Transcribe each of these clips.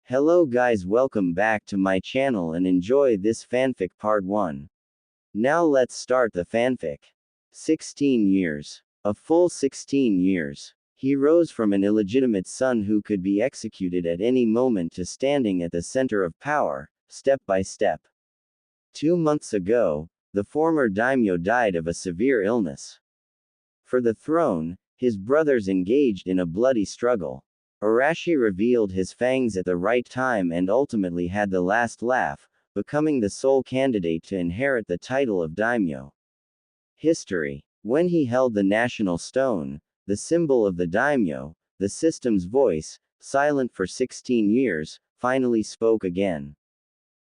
Hello guys, welcome back to my channel and enjoy this fanfic part 1. Now let's start the fanfic. 16 years. A full 16 years. He rose from an illegitimate son who could be executed at any moment to standing at the center of power, step by step. 2 months ago, the former Daimyo died of a severe illness. For the throne, his brothers engaged in a bloody struggle. Arashi revealed his fangs at the right time and ultimately had the last laugh, becoming the sole candidate to inherit the title of Daimyo. History. When he held the national stone, the symbol of the Daimyo, the system's voice, silent for 16 years, finally spoke again.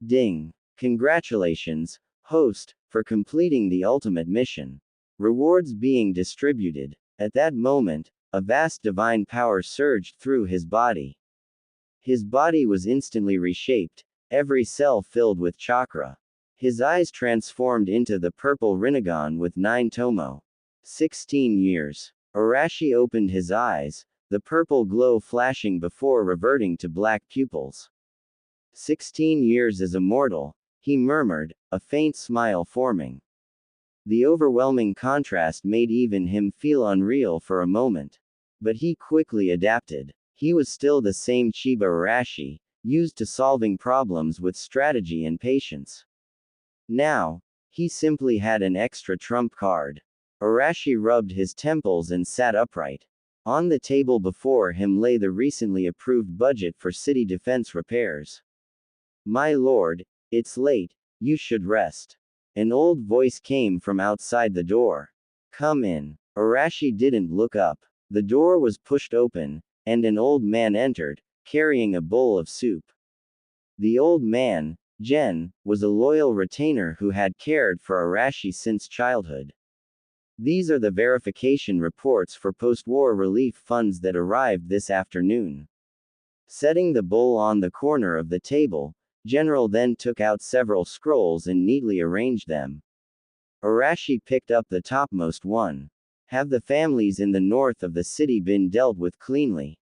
Ding. Congratulations, host, for completing the ultimate mission. Rewards being distributed. At that moment, a vast divine power surged through his body. His body was instantly reshaped, every cell filled with chakra. His eyes transformed into the purple Rinnegan with 9 tomo. 16 years. Arashi opened his eyes, the purple glow flashing before reverting to black pupils. 16 years as a mortal, he murmured, a faint smile forming. The overwhelming contrast made even him feel unreal for a moment. But he quickly adapted. He was still the same Chiba Arashi, used to solving problems with strategy and patience. Now, he simply had an extra trump card. Arashi rubbed his temples and sat upright. On the table before him lay the recently approved budget for city defense repairs. My lord, it's late, you should rest. An old voice came from outside the door. Come in. Arashi didn't look up. The door was pushed open, and an old man entered, carrying a bowl of soup. The old man, Gen, was a loyal retainer who had cared for Arashi since childhood. These are the verification reports for post-war relief funds that arrived this afternoon. Setting the bowl on the corner of the table, General then took out several scrolls and neatly arranged them. Arashi picked up the topmost one. Have the families in the north of the city been dealt with cleanly?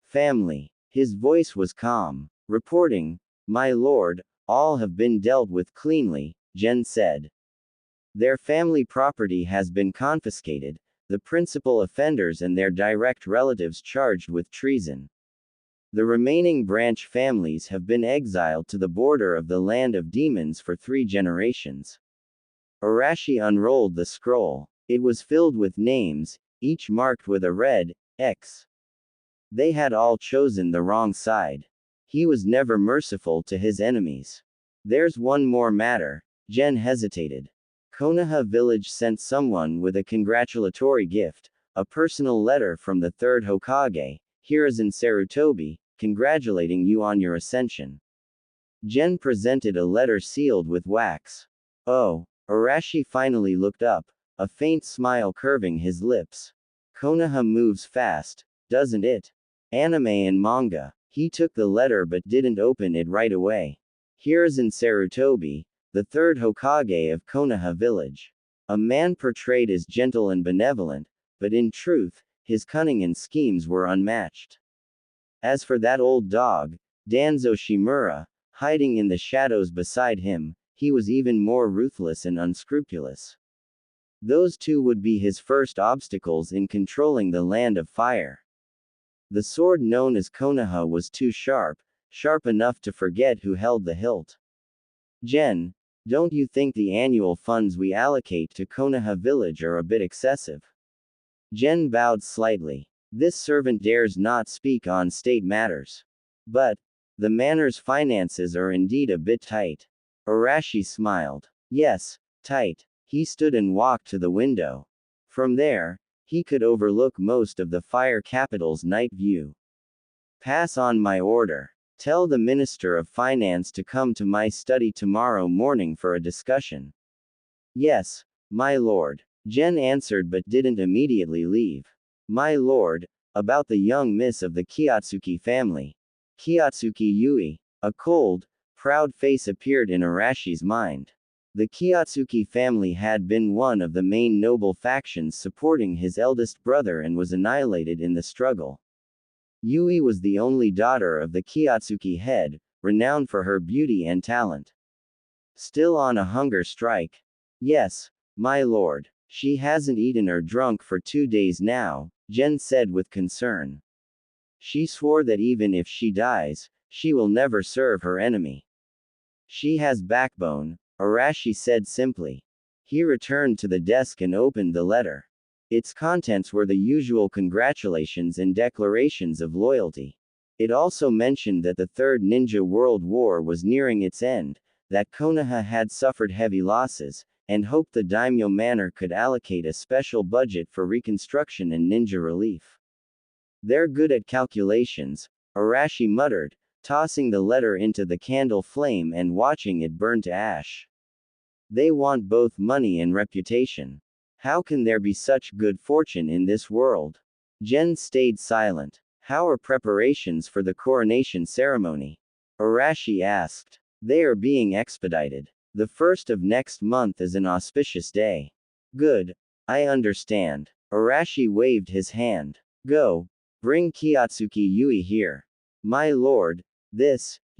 Family. His voice was calm. Reporting, my lord, all have been dealt with cleanly, Gen said. Their family property has been confiscated, the principal offenders and their direct relatives charged with treason. The remaining branch families have been exiled to the border of the land of demons for 3 generations. Arashi unrolled the scroll. It was filled with names, each marked with a red X. They had all chosen the wrong side. He was never merciful to his enemies. There's one more matter. Gen hesitated. Konoha village sent someone with a congratulatory gift, a personal letter from the 3rd Hokage, Hiruzen Sarutobi, congratulating you on your ascension. Gen presented a letter sealed with wax. Oh. Arashi finally looked up, a faint smile curving his lips. Konoha moves fast, doesn't it? Anime and manga. He took the letter but didn't open it right away. Hiruzen Sarutobi, the 3rd Hokage of Konoha village. A man portrayed as gentle and benevolent, but in truth, his cunning and schemes were unmatched. As for that old dog, Danzo Shimura, hiding in the shadows beside him, he was even more ruthless and unscrupulous. Those two would be his first obstacles in controlling the land of fire. The sword known as Konoha was too sharp enough to forget who held the hilt. Gen, don't you think the annual funds we allocate to Konoha village are a bit excessive? Gen bowed slightly. This servant dares not speak on state matters. But, the manor's finances are indeed a bit tight. Arashi smiled. Yes, tight. He stood and walked to the window. From there, he could overlook most of the fire capital's night view. Pass on my order. Tell the Minister of Finance to come to my study tomorrow morning for a discussion. Yes, my lord. Gen answered but didn't immediately leave. My lord, about the young miss of the Kiyotsuki family. Kiyotsuki Yui. A cold, proud face appeared in Arashi's mind. The Kiyotsuki family had been one of the main noble factions supporting his eldest brother and was annihilated in the struggle. Yui was the only daughter of the Kiyotsuki head, renowned for her beauty and talent. Still on a hunger strike? Yes, my lord. She hasn't eaten or drunk for 2 days now, Jen said with concern. She swore that even if she dies, she will never serve her enemy. She has backbone, Arashi said simply. He returned to the desk and opened the letter. Its contents were the usual congratulations and declarations of loyalty. It also mentioned that the Third Ninja World War was nearing its end, that Konoha had suffered heavy losses, and hoped the Daimyo Manor could allocate a special budget for reconstruction and ninja relief. They're good at calculations, Arashi muttered, tossing the letter into the candle flame and watching it burn to ash. They want both money and reputation. How can there be such good fortune in this world? Jen stayed silent. How are preparations for the coronation ceremony? Arashi asked. They are being expedited. The 1st of next month is an auspicious day. Good. I understand. Arashi waved his hand. Go. Bring Kiyotsuki Yui here. My lord.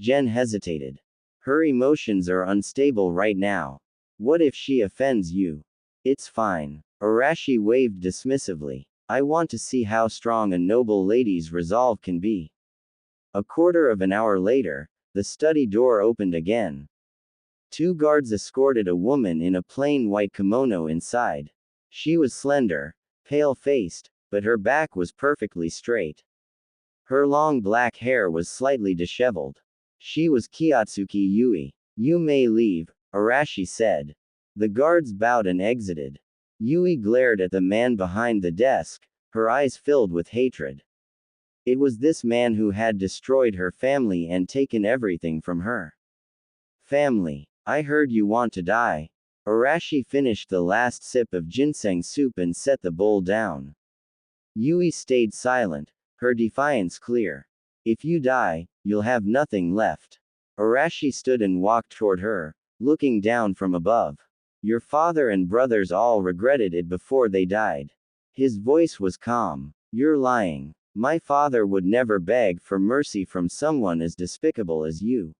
Jen hesitated. Her emotions are unstable right now. What if she offends you? It's fine. Arashi waved dismissively. I want to see how strong a noble lady's resolve can be. A quarter of an hour later, the study door opened again. 2 guards escorted a woman in a plain white kimono inside. She was slender, pale-faced, but her back was perfectly straight. Her long black hair was slightly disheveled. She was Kiyotsuki Yui. You may leave, Arashi said. The guards bowed and exited. Yui glared at the man behind the desk, her eyes filled with hatred. It was this man who had destroyed her family and taken everything from her. Family. I heard you want to die. Arashi finished the last sip of ginseng soup and set the bowl down. Yui stayed silent, her defiance clear. If you die, you'll have nothing left. Arashi stood and walked toward her, looking down from above. Your father and brothers all regretted it before they died. His voice was calm. You're lying. My father would never beg for mercy from someone as despicable as you.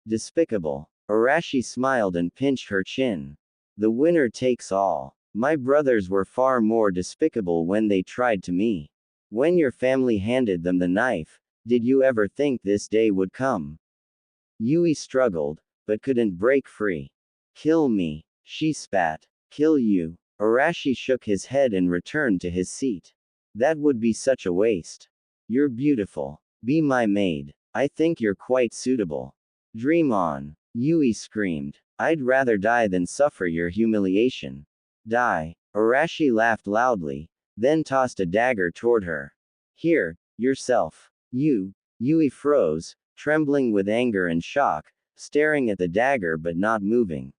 Despicable. Arashi smiled and pinched her chin. The winner takes all. My brothers were far more despicable when they tried to me. When your family handed them the knife, did you ever think this day would come? Yui struggled, but couldn't break free. Kill me. She spat. Kill you. Arashi shook his head and returned to his seat. That would be such a waste. You're beautiful. Be my maid. I think you're quite suitable. Dream on. Yui screamed. I'd rather die than suffer your humiliation. Die. Arashi laughed loudly, then tossed a dagger toward her. Here, yourself. Yui froze, trembling with anger and shock, staring at the dagger but not moving.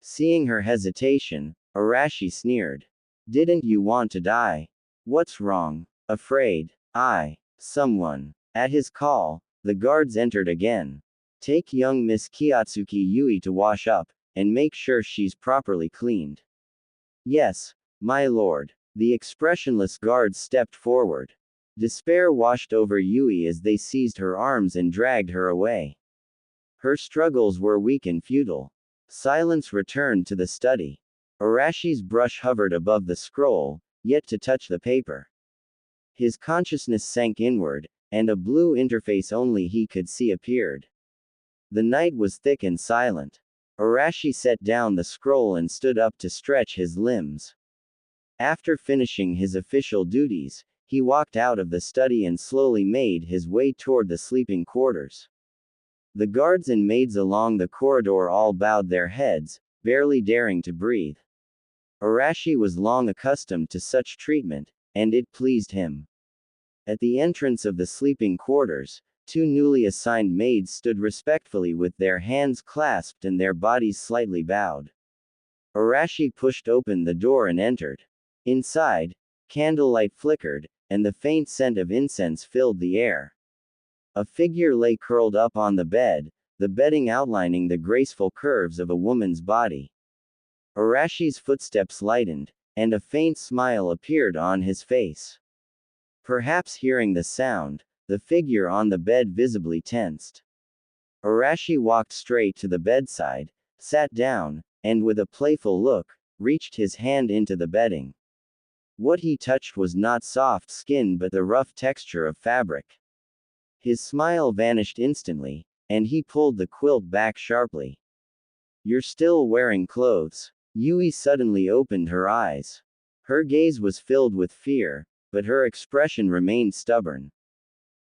Seeing her hesitation, Arashi sneered. Didn't you want to die? What's wrong? Afraid? Someone. At his call, the guards entered again. Take young Miss Kiyotsuki Yui to wash up, and make sure she's properly cleaned. Yes, my lord. The expressionless guards stepped forward. Despair washed over Yui as they seized her arms and dragged her away. Her struggles were weak and futile. Silence returned to the study. Arashi's brush hovered above the scroll, yet to touch the paper. His consciousness sank inward, and a blue interface only he could see appeared. The night was thick and silent. Arashi set down the scroll and stood up to stretch his limbs. After finishing his official duties, he walked out of the study and slowly made his way toward the sleeping quarters. The guards and maids along the corridor all bowed their heads, barely daring to breathe. Arashi was long accustomed to such treatment, and it pleased him. At the entrance of the sleeping quarters, 2 newly assigned maids stood respectfully with their hands clasped and their bodies slightly bowed. Arashi pushed open the door and entered. Inside, candlelight flickered, and the faint scent of incense filled the air. A figure lay curled up on the bed, the bedding outlining the graceful curves of a woman's body. Arashi's footsteps lightened, and a faint smile appeared on his face. Perhaps hearing the sound, the figure on the bed visibly tensed. Arashi walked straight to the bedside, sat down, and with a playful look, reached his hand into the bedding. What he touched was not soft skin but the rough texture of fabric. His smile vanished instantly, and he pulled the quilt back sharply. "You're still wearing clothes." Yui suddenly opened her eyes. Her gaze was filled with fear, but her expression remained stubborn.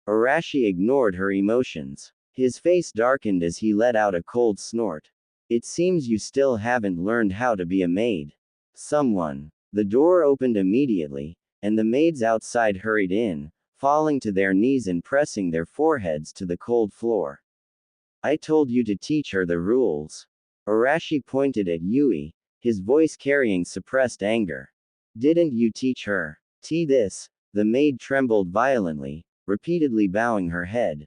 Arashi ignored her emotions. His face darkened as he let out a cold snort. "It seems you still haven't learned how to be a maid." Someone. The door opened immediately, and the maids outside hurried in, falling to their knees and pressing their foreheads to the cold floor. "I told you to teach her the rules." Arashi pointed at Yui, his voice carrying suppressed anger. "Didn't you teach her?" This." The maid trembled violently, repeatedly bowing her head.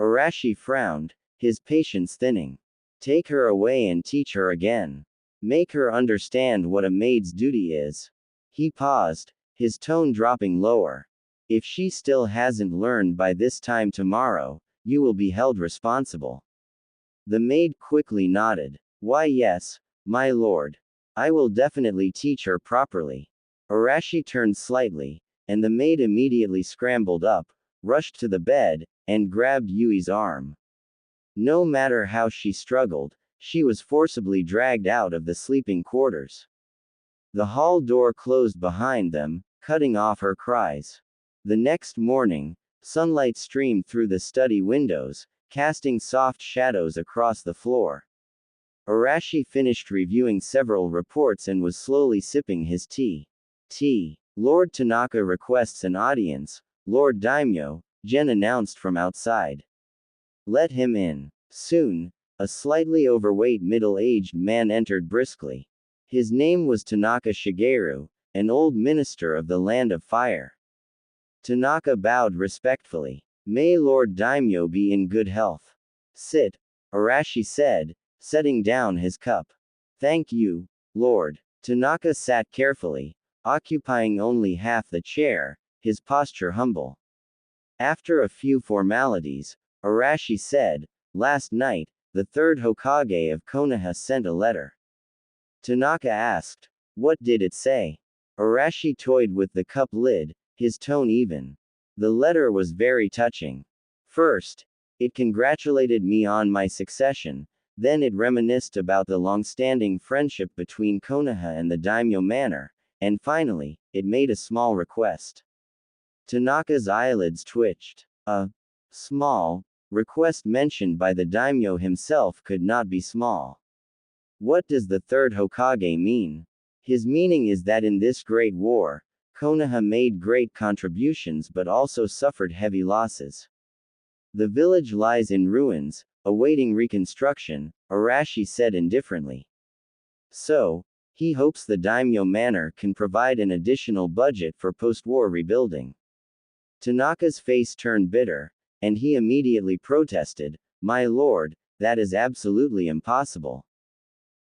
Arashi frowned, his patience thinning. "Take her away and teach her again. Make her understand what a maid's duty is." He paused, his tone dropping lower. "If she still hasn't learned by this time tomorrow, you will be held responsible." The maid quickly nodded. "Why yes, my lord. I will definitely teach her properly." Arashi turned slightly, and the maid immediately scrambled up, rushed to the bed, and grabbed Yui's arm. No matter how she struggled, she was forcibly dragged out of the sleeping quarters. The hall door closed behind them, cutting off her cries. The next morning, sunlight streamed through the study windows, casting soft shadows across the floor. Arashi finished reviewing several reports and was slowly sipping his tea. "Lord Tanaka requests an audience, Lord Daimyo," Jen announced from outside. "Let him in." Soon, a slightly overweight middle-aged man entered briskly. His name was Tanaka Shigeru, an old minister of the Land of Fire. Tanaka bowed respectfully. "May Lord Daimyo be in good health." "Sit," Arashi said, setting down his cup. "Thank you, Lord." Tanaka sat carefully, occupying only half the chair, his posture humble. After a few formalities, Arashi said, "Last night, the third Hokage of Konoha sent a letter." Tanaka asked, "What did it say?" Arashi toyed with the cup lid, his tone even. "The letter was very touching. First, it congratulated me on my succession, then it reminisced about the long-standing friendship between Konoha and the Daimyo Manor, and finally, it made a small request." Tanaka's eyelids twitched. A small request mentioned by the daimyo himself could not be small. What does the third Hokage mean? His meaning is that in this great war, Konoha made great contributions but also suffered heavy losses. The village lies in ruins, awaiting reconstruction, Arashi said indifferently. So, he hopes the daimyo manor can provide an additional budget for post-war rebuilding. Tanaka's face turned bitter, and he immediately protested, "My lord, that is absolutely impossible.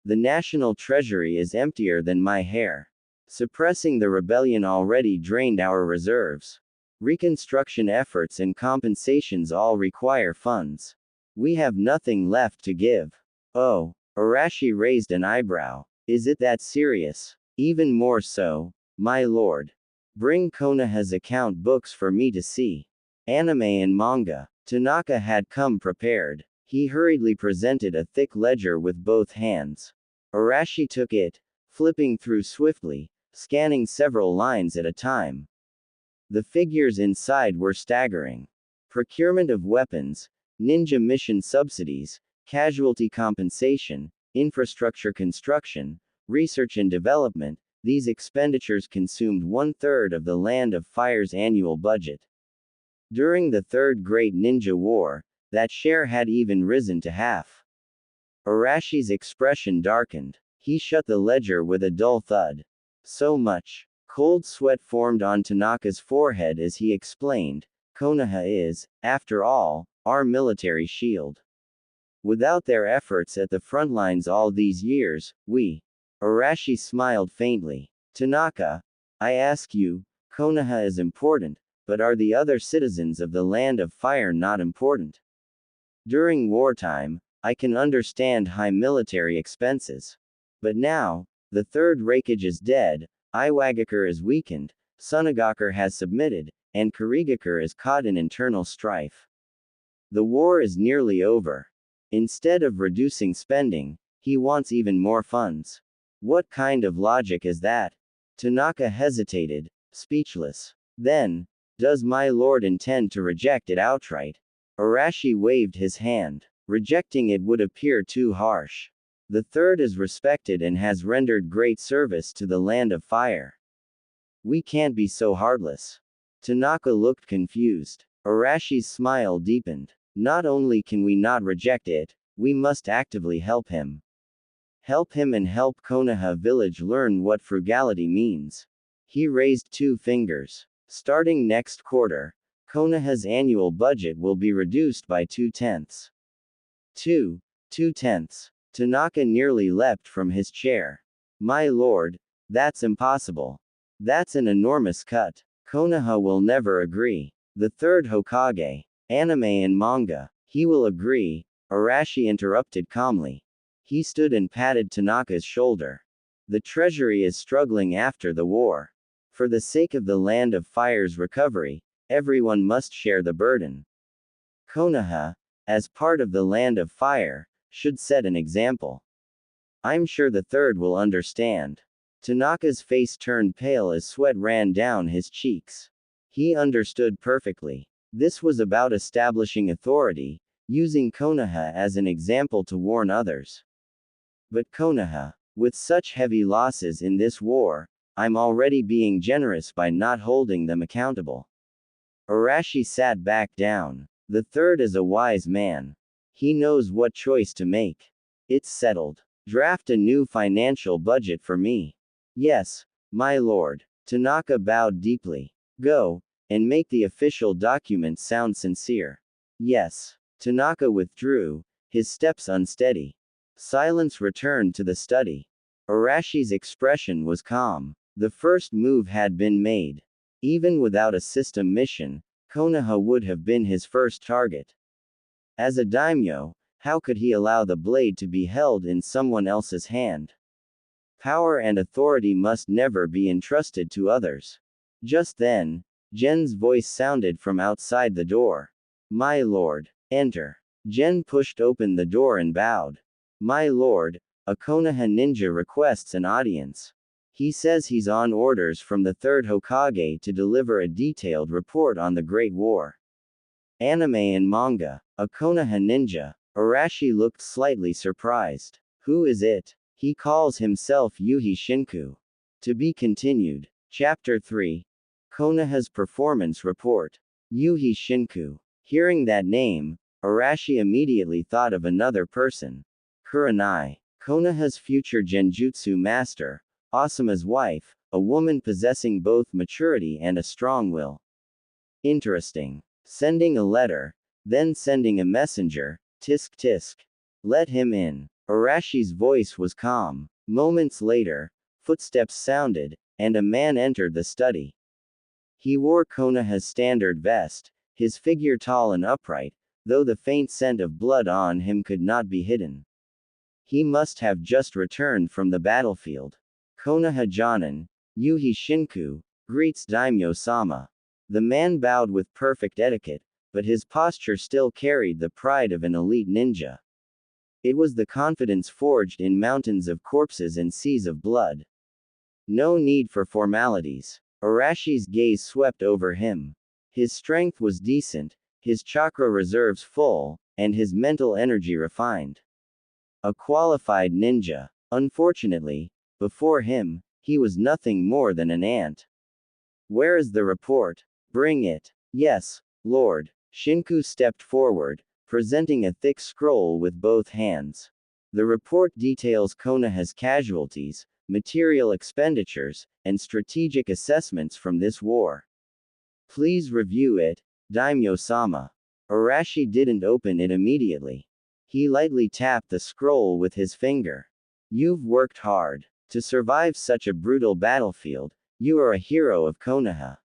The national treasury is emptier than my hair. Suppressing the rebellion already drained our reserves. Reconstruction efforts and compensations all require funds. We have nothing left to give." "Oh." Arashi raised an eyebrow. "Is it that serious?" "Even more so, my lord. Bring Konoha's account books for me to see. Anime and manga." Tanaka had come prepared. He hurriedly presented a thick ledger with both hands. Arashi took it, flipping through swiftly, scanning several lines at a time. The figures inside were staggering. Procurement of weapons, ninja mission subsidies, casualty compensation, infrastructure construction, research and development. These expenditures consumed 1/3 of the Land of Fire's annual budget. During the Third Great Ninja War, that share had even risen to half. Arashi's expression darkened. He shut the ledger with a dull thud. "So much." Cold sweat formed on Tanaka's forehead as he explained, "Konoha is, after all, our military shield. Without their efforts at the front lines all these years, we..." Arashi smiled faintly. "Tanaka, I ask you, Konoha is important, But are the other citizens of the Land of Fire not important? During wartime, I can understand high military expenses. But now, the third Raikage is dead, Iwagakure is weakened, Sunagakure has submitted, and Kurigakure is caught in internal strife. The war is nearly over. Instead of reducing spending, he wants even more funds. What kind of logic is that? Tanaka hesitated, speechless. Then, does my lord intend to reject it outright? Arashi waved his hand. Rejecting it would appear too harsh. The third is respected and has rendered great service to the Land of Fire. We can't be so heartless. Tanaka looked confused. Arashi's smile deepened. Not only can we not reject it, we must actively help him. Help him and help Konoha village learn what frugality means. He raised 2 fingers. Starting next quarter, Konoha's annual budget will be reduced by 2/10. 2/10. Tanaka nearly leapt from his chair. My lord, that's impossible. That's an enormous cut. Konoha will never agree. The third Hokage, anime and manga, he will agree, Arashi interrupted calmly. He stood and patted Tanaka's shoulder. The treasury is struggling after the war. For the sake of the Land of Fire's recovery, everyone must share the burden. Konoha, as part of the Land of Fire, should set an example. I'm sure the third will understand. Tanaka's face turned pale as sweat ran down his cheeks. He understood perfectly. This was about establishing authority, using Konoha as an example to warn others. But Konoha, with such heavy losses in this war, I'm already being generous by not holding them accountable. Arashi sat back down. The third is a wise man. He knows what choice to make. It's settled. Draft a new financial budget for me. Yes, my lord. Tanaka bowed deeply. Go, and make the official document sound sincere. Yes. Tanaka withdrew, his steps unsteady. Silence returned to the study. Arashi's expression was calm. The first move had been made. Even without a system mission, Konoha would have been his first target. As a daimyo, how could he allow the blade to be held in someone else's hand? Power and authority must never be entrusted to others. Just then, Gen's voice sounded from outside the door. My lord, enter. Gen pushed open the door and bowed. My lord, a Konoha ninja requests an audience. He says he's on orders from the third Hokage to deliver a detailed report on the Great War. Anime and manga, a Konoha ninja. Arashi looked slightly surprised. Who is it? He calls himself Yuhi Shinku. To be continued. Chapter 3. Konoha's Performance Report. Yuhi Shinku. Hearing that name, Arashi immediately thought of another person. Kurenai. Konoha's future genjutsu master, Asuma's wife, a woman possessing both maturity and a strong will. Interesting. Sending a letter, then sending a messenger, tisk tisk. Let him in. Arashi's voice was calm. Moments later, footsteps sounded, and a man entered the study. He wore Konoha's standard vest, his figure tall and upright, though the faint scent of blood on him could not be hidden. He must have just returned from the battlefield. Konoha Jonin, Yuhi Shinku, greets Daimyo-sama. The man bowed with perfect etiquette, but his posture still carried the pride of an elite ninja. It was the confidence forged in mountains of corpses and seas of blood. No need for formalities. Arashi's gaze swept over him. His strength was decent, his chakra reserves full, and his mental energy refined. A qualified ninja. Unfortunately, before him, he was nothing more than an ant. Where is the report? Bring it. Yes, Lord. Shinku stepped forward, presenting a thick scroll with both hands. The report details Konoha's casualties, material expenditures, and strategic assessments from this war. Please review it, Daimyo-sama. Arashi didn't open it immediately. He lightly tapped the scroll with his finger. You've worked hard. To survive such a brutal battlefield, you are a hero of Konoha.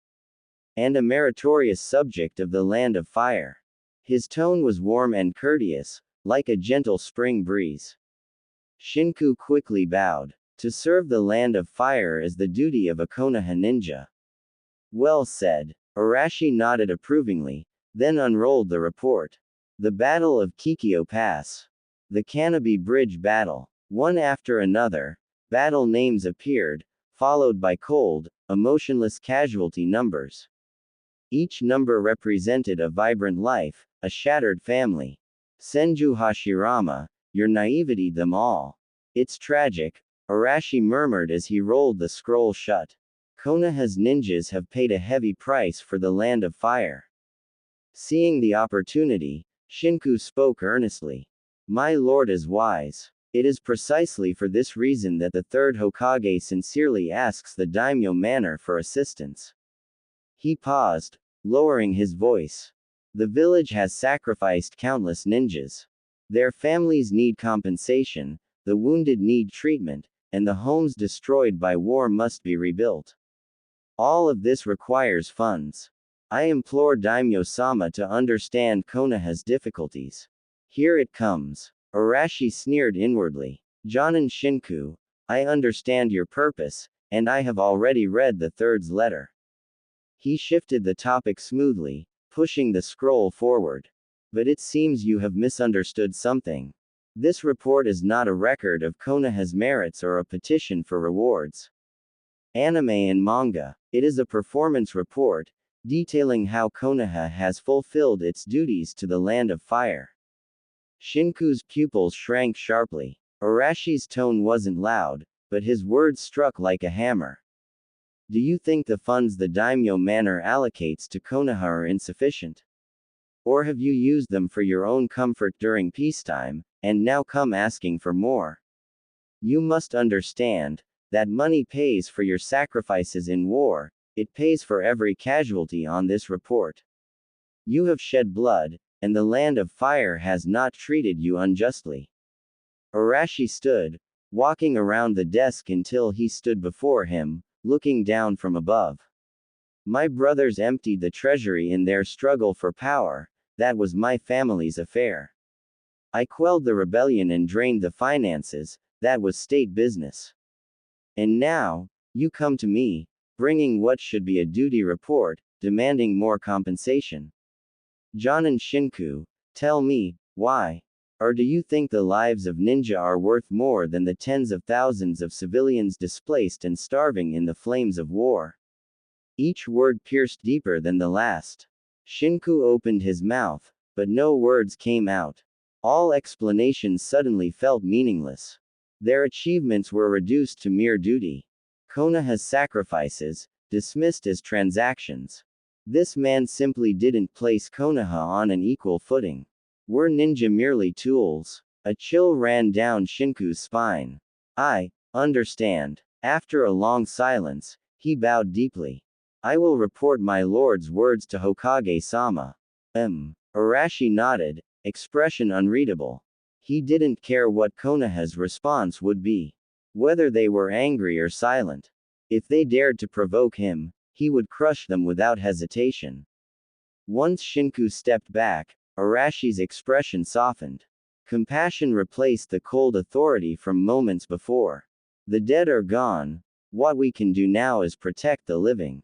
and a meritorious subject of the land of fire. His tone was warm and courteous, like a gentle spring breeze. Shinku quickly bowed. To serve the land of fire is the duty of a Konoha ninja. Well said. Arashi nodded approvingly, then unrolled the report. The Battle of Kikyo Pass. The Kanabi Bridge Battle. One after another, battle names appeared, followed by cold, emotionless casualty numbers. Each number represented a vibrant life, a shattered family. Senju Hashirama, your naivety them all. It's tragic, Arashi murmured as he rolled the scroll shut. Konoha's ninjas have paid a heavy price for the land of fire. Seeing the opportunity, Shinku spoke earnestly. My lord is wise. It is precisely for this reason that the third Hokage sincerely asks the Daimyo Manor for assistance. He paused, lowering his voice. The village has sacrificed countless ninjas. Their families need compensation, the wounded need treatment, and the homes destroyed by war must be rebuilt. All of this requires funds. I implore Daimyo-sama to understand Konoha's difficulties. Here it comes. Arashi sneered inwardly. Jonin Shinku, I understand your purpose, and I have already read the third's letter. He shifted the topic smoothly, pushing the scroll forward. But it seems you have misunderstood something. This report is not a record of Konoha's merits or a petition for rewards. Anime and manga. It is a performance report, detailing how Konoha has fulfilled its duties to the land of fire. Shinku's pupils shrank sharply. Arashi's tone wasn't loud, but his words struck like a hammer. Do you think the funds the Daimyo Manor allocates to Konoha are insufficient? Or have you used them for your own comfort during peacetime, and now come asking for more? You must understand that money pays for your sacrifices in war, it pays for every casualty on this report. You have shed blood, and the land of fire has not treated you unjustly. Arashi stood, walking around the desk until he stood before him, looking down from above. My brothers emptied the treasury in their struggle for power, that was my family's affair. I quelled the rebellion and drained the finances, that was state business. And now, you come to me, bringing what should be a duty report, demanding more compensation. Jonin Shinku, tell me, why? Or do you think the lives of ninja are worth more than the tens of thousands of civilians displaced and starving in the flames of war? Each word pierced deeper than the last. Shinku opened his mouth, but no words came out. All explanations suddenly felt meaningless. Their achievements were reduced to mere duty. Konoha's sacrifices, dismissed as transactions. This man simply didn't place Konoha on an equal footing. Were ninja merely tools? A chill ran down Shinku's spine. I understand. After a long silence, he bowed deeply. I will report my lord's words to Hokage-sama. Arashi nodded, expression unreadable. He didn't care what Konoha's response would be. Whether they were angry or silent. If they dared to provoke him, he would crush them without hesitation. Once Shinku stepped back, Arashi's expression softened. Compassion replaced the cold authority from moments before. The dead are gone. What we can do now is protect the living.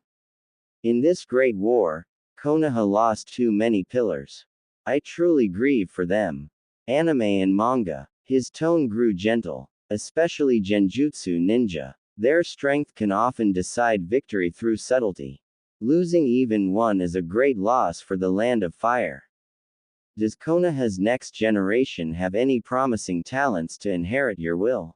In this great war, Konoha lost too many pillars. I truly grieve for them. Anime and manga. His tone grew gentle. Especially Genjutsu ninja. Their strength can often decide victory through subtlety. Losing even one is a great loss for the land of fire. Does Konoha's next generation have any promising talents to inherit your will?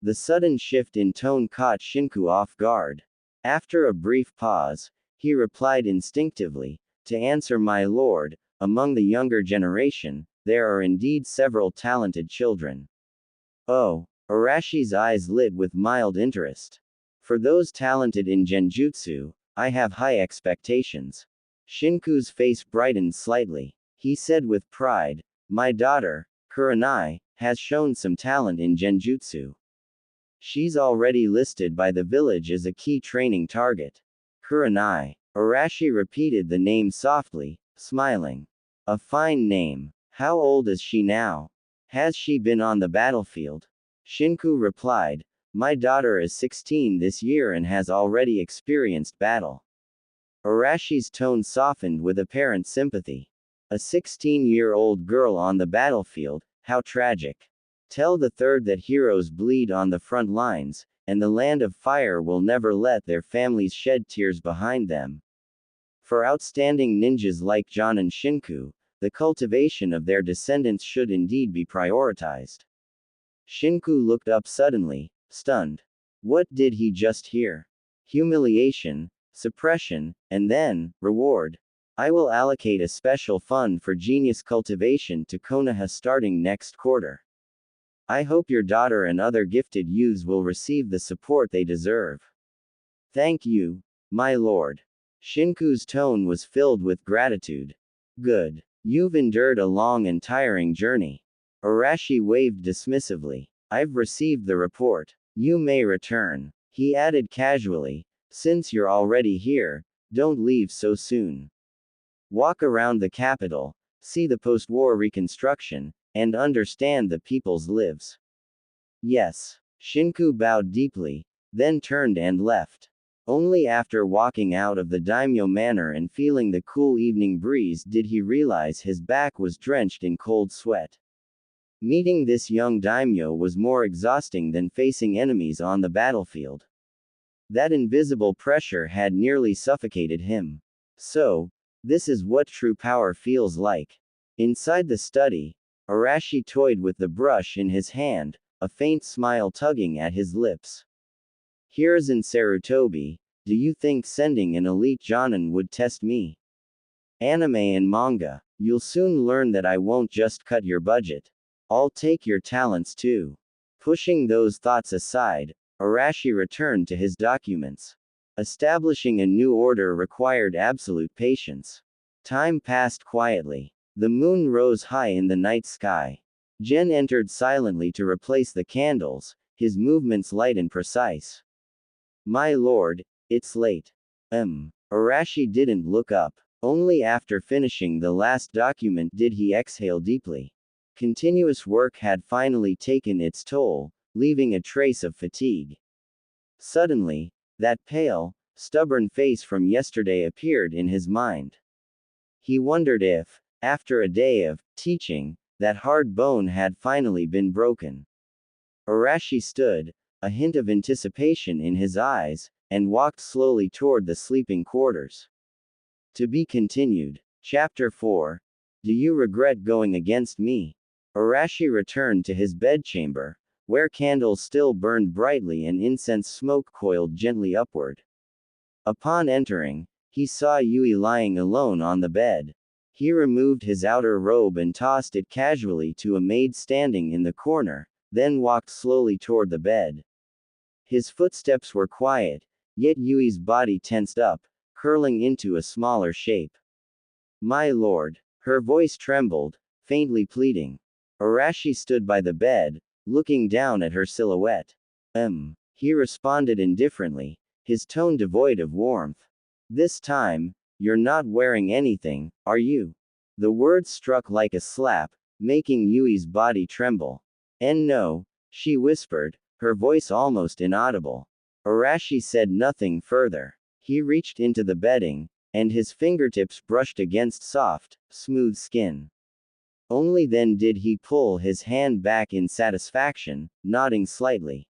The sudden shift in tone caught Shinku off guard. After a brief pause, he replied instinctively, to answer my lord, among the younger generation, there are indeed several talented children. Oh, Arashi's eyes lit with mild interest. For those talented in Genjutsu, I have high expectations. Shinku's face brightened slightly. He said with pride, my daughter, Kurenai, has shown some talent in Genjutsu. She's already listed by the village as a key training target. Kurenai. Arashi repeated the name softly, smiling. A fine name. How old is she now? Has she been on the battlefield? Shinku replied, my daughter is 16 this year and has already experienced battle. Arashi's tone softened with apparent sympathy. A 16-year-old girl on the battlefield, how tragic. Tell the third that heroes bleed on the front lines, and the land of fire will never let their families shed tears behind them. For outstanding ninjas like John and Shinku, the cultivation of their descendants should indeed be prioritized. Shinku looked up suddenly, stunned. What did he just hear? Humiliation, suppression, and then, reward. I will allocate a special fund for genius cultivation to Konoha starting next quarter. I hope your daughter and other gifted youths will receive the support they deserve. Thank you, my lord. Shinku's tone was filled with gratitude. Good. You've endured a long and tiring journey. Arashi waved dismissively. I've received the report. You may return. He added casually, since you're already here, don't leave so soon. Walk around the capital, see the post-war reconstruction, and understand the people's lives. Yes. Shinku bowed deeply, then turned and left. Only after walking out of the Daimyo manor and feeling the cool evening breeze did he realize his back was drenched in cold sweat. Meeting this young daimyo was more exhausting than facing enemies on the battlefield. That invisible pressure had nearly suffocated him. So, this is what true power feels like. Inside the study, Arashi toyed with the brush in his hand, a faint smile tugging at his lips. Here's in Sarutobi, do you think sending an elite jonin would test me? Anime and manga, you'll soon learn that I won't just cut your budget. I'll take your talents too. Pushing those thoughts aside, Arashi returned to his documents. Establishing a new order required absolute patience. Time passed quietly. The moon rose high in the night sky. Gen entered silently to replace the candles, his movements light and precise. My lord, it's late. Arashi didn't look up. Only after finishing the last document did he exhale deeply. Continuous work had finally taken its toll, leaving a trace of fatigue. Suddenly, that pale, stubborn face from yesterday appeared in his mind. He wondered if, after a day of teaching, that hard bone had finally been broken. Arashi stood, a hint of anticipation in his eyes, and walked slowly toward the sleeping quarters. To be continued. Chapter 4. Do you regret going against me? Arashi returned to his bedchamber, where candles still burned brightly and incense smoke coiled gently upward. Upon entering, he saw Yui lying alone on the bed. He removed his outer robe and tossed it casually to a maid standing in the corner, then walked slowly toward the bed. His footsteps were quiet, yet Yui's body tensed up, curling into a smaller shape. My lord. Her voice trembled, faintly pleading. Arashi stood by the bed, looking down at her silhouette. He responded indifferently, his tone devoid of warmth. This time, you're not wearing anything, are you? The words struck like a slap, making Yui's body tremble. No, she whispered, her voice almost inaudible. Arashi said nothing further. He reached into the bedding, and his fingertips brushed against soft, smooth skin. Only then did he pull his hand back in satisfaction, nodding slightly.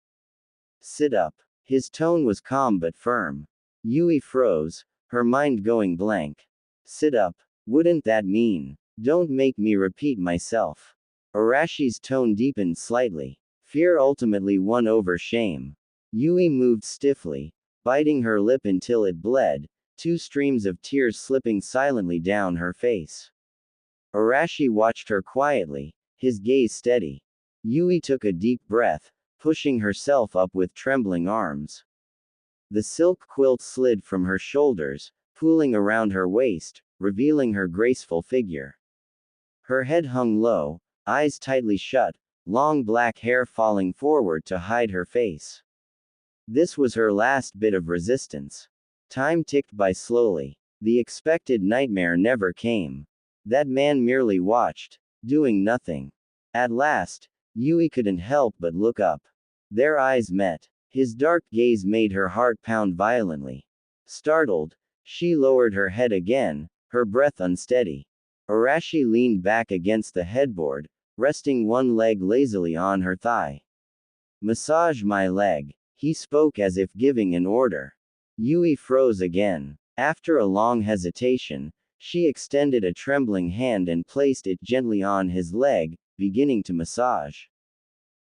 Sit up. His tone was calm but firm. Yui froze, her mind going blank. Sit up. Wouldn't that mean? Don't make me repeat myself. Arashi's tone deepened slightly. Fear ultimately won over shame. Yui moved stiffly, biting her lip until it bled, two streams of tears slipping silently down her face. Arashi watched her quietly, his gaze steady. Yui took a deep breath, pushing herself up with trembling arms. The silk quilt slid from her shoulders, pooling around her waist, revealing her graceful figure. Her head hung low, eyes tightly shut, long black hair falling forward to hide her face. This was her last bit of resistance. Time ticked by slowly. The expected nightmare never came. That man merely watched, doing nothing. At last, Yui couldn't help but look up. Their eyes met. His dark gaze made her heart pound violently. Startled, she lowered her head again, her breath unsteady. Arashi leaned back against the headboard, resting one leg lazily on her thigh. "Massage my leg," he spoke as if giving an order. Yui froze again. After a long hesitation, she extended a trembling hand and placed it gently on his leg, beginning to massage.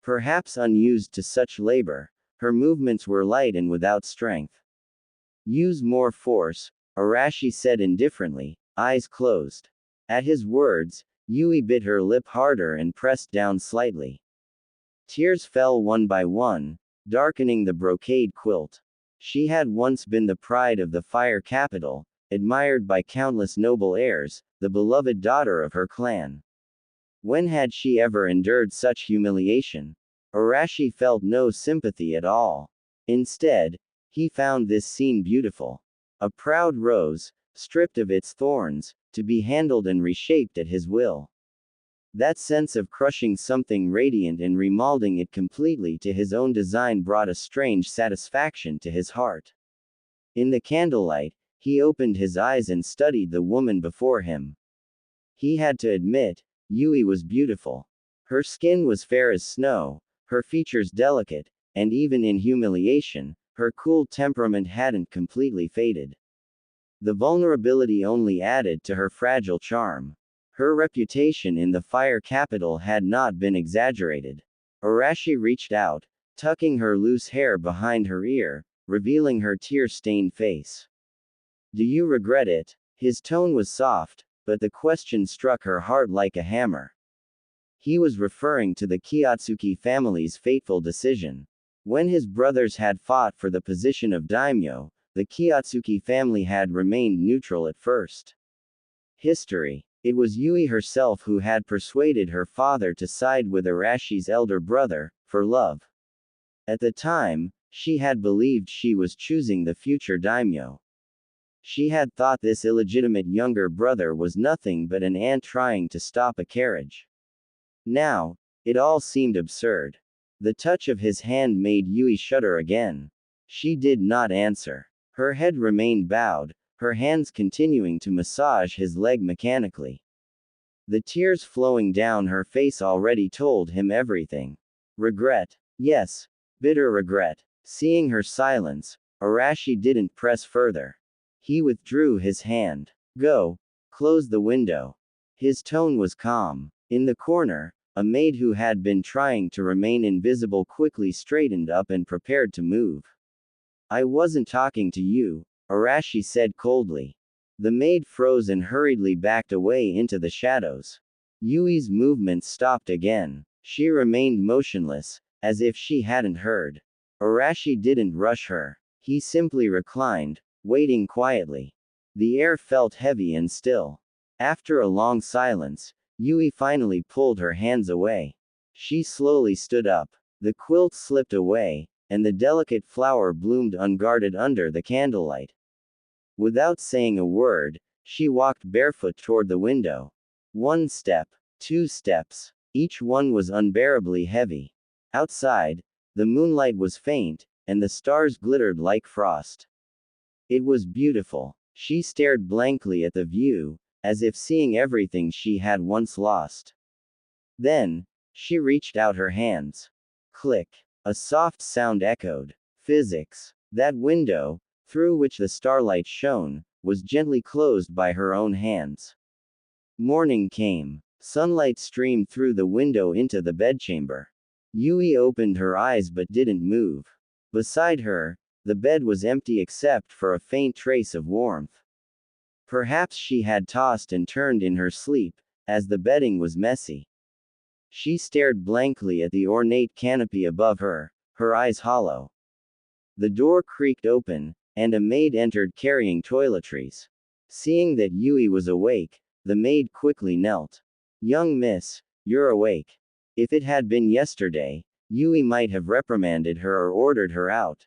Perhaps unused to such labor, her movements were light and without strength. "Use more force," Arashi said indifferently, eyes closed. At his words, Yui bit her lip harder and pressed down slightly. Tears fell one by one, darkening the brocade quilt. She had once been the pride of the fire capital, admired by countless noble heirs, the beloved daughter of her clan. When had she ever endured such humiliation? Arashi felt no sympathy at all. Instead, he found this scene beautiful. A proud rose, stripped of its thorns, to be handled and reshaped at his will. That sense of crushing something radiant and remolding it completely to his own design brought a strange satisfaction to his heart. In the candlelight, he opened his eyes and studied the woman before him. He had to admit, Yui was beautiful. Her skin was fair as snow, her features delicate, and even in humiliation, her cool temperament hadn't completely faded. The vulnerability only added to her fragile charm. Her reputation in the fire capital had not been exaggerated. Arashi reached out, tucking her loose hair behind her ear, revealing her tear-stained face. "Do you regret it?" His tone was soft, but the question struck her heart like a hammer. He was referring to the Kiyotsuki family's fateful decision. When his brothers had fought for the position of daimyo, the Kiyotsuki family had remained neutral at first. History. It was Yui herself who had persuaded her father to side with Arashi's elder brother, for love. At the time, she had believed she was choosing the future daimyo. She had thought this illegitimate younger brother was nothing but an ant trying to stop a carriage. Now, it all seemed absurd. The touch of his hand made Yui shudder again. She did not answer. Her head remained bowed, her hands continuing to massage his leg mechanically. The tears flowing down her face already told him everything. Regret. Yes. Bitter regret. Seeing her silence, Arashi didn't press further. He withdrew his hand. "Go. Close the window." His tone was calm. In the corner, a maid who had been trying to remain invisible quickly straightened up and prepared to move. "I wasn't talking to you," Arashi said coldly. The maid froze and hurriedly backed away into the shadows. Yui's movements stopped again. She remained motionless, as if she hadn't heard. Arashi didn't rush her. He simply reclined, waiting quietly. The air felt heavy and still. After a long silence, Yui finally pulled her hands away. She slowly stood up. The quilt slipped away, and the delicate flower bloomed unguarded under the candlelight. Without saying a word, she walked barefoot toward the window. 1 step, 2 steps. Each one was unbearably heavy. Outside, the moonlight was faint, and the stars glittered like frost. It was beautiful. She stared blankly at the view, as if seeing everything she had once lost. Then, she reached out her hands. Click. A soft sound echoed. Physics. That window, through which the starlight shone, was gently closed by her own hands. Morning came. Sunlight streamed through the window into the bedchamber. Yui opened her eyes but didn't move. Beside her, the bed was empty except for a faint trace of warmth. Perhaps she had tossed and turned in her sleep, as the bedding was messy. She stared blankly at the ornate canopy above her, her eyes hollow. The door creaked open, and a maid entered carrying toiletries. Seeing that Yui was awake, the maid quickly knelt. "Young miss, you're awake." If it had been yesterday, Yui might have reprimanded her or ordered her out.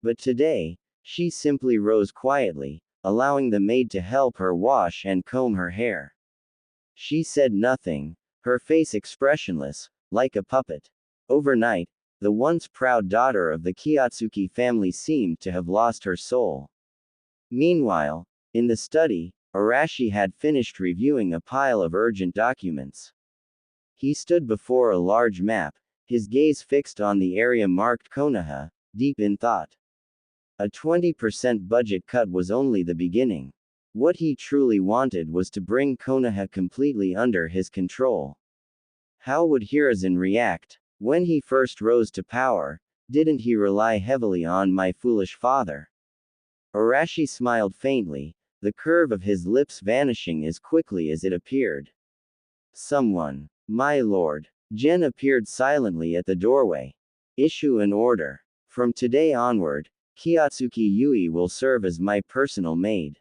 But today, She simply rose quietly, allowing the maid to help her wash and comb her hair. She said nothing, her face expressionless, like a puppet. Overnight, the once proud daughter of the Kiyotsuki family seemed to have lost her soul. Meanwhile, in the study, Arashi had finished reviewing a pile of urgent documents. He stood before a large map, his gaze fixed on the area marked Konoha, deep in thought. A 20% budget cut was only the beginning. What he truly wanted was to bring Konoha completely under his control. How would Hiruzen react? When he first rose to power, didn't he rely heavily on my foolish father? Arashi smiled faintly, the curve of his lips vanishing as quickly as it appeared. Someone. My lord. Jen appeared silently at the doorway. Issue an order. From today onward, Kiyotsuki Yui will serve as my personal maid.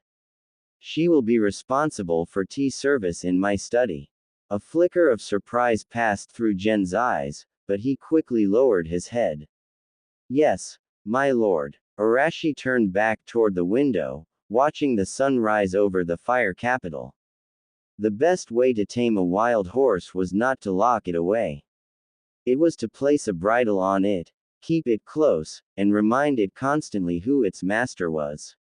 She will be responsible for tea service in my study. A flicker of surprise passed through Jen's eyes, but he quickly lowered his head. Yes, my lord. Arashi turned back toward the window, watching the sun rise over the fire capital. The best way to tame a wild horse was not to lock it away. It was to place a bridle on it, keep it close, and remind it constantly who its master was.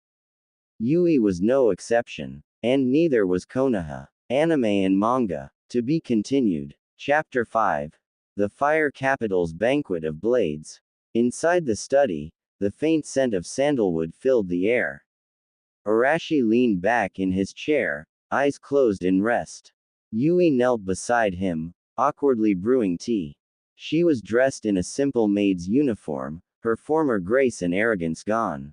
Yui was no exception. And neither was Konoha. Anime and manga. To be continued. Chapter 5. The Fire Capital's Banquet of Blades. Inside the study, the faint scent of sandalwood filled the air. Arashi leaned back in his chair, eyes closed in rest. Yui knelt beside him, awkwardly brewing tea. She was dressed in a simple maid's uniform, her former grace and arrogance gone.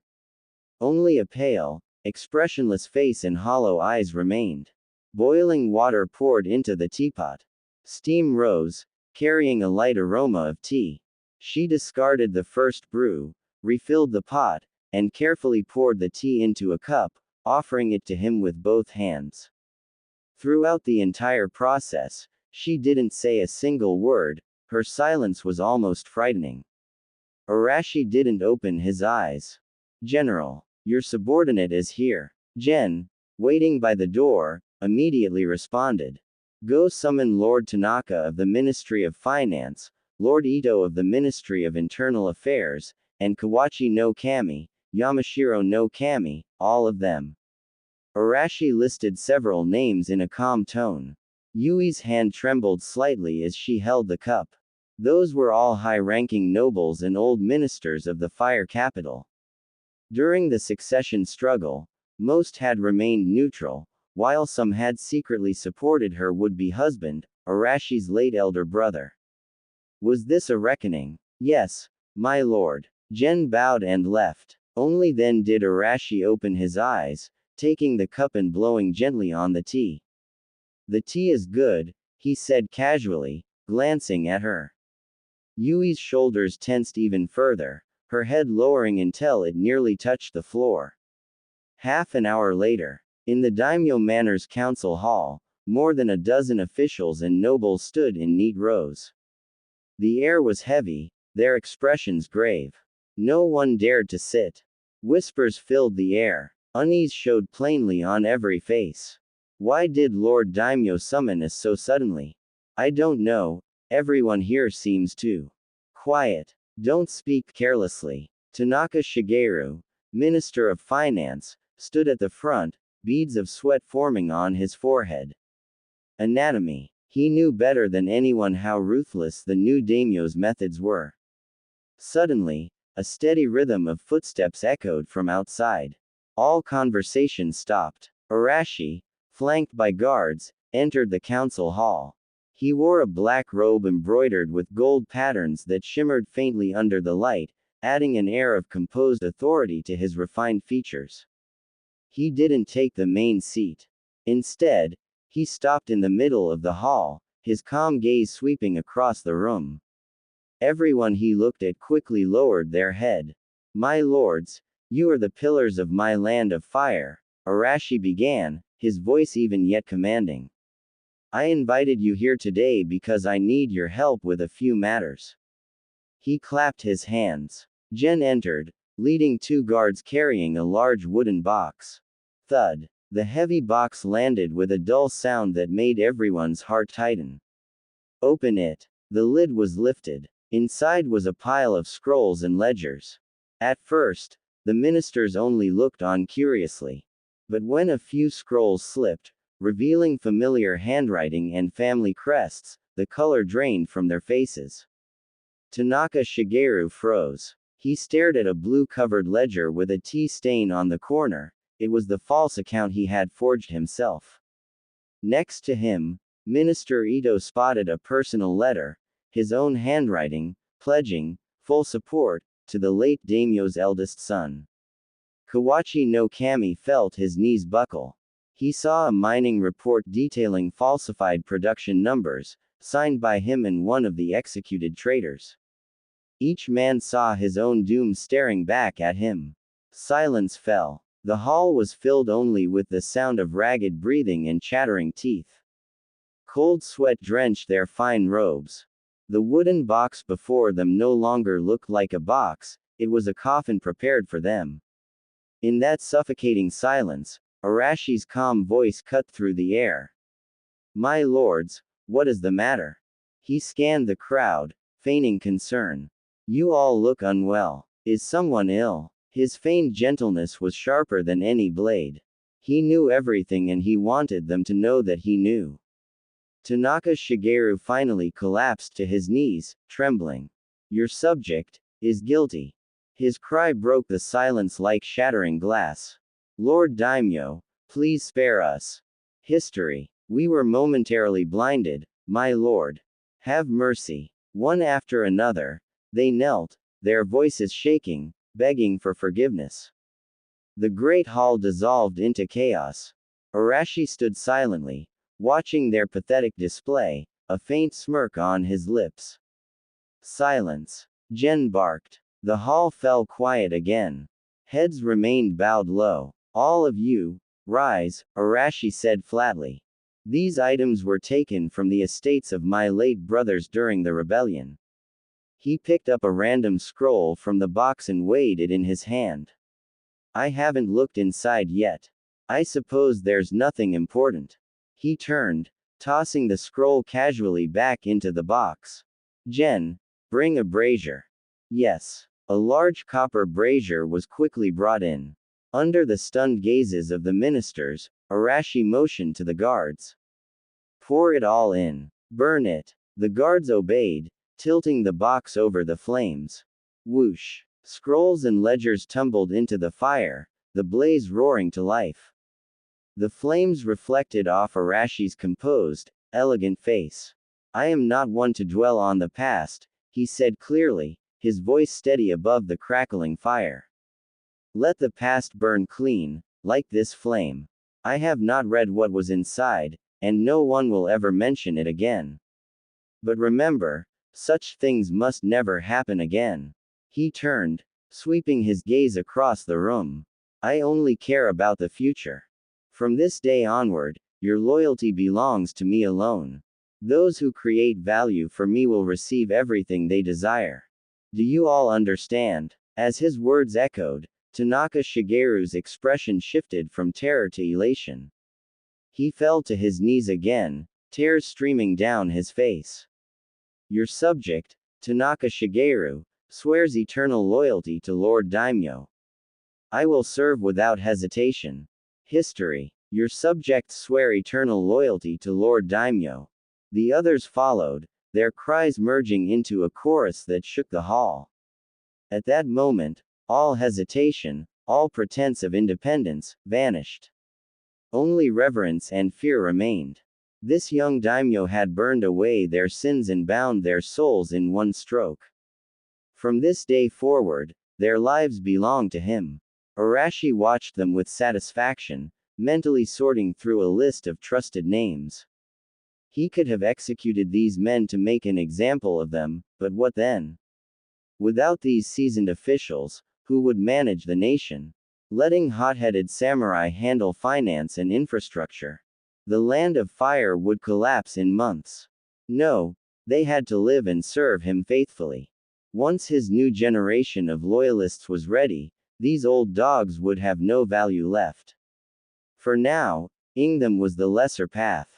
Only a pale, expressionless face and hollow eyes remained. Boiling water poured into the teapot. Steam rose, carrying a light aroma of tea. She discarded the first brew, refilled the pot, and carefully poured the tea into a cup, offering it to him with both hands. Throughout the entire process, she didn't say a single word, her silence was almost frightening. Arashi didn't open his eyes. General, your subordinate is here. Jen, waiting by the door, immediately responded. Go summon Lord Tanaka of the Ministry of Finance, Lord Ito of the Ministry of Internal Affairs, and Kawachi no Kami, Yamashiro no Kami, all of them. Arashi listed several names in a calm tone. Yui's hand trembled slightly as she held the cup. Those were all high-ranking nobles and old ministers of the Fire Capital. During the succession struggle, most had remained neutral, while some had secretly supported her would-be husband, Arashi's late elder brother. Was this a reckoning? Yes, my lord. Jen bowed and left. Only then did Arashi open his eyes, taking the cup and blowing gently on the tea. The tea is good, he said casually, glancing at her. Yui's shoulders tensed even further, her head lowering until it nearly touched the floor. Half an hour later, in the Daimyo Manor's council hall, more than a dozen officials and nobles stood in neat rows. The air was heavy, their expressions grave. No one dared to sit. Whispers filled the air. Unease showed plainly on every face. Why did Lord Daimyo summon us so suddenly? I don't know, everyone here seems too quiet. Don't speak carelessly. Tanaka Shigeru, Minister of Finance, stood at the front, beads of sweat forming on his forehead. Anatomy. He knew better than anyone how ruthless the new daimyo's methods were. Suddenly, a steady rhythm of footsteps echoed from outside. All conversation stopped. Arashi, flanked by guards, entered the council hall. He wore a black robe embroidered with gold patterns that shimmered faintly under the light, adding an air of composed authority to his refined features. He didn't take the main seat. Instead, he stopped in the middle of the hall, his calm gaze sweeping across the room. Everyone he looked at quickly lowered their head. My lords, you are the pillars of my land of fire, Arashi began, his voice even yet commanding. I invited you here today because I need your help with a few matters. He clapped his hands. Jen entered, leading two guards carrying a large wooden box. Thud. The heavy box landed with a dull sound that made everyone's heart tighten. Open it. The lid was lifted. Inside was a pile of scrolls and ledgers. At first, the ministers only looked on curiously. But when a few scrolls slipped, revealing familiar handwriting and family crests, the color drained from their faces. Tanaka Shigeru froze. He stared at a blue-covered ledger with a T stain on the corner. It was the false account he had forged himself. Next to him, Minister Ito spotted a personal letter, his own handwriting, pledging full support to the late daimyo's eldest son. Kawachi no Kami felt his knees buckle. He saw a mining report detailing falsified production numbers, signed by him and one of the executed traitors. Each man saw his own doom staring back at him. Silence fell. The hall was filled only with the sound of ragged breathing and chattering teeth. Cold sweat drenched their fine robes. The wooden box before them no longer looked like a box, it was a coffin prepared for them. In that suffocating silence, Arashi's calm voice cut through the air. "My lords, what is the matter?" He scanned the crowd, feigning concern. "You all look unwell. Is someone ill?" His feigned gentleness was sharper than any blade. He knew everything and he wanted them to know that he knew. Tanaka Shigeru finally collapsed to his knees, trembling. "Your subject is guilty." His cry broke the silence like shattering glass. "Lord Daimyo, please spare us. History. We were momentarily blinded, my lord. Have mercy." One after another, they knelt, their voices shaking, begging for forgiveness. The great hall dissolved into chaos. Arashi stood silently, watching their pathetic display, a faint smirk on his lips. Silence. Gen barked. The hall fell quiet again. Heads remained bowed low. "All of you, rise," Arashi said flatly. "These items were taken from the estates of my late brothers during the rebellion." He picked up a random scroll from the box and weighed it in his hand. "I haven't looked inside yet. I suppose there's nothing important." He turned, tossing the scroll casually back into the box. "Gen, bring a brazier." "Yes." A large copper brazier was quickly brought in. Under the stunned gazes of the ministers, Arashi motioned to the guards. "Pour it all in. Burn it." The guards obeyed, tilting the box over the flames. Whoosh! Scrolls and ledgers tumbled into the fire, the blaze roaring to life. The flames reflected off Arashi's composed, elegant face. "I am not one to dwell on the past," he said clearly, his voice steady above the crackling fire. "Let the past burn clean, like this flame. I have not read what was inside, and no one will ever mention it again. But remember, such things must never happen again." He turned, sweeping his gaze across the room. "I only care about the future. From this day onward, your loyalty belongs to me alone. Those who create value for me will receive everything they desire. Do you all understand?" As his words echoed, Tanaka Shigeru's expression shifted from terror to elation. He fell to his knees again, tears streaming down his face. "Your subject, Tanaka Shigeru, swears eternal loyalty to Lord Daimyo. I will serve without hesitation. History. Your subjects swear eternal loyalty to Lord Daimyo." The others followed, their cries merging into a chorus that shook the hall. At that moment, all hesitation, all pretense of independence, vanished. Only reverence and fear remained. This young daimyo had burned away their sins and bound their souls in one stroke. From this day forward, their lives belonged to him. Arashi watched them with satisfaction, mentally sorting through a list of trusted names. He could have executed these men to make an example of them, but what then? Without these seasoned officials, who would manage the nation? Letting hot-headed samurai handle finance and infrastructure. The land of fire would collapse in months. No, they had to live and serve him faithfully. Once his new generation of loyalists was ready, these old dogs would have no value left. For now, ing them was the lesser path.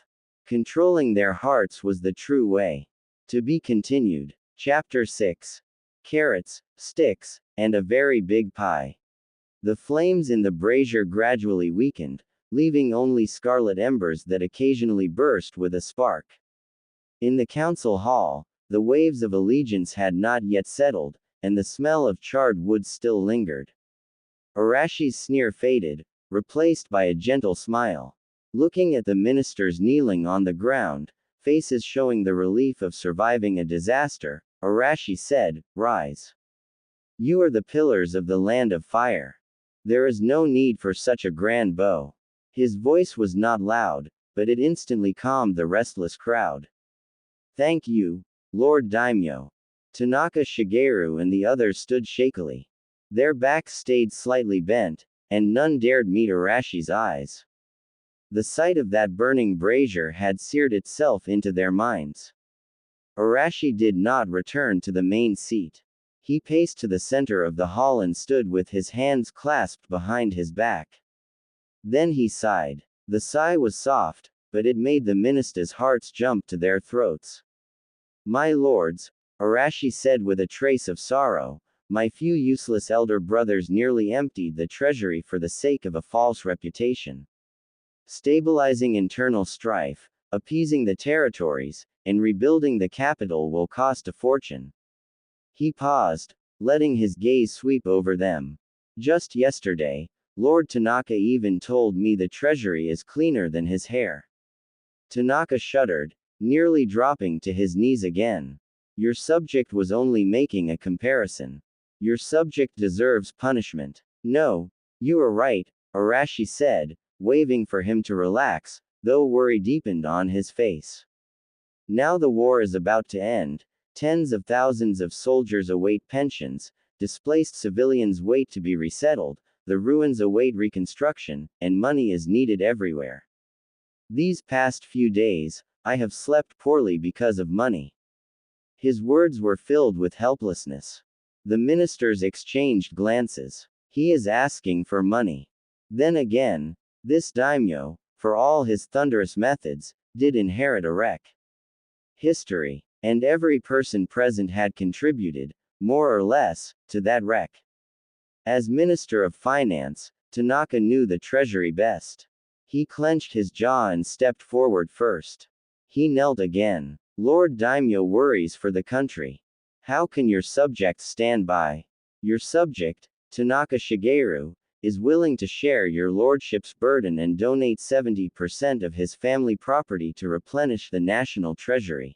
Controlling their hearts was the true way. To be continued. Chapter 6. Carrots, sticks, and a very big pie. The flames in the brazier gradually weakened, leaving only scarlet embers that occasionally burst with a spark. In the council hall, the waves of allegiance had not yet settled, and the smell of charred wood still lingered. Arashi's sneer faded, replaced by a gentle smile. Looking at the ministers kneeling on the ground, faces showing the relief of surviving a disaster, Arashi said, "Rise. You are the pillars of the land of fire. There is no need for such a grand bow." His voice was not loud, but it instantly calmed the restless crowd. "Thank you, Lord Daimyo." Tanaka Shigeru and the others stood shakily. Their backs stayed slightly bent, and none dared meet Arashi's eyes. The sight of that burning brazier had seared itself into their minds. Arashi did not return to the main seat. He paced to the center of the hall and stood with his hands clasped behind his back. Then he sighed. The sigh was soft, but it made the ministers' hearts jump to their throats. "My lords," Arashi said with a trace of sorrow, "my few useless elder brothers nearly emptied the treasury for the sake of a false reputation. Stabilizing internal strife, appeasing the territories, and rebuilding the capital will cost a fortune." He paused, letting his gaze sweep over them. "Just yesterday, Lord Tanaka even told me the treasury is cleaner than his hair." Tanaka shuddered, nearly dropping to his knees again. "Your subject was only making a comparison. Your subject deserves punishment." "No, you are right," Arashi said, waving for him to relax, though worry deepened on his face. "Now the war is about to end, tens of thousands of soldiers await pensions, displaced civilians wait to be resettled, the ruins await reconstruction, and money is needed everywhere. These past few days, I have slept poorly because of money." His words were filled with helplessness. The ministers exchanged glances. He is asking for money. Then again, this daimyo, for all his thunderous methods, did inherit a wreck. History. And every person present had contributed, more or less, to that wreck. As Minister of Finance, Tanaka knew the treasury best. He clenched his jaw and stepped forward first. He knelt again. "Lord Daimyo worries for the country. How can your subjects stand by? Your subject, Tanaka Shigeru, is willing to share your lordship's burden and donate 70% of his family property to replenish the national treasury."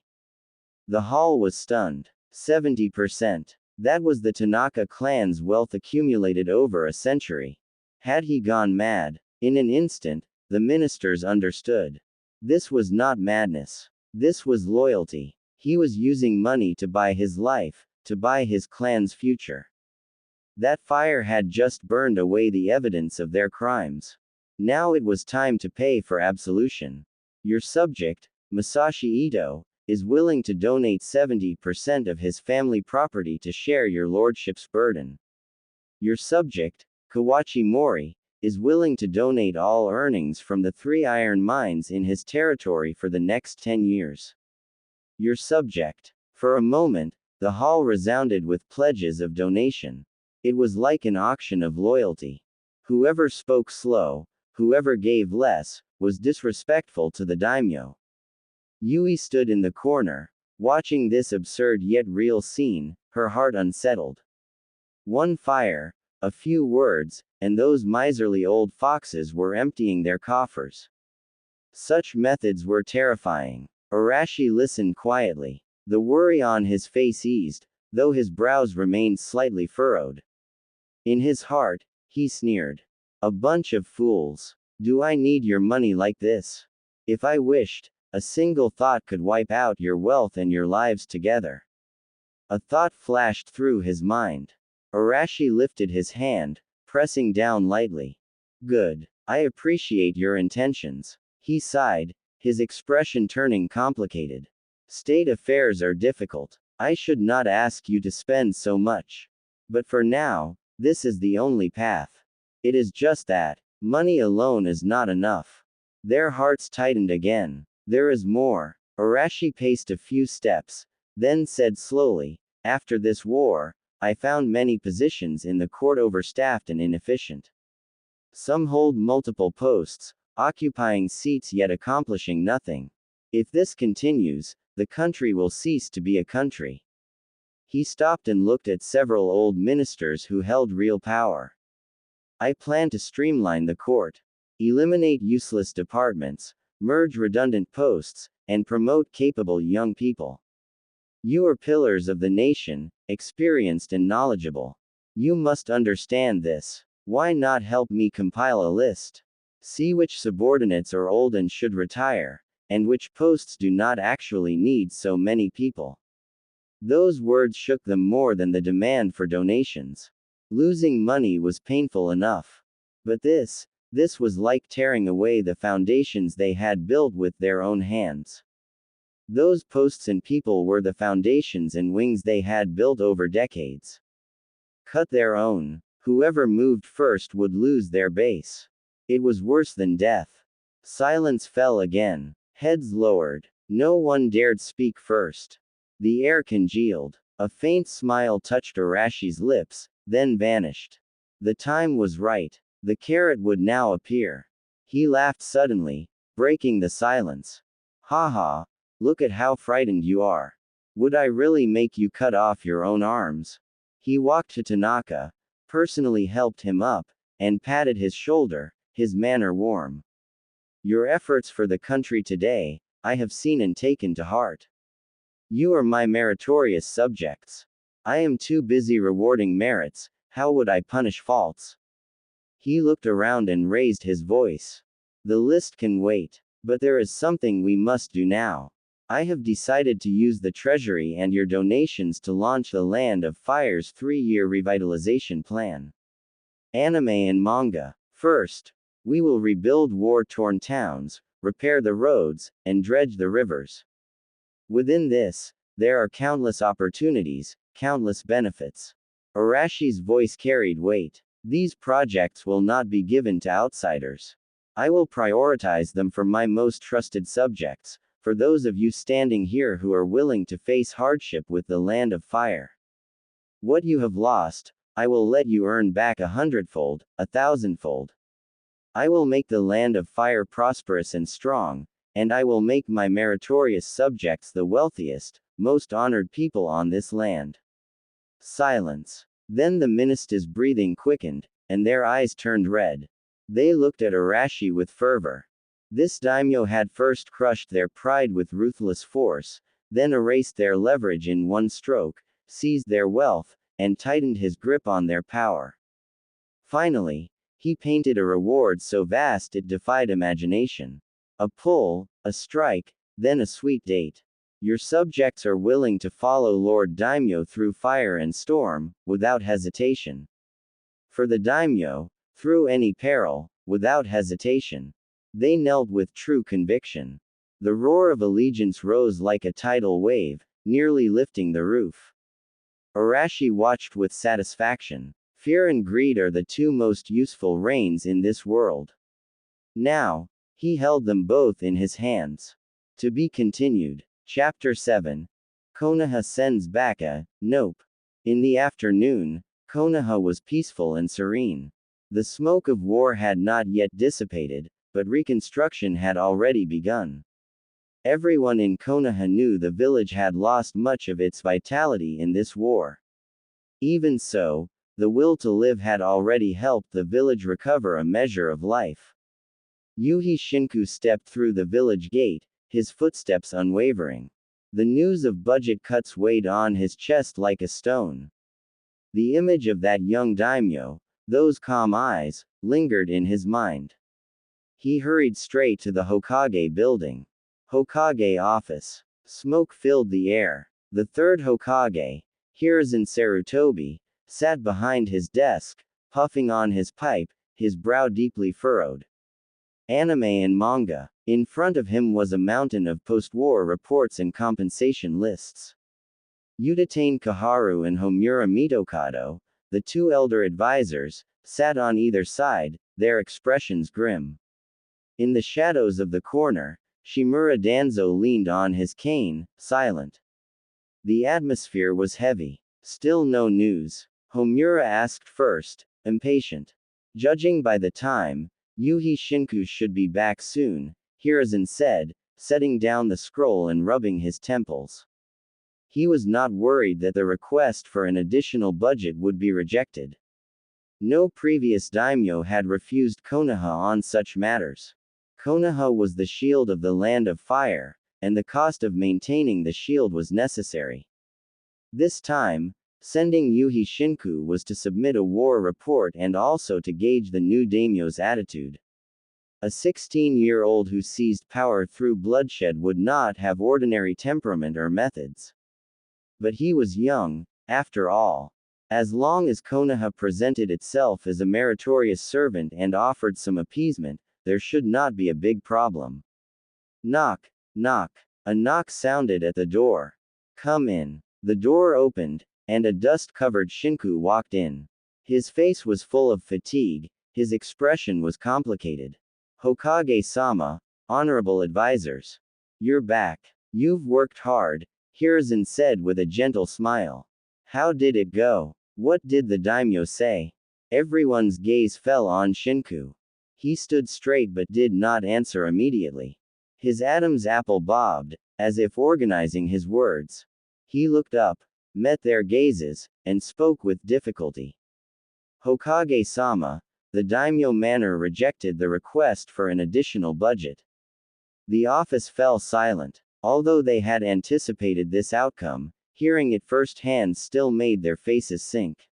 The hall was stunned. 70%. That was the Tanaka clan's wealth accumulated over a century. Had he gone mad? In an instant, the ministers understood. This was not madness. This was loyalty. He was using money to buy his life, to buy his clan's future. That fire had just burned away the evidence of their crimes. Now it was time to pay for absolution. Your subject, Masashi Ito, is willing to donate 70% of his family property to share your lordship's burden. Your subject, Kawachi Mori, is willing to donate all earnings from the 3 iron mines in his territory for the next 10 years. Your subject. For a moment, the hall resounded with pledges of donation. It was like an auction of loyalty. Whoever spoke slow, whoever gave less, was disrespectful to the daimyo. Yui stood in the corner, watching this absurd yet real scene, her heart unsettled. One fire, a few words, and those miserly old foxes were emptying their coffers. Such methods were terrifying. Arashi listened quietly. The worry on his face eased, though his brows remained slightly furrowed. In his heart, he sneered. "A bunch of fools. Do I need your money like this? If I wished, a single thought could wipe out your wealth and your lives together." A thought flashed through his mind. Arashi lifted his hand, pressing down lightly. "Good. I appreciate your intentions." He sighed, his expression turning complicated. "State affairs are difficult. I should not ask you to spend so much. But for now, this is the only path. It is just that, money alone is not enough. Their hearts tightened again. There is more. Arashi paced a few steps, then said slowly, after this war, I found many positions in the court overstaffed and inefficient. Some hold multiple posts, occupying seats yet accomplishing nothing. If this continues, the country will cease to be a country. He stopped and looked at several old ministers who held real power. I plan to streamline the court, eliminate useless departments, merge redundant posts, and promote capable young people. You are pillars of the nation, experienced and knowledgeable. You must understand this. Why not help me compile a list? See which subordinates are old and should retire, and which posts do not actually need so many people. Those words shook them more than the demand for donations. Losing money was painful enough. But this was like tearing away the foundations they had built with their own hands. Those posts and people were the foundations and wings they had built over decades. Cut their own. Whoever moved first would lose their base. It was worse than death. Silence fell again. Heads lowered. No one dared speak first. The air congealed. A faint smile touched Arashi's lips, then vanished. The time was right. The carrot would now appear. He laughed suddenly, breaking the silence. Ha ha, look at how frightened you are. Would I really make you cut off your own arms? He walked to Tanaka, personally helped him up, and patted his shoulder, his manner warm. Your efforts for the country today, I have seen and taken to heart. You are my meritorious subjects. I am too busy rewarding merits, how would I punish faults? He looked around and raised his voice. The list can wait. But there is something we must do now. I have decided to use the treasury and your donations to launch the Land of Fire's 3-year revitalization plan. Anime and manga. First, we will rebuild war-torn towns, repair the roads, and dredge the rivers. Within this, there are countless opportunities, countless benefits. Arashi's voice carried weight. These projects will not be given to outsiders. I will prioritize them for my most trusted subjects, for those of you standing here who are willing to face hardship with the Land of Fire. What you have lost, I will let you earn back 100-fold, 1,000-fold. I will make the Land of Fire prosperous and strong, and I will make my meritorious subjects the wealthiest, most honored people on this land. Silence. Then the minister's breathing quickened, and their eyes turned red. They looked at Arashi with fervor. This daimyo had first crushed their pride with ruthless force, then erased their leverage in one stroke, seized their wealth, and tightened his grip on their power. Finally, he painted a reward so vast it defied imagination. A pull, a strike, then a sweet date. Your subjects are willing to follow Lord Daimyo through fire and storm, without hesitation. For the daimyo, through any peril, without hesitation. They knelt with true conviction. The roar of allegiance rose like a tidal wave, nearly lifting the roof. Arashi watched with satisfaction. Fear and greed are the two most useful reins in this world. Now, he held them both in his hands. To be continued. Chapter 7. Konoha sends back a nope. In the afternoon, Konoha was peaceful and serene. The smoke of war had not yet dissipated, but reconstruction had already begun. Everyone in Konoha knew the village had lost much of its vitality in this war. Even so, the will to live had already helped the village recover a measure of life. Yuhi Shinku stepped through the village gate, his footsteps unwavering. The news of budget cuts weighed on his chest like a stone. The image of that young daimyo, those calm eyes, lingered in his mind. He hurried straight to the Hokage building. Hokage office. Smoke filled the air. The third Hokage, Hiruzen Sarutobi, sat behind his desk, puffing on his pipe, his brow deeply furrowed. Anime and manga. In front of him was a mountain of post-war reports and compensation lists. Utatane Kaharu and Homura Mitokado, the two elder advisors, sat on either side, their expressions grim. In the shadows of the corner, Shimura Danzo leaned on his cane, silent. The atmosphere was heavy. Still no news. Homura asked first, impatient. Judging by the time, Yuhi Shinku should be back soon, Hiruzen said, setting down the scroll and rubbing his temples. He was not worried that the request for an additional budget would be rejected. No previous daimyo had refused Konoha on such matters. Konoha was the shield of the land of fire, and the cost of maintaining the shield was necessary. This time, sending Yuhi Shinku was to submit a war report and also to gauge the new daimyo's attitude. A 16-year-old who seized power through bloodshed would not have ordinary temperament or methods. But he was young, after all. As long as Konoha presented itself as a meritorious servant and offered some appeasement, there should not be a big problem. Knock, knock. A knock sounded at the door. Come in. The door opened, and a dust-covered Shinku walked in. His face was full of fatigue, his expression was complicated. Hokage-sama, honorable advisors. You're back. You've worked hard, Hiruzen said with a gentle smile. How did it go? What did the daimyo say? Everyone's gaze fell on Shinku. He stood straight but did not answer immediately. His Adam's apple bobbed, as if organizing his words. He looked up, met their gazes, and spoke with difficulty. Hokage-sama, the daimyo manor rejected the request for an additional budget. The office fell silent. Although they had anticipated this outcome, hearing it firsthand still made their faces sink.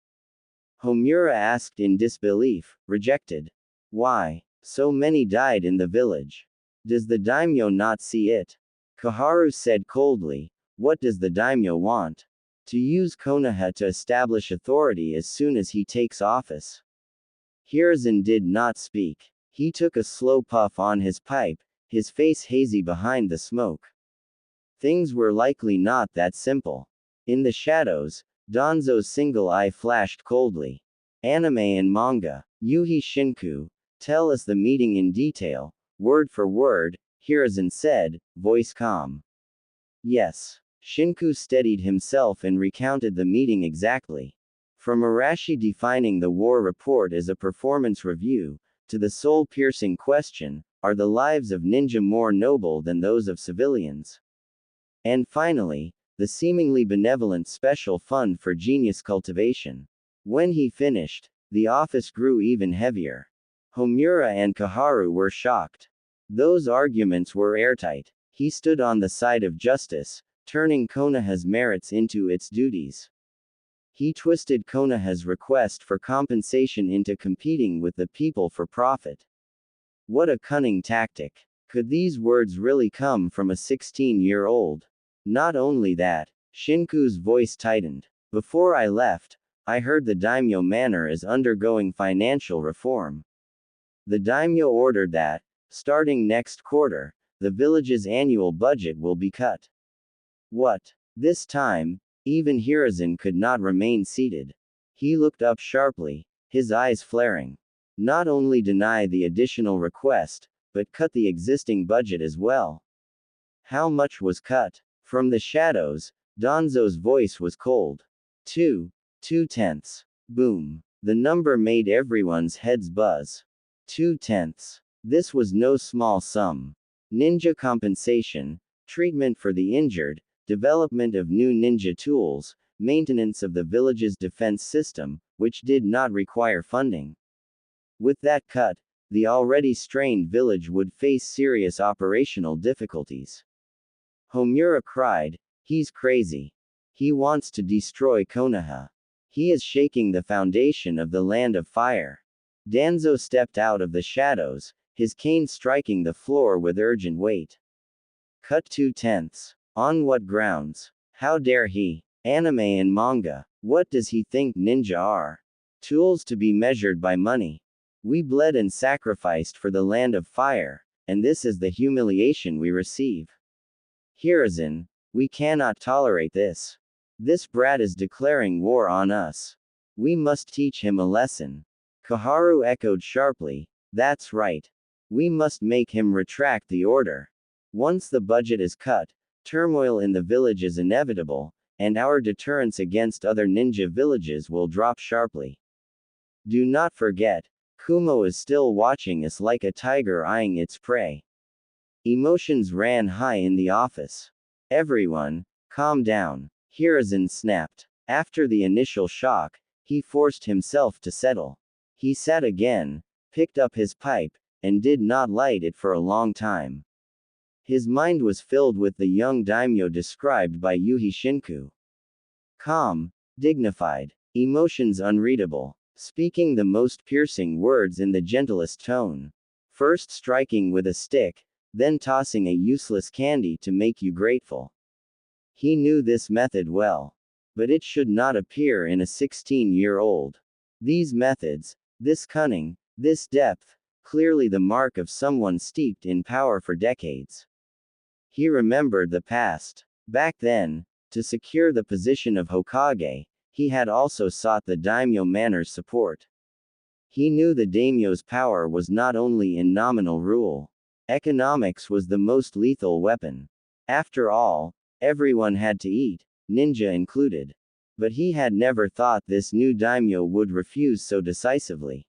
Homura asked in disbelief, rejected. Why? So many died in the village. Does the daimyo not see it? Kaharu said coldly, what does the daimyo want? To use Konoha to establish authority as soon as he takes office. Hiruzen did not speak. He took a slow puff on his pipe, his face hazy behind the smoke. Things were likely not that simple. In the shadows, Danzo's single eye flashed coldly. Anime and manga. Yuhi Shinku, tell us the meeting in detail, word for word, Hiruzen said, voice calm. Yes. Shinku steadied himself and recounted the meeting exactly. From Arashi defining the war report as a performance review, to the soul-piercing question, are the lives of ninja more noble than those of civilians? And finally, the seemingly benevolent special fund for genius cultivation. When he finished, the office grew even heavier. Homura and Kaharu were shocked. Those arguments were airtight. He stood on the side of justice, turning Konoha's merits into its duties. He twisted Konoha's request for compensation into competing with the people for profit. What a cunning tactic. Could these words really come from a 16-year-old? Not only that, Shinku's voice tightened. Before I left, I heard the daimyo manor is undergoing financial reform. The daimyo ordered that, starting next quarter, the village's annual budget will be cut. What? This time, even Hiruzen could not remain seated. He looked up sharply, his eyes flaring. Not only deny the additional request, but cut the existing budget as well. How much was cut? From the shadows, Danzo's voice was cold. 2/2. Boom. The number made everyone's heads buzz. 2/10. This was no small sum. Ninja compensation, treatment for the injured, development of new ninja tools, maintenance of the village's defense system, which did not require funding. With that cut, the already strained village would face serious operational difficulties. Homura cried, he's crazy. He wants to destroy Konoha. He is shaking the foundation of the land of fire. Danzo stepped out of the shadows, his cane striking the floor with urgent weight. Cut 2/10. On what grounds? How dare he? Anime and manga. What does he think ninja are? Tools to be measured by money. We bled and sacrificed for the land of fire, and this is the humiliation we receive. Hiruzen, we cannot tolerate this. This brat is declaring war on us. We must teach him a lesson. Koharu echoed sharply. That's right. We must make him retract the order. Once the budget is cut, turmoil in the village is inevitable, and our deterrence against other ninja villages will drop sharply. Do not forget, Kumo is still watching us like a tiger eyeing its prey. Emotions ran high in the office. Everyone, calm down. Hiruzen snapped. After the initial shock, he forced himself to settle. He sat again, picked up his pipe, and did not light it for a long time. His mind was filled with the young daimyo described by Yuhi Shinku. Calm, dignified, emotions unreadable, speaking the most piercing words in the gentlest tone. First striking with a stick, then tossing a useless candy to make you grateful. He knew this method well. But it should not appear in a 16-year-old. These methods, this cunning, this depth, clearly the mark of someone steeped in power for decades. He remembered the past. Back then, to secure the position of Hokage, he had also sought the daimyo manor's support. He knew the daimyo's power was not only in nominal rule. Economics was the most lethal weapon. After all, everyone had to eat, ninja included. But he had never thought this new daimyo would refuse so decisively.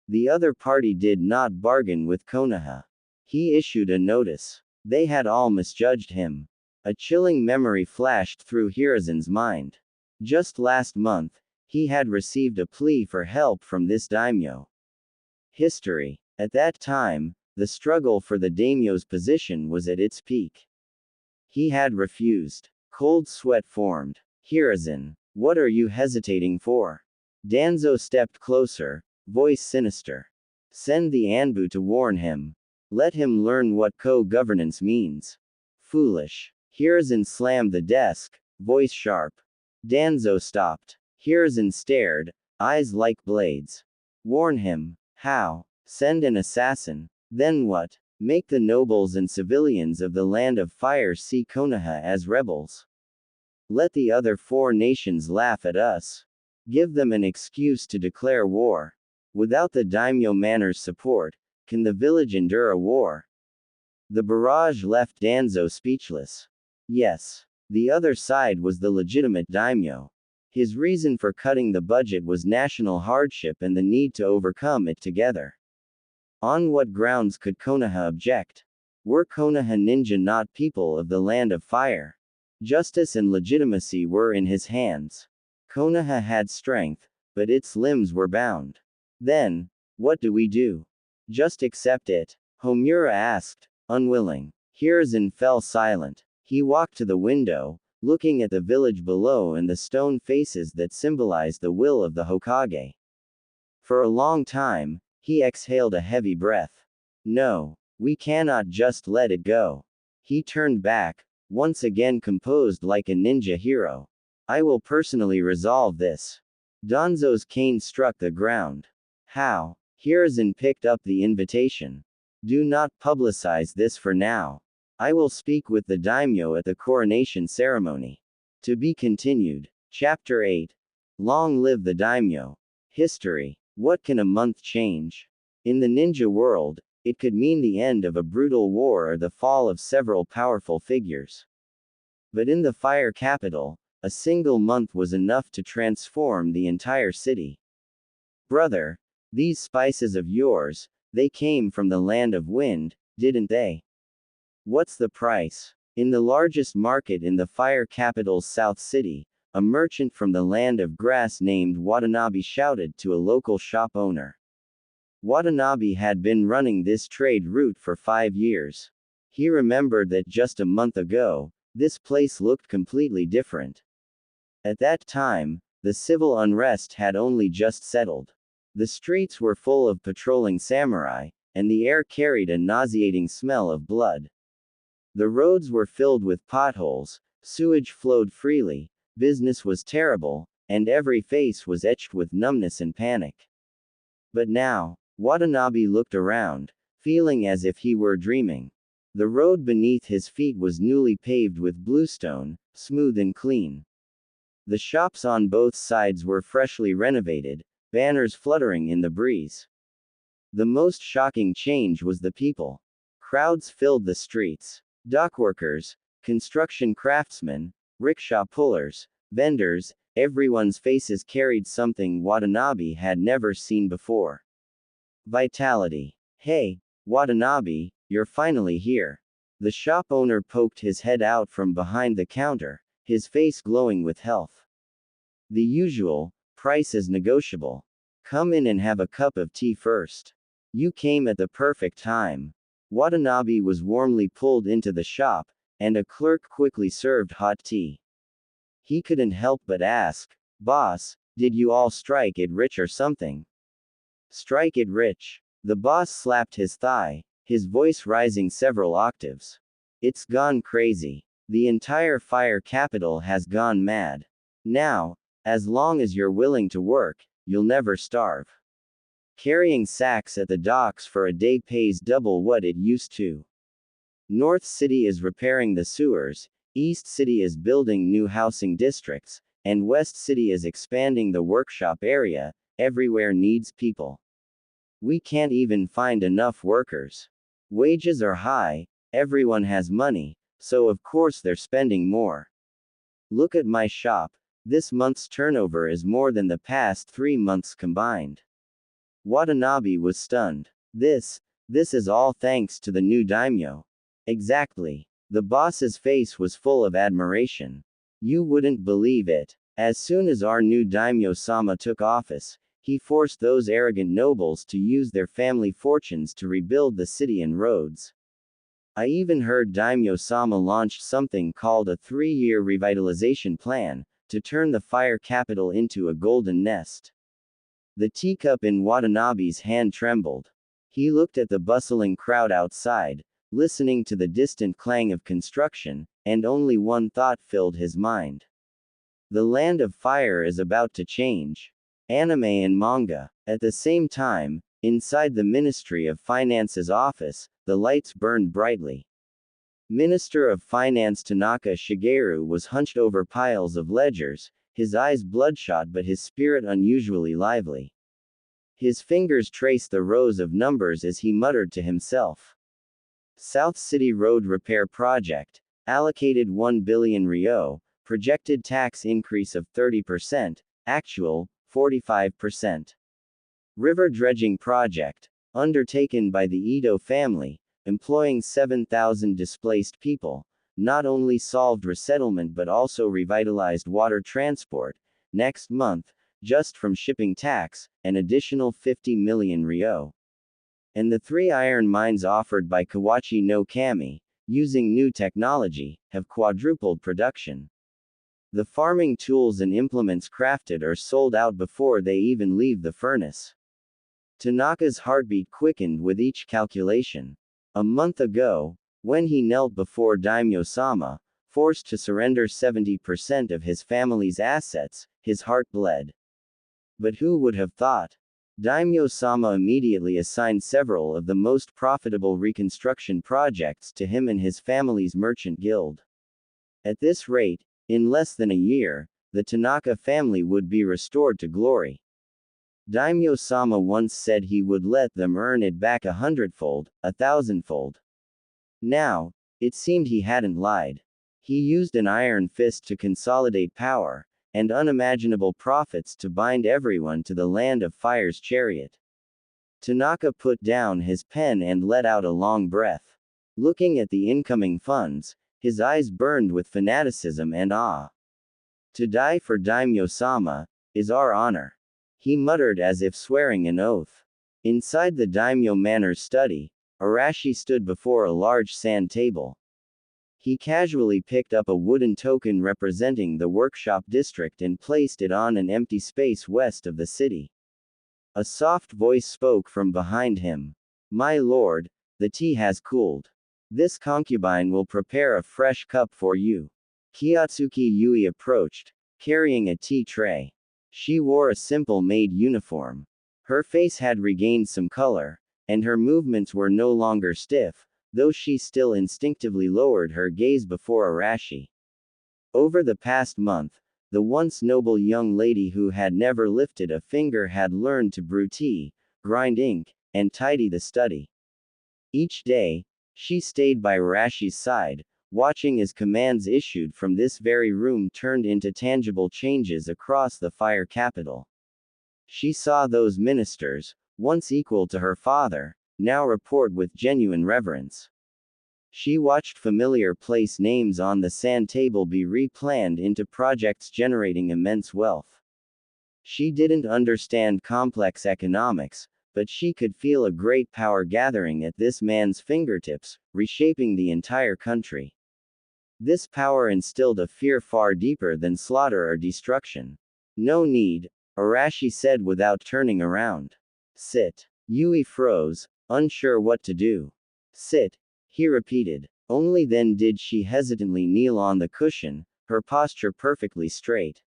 The other party did not bargain with Konoha. He issued a notice. They had all misjudged him. A chilling memory flashed through Hiruzen's mind. Just last month, he had received a plea for help from this daimyo. History. At that time, the struggle for the daimyo's position was at its peak. He had refused. Cold sweat formed. Hiruzen, what are you hesitating for? Danzo stepped closer, voice sinister. Send the Anbu to warn him. Let him learn what co-governance means. Foolish. Hiruzen slammed the desk, voice sharp. Danzo stopped. Hiruzen stared, eyes like blades. Warn him. How? Send an assassin. Then what? Make the nobles and civilians of the Land of Fire see Konoha as rebels. Let the other 4 nations laugh at us. Give them an excuse to declare war. Without the daimyo manor's support, can the village endure a war? The barrage left Danzo speechless. Yes. The other side was the legitimate daimyo. His reason for cutting the budget was national hardship and the need to overcome it together. On what grounds could Konoha object? Were Konoha ninja not people of the Land of Fire? Justice and legitimacy were in his hands. Konoha had strength, but its limbs were bound. Then, what do we do? Just accept it? Homura asked, unwilling. Hiruzen fell silent. He walked to the window, looking at the village below and the stone faces that symbolized the will of the Hokage. For a long time, he exhaled a heavy breath. No, we cannot just let it go. He turned back, once again composed like a ninja hero. I will personally resolve this. Danzo's cane struck the ground. How? Hiruzen picked up the invitation. Do not publicize this for now. I will speak with the daimyo at the coronation ceremony. To be continued. Chapter 8. Long live the daimyo. History. What can a month change? In the ninja world, it could mean the end of a brutal war or the fall of several powerful figures. But in the Fire Capital, a single month was enough to transform the entire city. Brother, these spices of yours, they came from the Land of Wind, didn't they? What's the price? In the largest market in the Fire Capital's South City, a merchant from the Land of Grass named Watanabe shouted to a local shop owner. Watanabe had been running this trade route for 5 years. He remembered that just a month ago, this place looked completely different. At that time, the civil unrest had only just settled. The streets were full of patrolling samurai, and the air carried a nauseating smell of blood. The roads were filled with potholes, sewage flowed freely, business was terrible, and every face was etched with numbness and panic. But now, Watanabe looked around, feeling as if he were dreaming. The road beneath his feet was newly paved with bluestone, smooth and clean. The shops on both sides were freshly renovated, banners fluttering in the breeze. The most shocking change was the people. Crowds filled the streets. Dockworkers, construction craftsmen, rickshaw pullers, vendors, everyone's faces carried something Watanabe had never seen before. Vitality. Hey, Watanabe, you're finally here. The shop owner poked his head out from behind the counter, his face glowing with health. The usual, price is negotiable. Come in and have a cup of tea first. You came at the perfect time. Watanabe was warmly pulled into the shop, and a clerk quickly served hot tea. He couldn't help but ask, "Boss, did you all strike it rich or something?" Strike it rich. The boss slapped his thigh, his voice rising several octaves. It's gone crazy. The entire fire capital has gone mad. Now, as long as you're willing to work, you'll never starve. Carrying sacks at the docks for a day pays double what it used to. North City is repairing the sewers, East City is building new housing districts, and West City is expanding the workshop area. Everywhere needs people. We can't even find enough workers. Wages are high, everyone has money, so of course they're spending more. Look at my shop, this month's turnover is more than the past 3 months combined. Watanabe was stunned. This is all thanks to the new daimyo. Exactly. The boss's face was full of admiration. You wouldn't believe it. As soon as our new daimyo-sama took office, he forced those arrogant nobles to use their family fortunes to rebuild the city and roads. I even heard Daimyo-sama launched something called a 3-year revitalization plan, to turn the fire capital into a golden nest. The teacup in Watanabe's hand trembled. He looked at the bustling crowd outside, listening to the distant clang of construction, and only one thought filled his mind. The land of fire is about to change. Anime and manga. At the same time, inside the Ministry of Finance's office, the lights burned brightly. Minister of Finance Tanaka Shigeru was hunched over piles of ledgers, his eyes bloodshot but his spirit unusually lively. His fingers traced the rows of numbers as he muttered to himself. South City Road Repair Project, allocated 1 billion ryo, projected tax increase of 30%, actual, 45%. River Dredging Project, undertaken by the Ito family, employing 7,000 displaced people, not only solved resettlement but also revitalized water transport. Next month, just from shipping tax, an additional 50 million ryo. And the 3 iron mines offered by Kawachi no Kami, using new technology, have quadrupled production. The farming tools and implements crafted are sold out before they even leave the furnace. Tanaka's heartbeat quickened with each calculation. A month ago, when he knelt before Daimyo-sama, forced to surrender 70% of his family's assets, his heart bled. But who would have thought? Daimyo-sama immediately assigned several of the most profitable reconstruction projects to him and his family's merchant guild. At this rate, in less than a year, the Tanaka family would be restored to glory. Daimyo-sama once said he would let them earn it back 100-fold, 1,000-fold. Now, it seemed he hadn't lied. He used an iron fist to consolidate power, and unimaginable profits to bind everyone to the land of fire's chariot. Tanaka put down his pen and let out a long breath. Looking at the incoming funds, his eyes burned with fanaticism and awe. To die for Daimyo-sama is our honor. He muttered as if swearing an oath. Inside the daimyo manor's study, Arashi stood before a large sand table. He casually picked up a wooden token representing the workshop district and placed it on an empty space west of the city. A soft voice spoke from behind him. My lord, the tea has cooled. This concubine will prepare a fresh cup for you. Kiyotsuki Yui approached, carrying a tea tray. She wore a simple maid uniform. Her face had regained some color, and her movements were no longer stiff, though she still instinctively lowered her gaze before Arashi. Over the past month, The once noble young lady who had never lifted a finger had learned to brew tea, grind ink, and tidy the study. Each day, she stayed by Arashi's side, watching as commands issued from this very room turned into tangible changes across the fire capital. She saw those ministers, once equal to her father, now report with genuine reverence. She watched familiar place names on the sand table be replanned into projects generating immense wealth. She didn't understand complex economics, but she could feel a great power gathering at this man's fingertips, reshaping the entire country. This power instilled a fear far deeper than slaughter or destruction. No need, Arashi said without turning around. Sit. Yui froze, unsure what to do. Sit, he repeated. Only then did she hesitantly kneel on the cushion, her posture perfectly straight.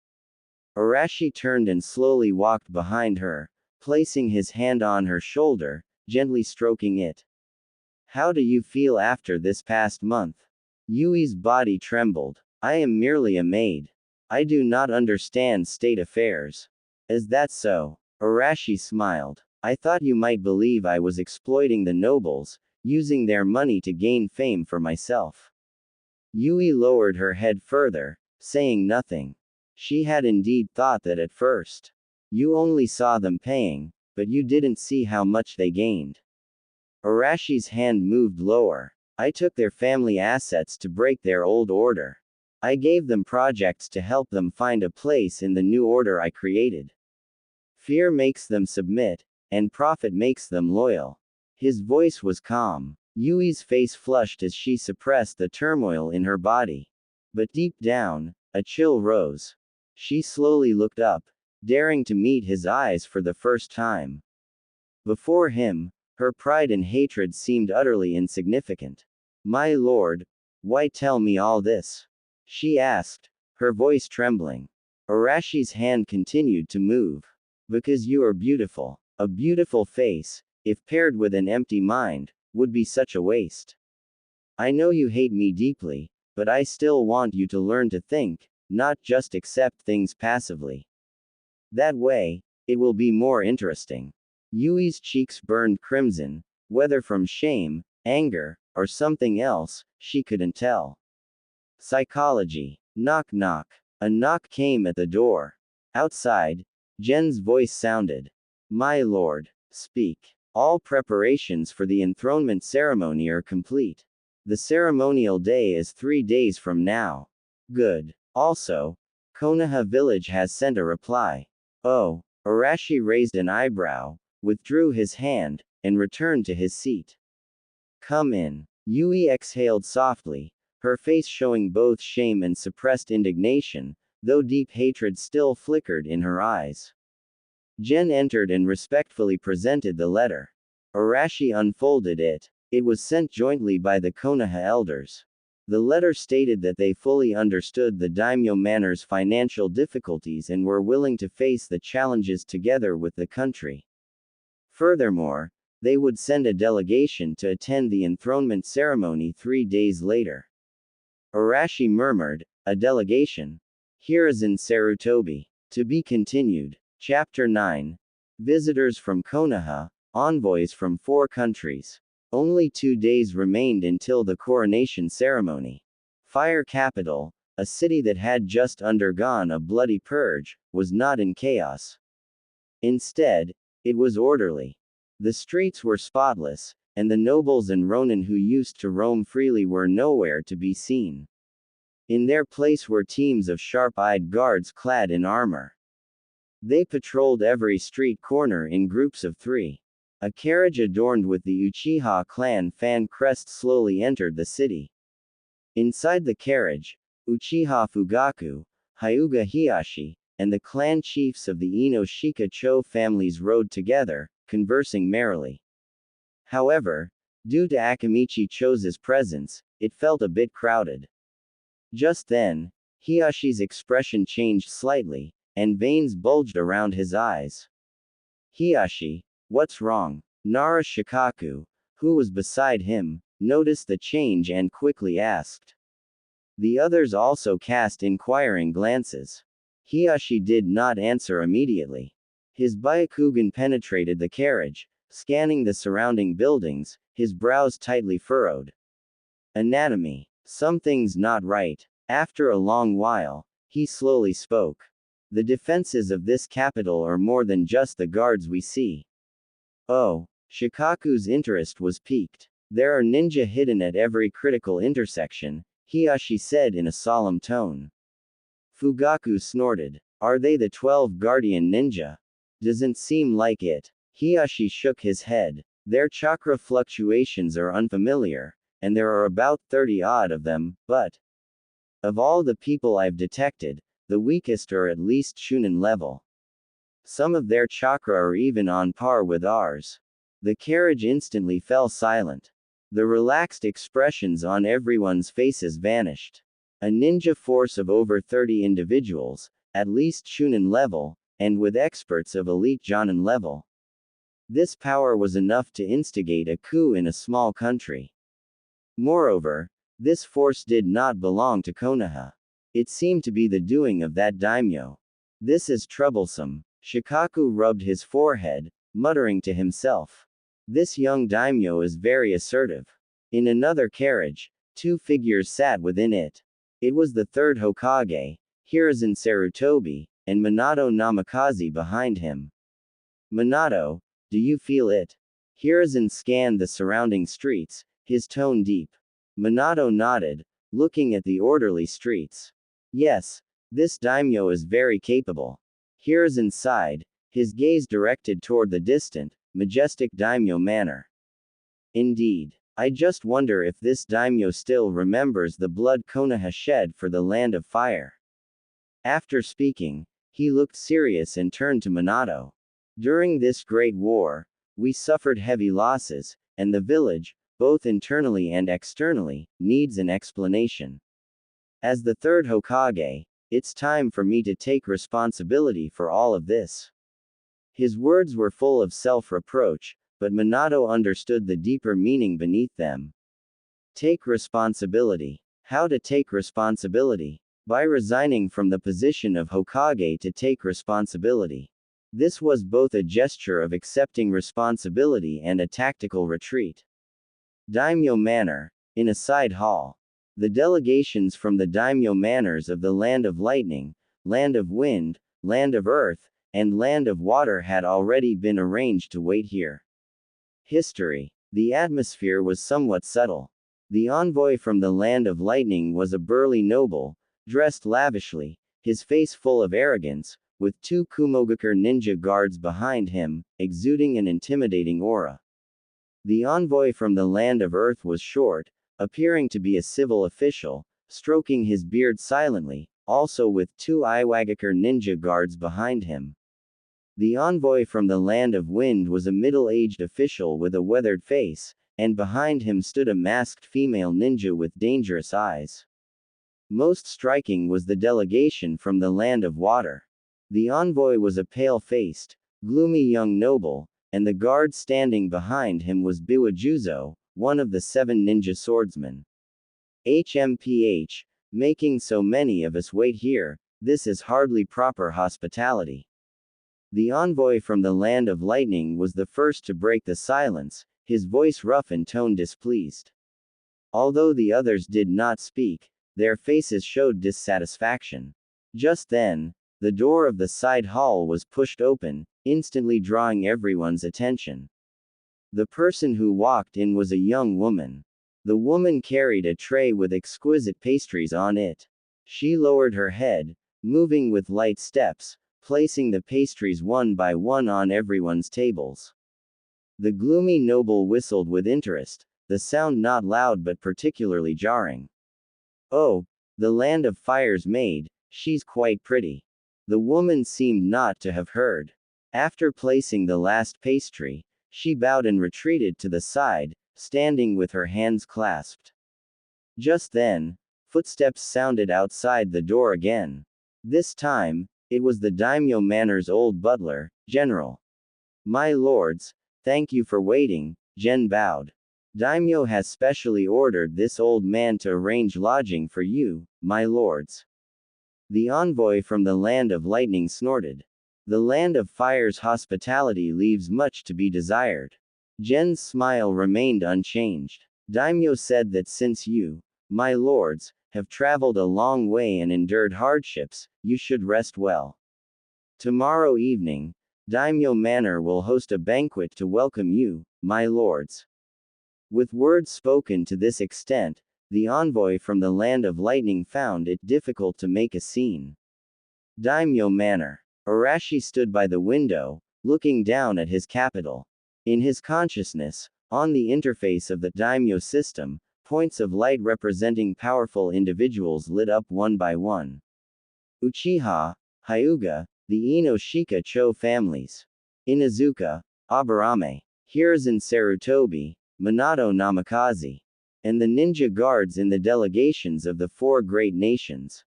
Arashi turned and slowly walked behind her, placing his hand on her shoulder, gently stroking it. How do you feel after this past month? Yui's body trembled. I am merely a maid. I do not understand state affairs. Is that so? Arashi smiled. I thought you might believe I was exploiting the nobles, using their money to gain fame for myself. Yui lowered her head further, saying nothing. She had indeed thought that at first. You only saw them paying, but you didn't see how much they gained. Arashi's hand moved lower. I took their family assets to break their old order. I gave them projects to help them find a place in the new order I created. Fear makes them submit, and profit makes them loyal. His voice was calm. Yui's face flushed as she suppressed the turmoil in her body. But deep down, a chill rose. She slowly looked up, daring to meet his eyes for the first time. Before him, her pride and hatred seemed utterly insignificant. My lord, why tell me all this? She asked, her voice trembling. Arashi's hand continued to move. Because you are beautiful. A beautiful face, if paired with an empty mind, would be such a waste. I know you hate me deeply, but I still want you to learn to think, not just accept things passively. That way, it will be more interesting. Yui's cheeks burned crimson, whether from shame, anger, or something else, she couldn't tell. Psychology. Knock knock. A knock came at the door. Outside, Jen's voice sounded. My lord, speak. All preparations for the enthronement ceremony are complete. The ceremonial day is 3 days from now. Good. Also, Konoha village has sent a reply. Oh, Arashi raised an eyebrow, withdrew his hand, and returned to his seat. Come in. Yui exhaled softly, her face showing both shame and suppressed indignation, though deep hatred still flickered in her eyes. Jen entered and respectfully presented the letter. Arashi unfolded it. It was sent jointly by the Konoha elders. The letter stated that they fully understood the Daimyo manor's financial difficulties and were willing to face the challenges together with the country. Furthermore, they would send a delegation to attend the enthronement ceremony 3 days later. Arashi murmured, a delegation? Hiruzen Sarutobi. To be continued. Chapter 9. Visitors from Konoha, envoys from 4 countries. Only 2 days remained until the coronation ceremony. Fire Capital, a city that had just undergone a bloody purge, was not in chaos. Instead, it was orderly. The streets were spotless, and the nobles and ronin who used to roam freely were nowhere to be seen. In their place were teams of sharp-eyed guards clad in armor. They patrolled every street corner in groups of 3. A carriage adorned with the Uchiha clan fan crest slowly entered the city. Inside the carriage, Uchiha Fugaku, Hyuga Hiyashi, and the clan chiefs of the Ino Shika Cho families rode together, conversing merrily. However, due to Akamichi Cho's presence, it felt a bit crowded. Just then, Hiyashi's expression changed slightly, and veins bulged around his eyes. Hiyashi, what's wrong? Nara Shikaku, who was beside him, noticed the change and quickly asked. The others also cast inquiring glances. Hiyashi did not answer immediately. His Byakugan penetrated the carriage, scanning the surrounding buildings, his brows tightly furrowed. Anatomy. Something's not right. After a long while, he slowly spoke. The defenses of this capital are more than just the guards we see. Oh, Shikaku's interest was piqued. There are ninja hidden at every critical intersection, Hiyashi said in a solemn tone. Fugaku snorted. Are they the 12 guardian ninja? Doesn't seem like it. Hiyashi shook his head. Their chakra fluctuations are unfamiliar, and there are about 30-odd of them, but of all the people I've detected, the weakest are at least Shunin level. Some of their chakra are even on par with ours. The carriage instantly fell silent. The relaxed expressions on everyone's faces vanished. A ninja force of over 30 individuals, at least Shunin level, and with experts of elite Jonin level. This power was enough to instigate a coup in a small country. Moreover, this force did not belong to Konoha. It seemed to be the doing of that daimyo. This is troublesome. Shikaku rubbed his forehead, muttering to himself. This young daimyo is very assertive. In another carriage, 2 figures sat within it. It was the third Hokage, Hiruzen Sarutobi, and Minato Namikaze behind him. Minato, do you feel it? Hiruzen scanned the surrounding streets, his tone deep. Minato nodded, looking at the orderly streets. Yes, this daimyo is very capable. Hiruzen sighed, his gaze directed toward the distant, majestic daimyo manor. Indeed. I just wonder if this daimyo still remembers the blood Konoha shed for the land of fire. After speaking, he looked serious and turned to Minato. During this great war, we suffered heavy losses, and the village, both internally and externally, needs an explanation. As the third Hokage, it's time for me to take responsibility for all of this. His words were full of self-reproach, but Minato understood the deeper meaning beneath them. Take responsibility. How to take responsibility? By resigning from the position of Hokage to take responsibility. This was both a gesture of accepting responsibility and a tactical retreat. Daimyo Manor, in a side hall. The delegations from the Daimyo Manors of the Land of Lightning, Land of Wind, Land of Earth, and Land of Water had already been arranged to wait here. History. The atmosphere was somewhat subtle. The envoy from the Land of Lightning was a burly noble, dressed lavishly, his face full of arrogance, with 2 Kumogakure ninja guards behind him, exuding an intimidating aura. The envoy from the Land of Earth was short, appearing to be a civil official, stroking his beard silently, also with 2 Iwagakure ninja guards behind him. The envoy from the Land of Wind was a middle-aged official with a weathered face, and behind him stood a masked female ninja with dangerous eyes. Most striking was the delegation from the Land of Water. The envoy was a pale-faced, gloomy young noble, and the guard standing behind him was Biwajuzo, one of the 7 ninja swordsmen. HMPH, making so many of us wait here, this is hardly proper hospitality. The envoy from the Land of Lightning was the first to break the silence, his voice rough and tone displeased. Although the others did not speak, their faces showed dissatisfaction. Just then, the door of the side hall was pushed open, instantly drawing everyone's attention. The person who walked in was a young woman. The woman carried a tray with exquisite pastries on it. She lowered her head, moving with light steps, placing the pastries one by one on everyone's tables. The gloomy noble whistled with interest, the sound not loud but particularly jarring. Oh, the Land of Fire's maid, she's quite pretty. The woman seemed not to have heard. After placing the last pastry, she bowed and retreated to the side, standing with her hands clasped. Just then, footsteps sounded outside the door again. This time, it was the Daimyo Manor's old butler, General. My lords, thank you for waiting, Gen bowed. Daimyo has specially ordered this old man to arrange lodging for you, my lords. The envoy from the land of lightning snorted. The land of fire's hospitality leaves much to be desired. Gen's smile remained unchanged. Daimyo said that since you, my lords, have traveled a long way and endured hardships, you should rest well. Tomorrow evening, Daimyo Manor will host a banquet to welcome you, my lords. With words spoken to this extent, the envoy from the land of lightning found it difficult to make a scene. Daimyo Manor. Arashi stood by the window, looking down at his capital. In his consciousness, on the interface of the Daimyo system, points of light representing powerful individuals lit up one by one. Uchiha, Hyuga, the Ino-Shika Cho families. Inazuka, Aburame, Hiruzen Sarutobi, Minato Namikaze, and the ninja guards in the delegations of the four great nations.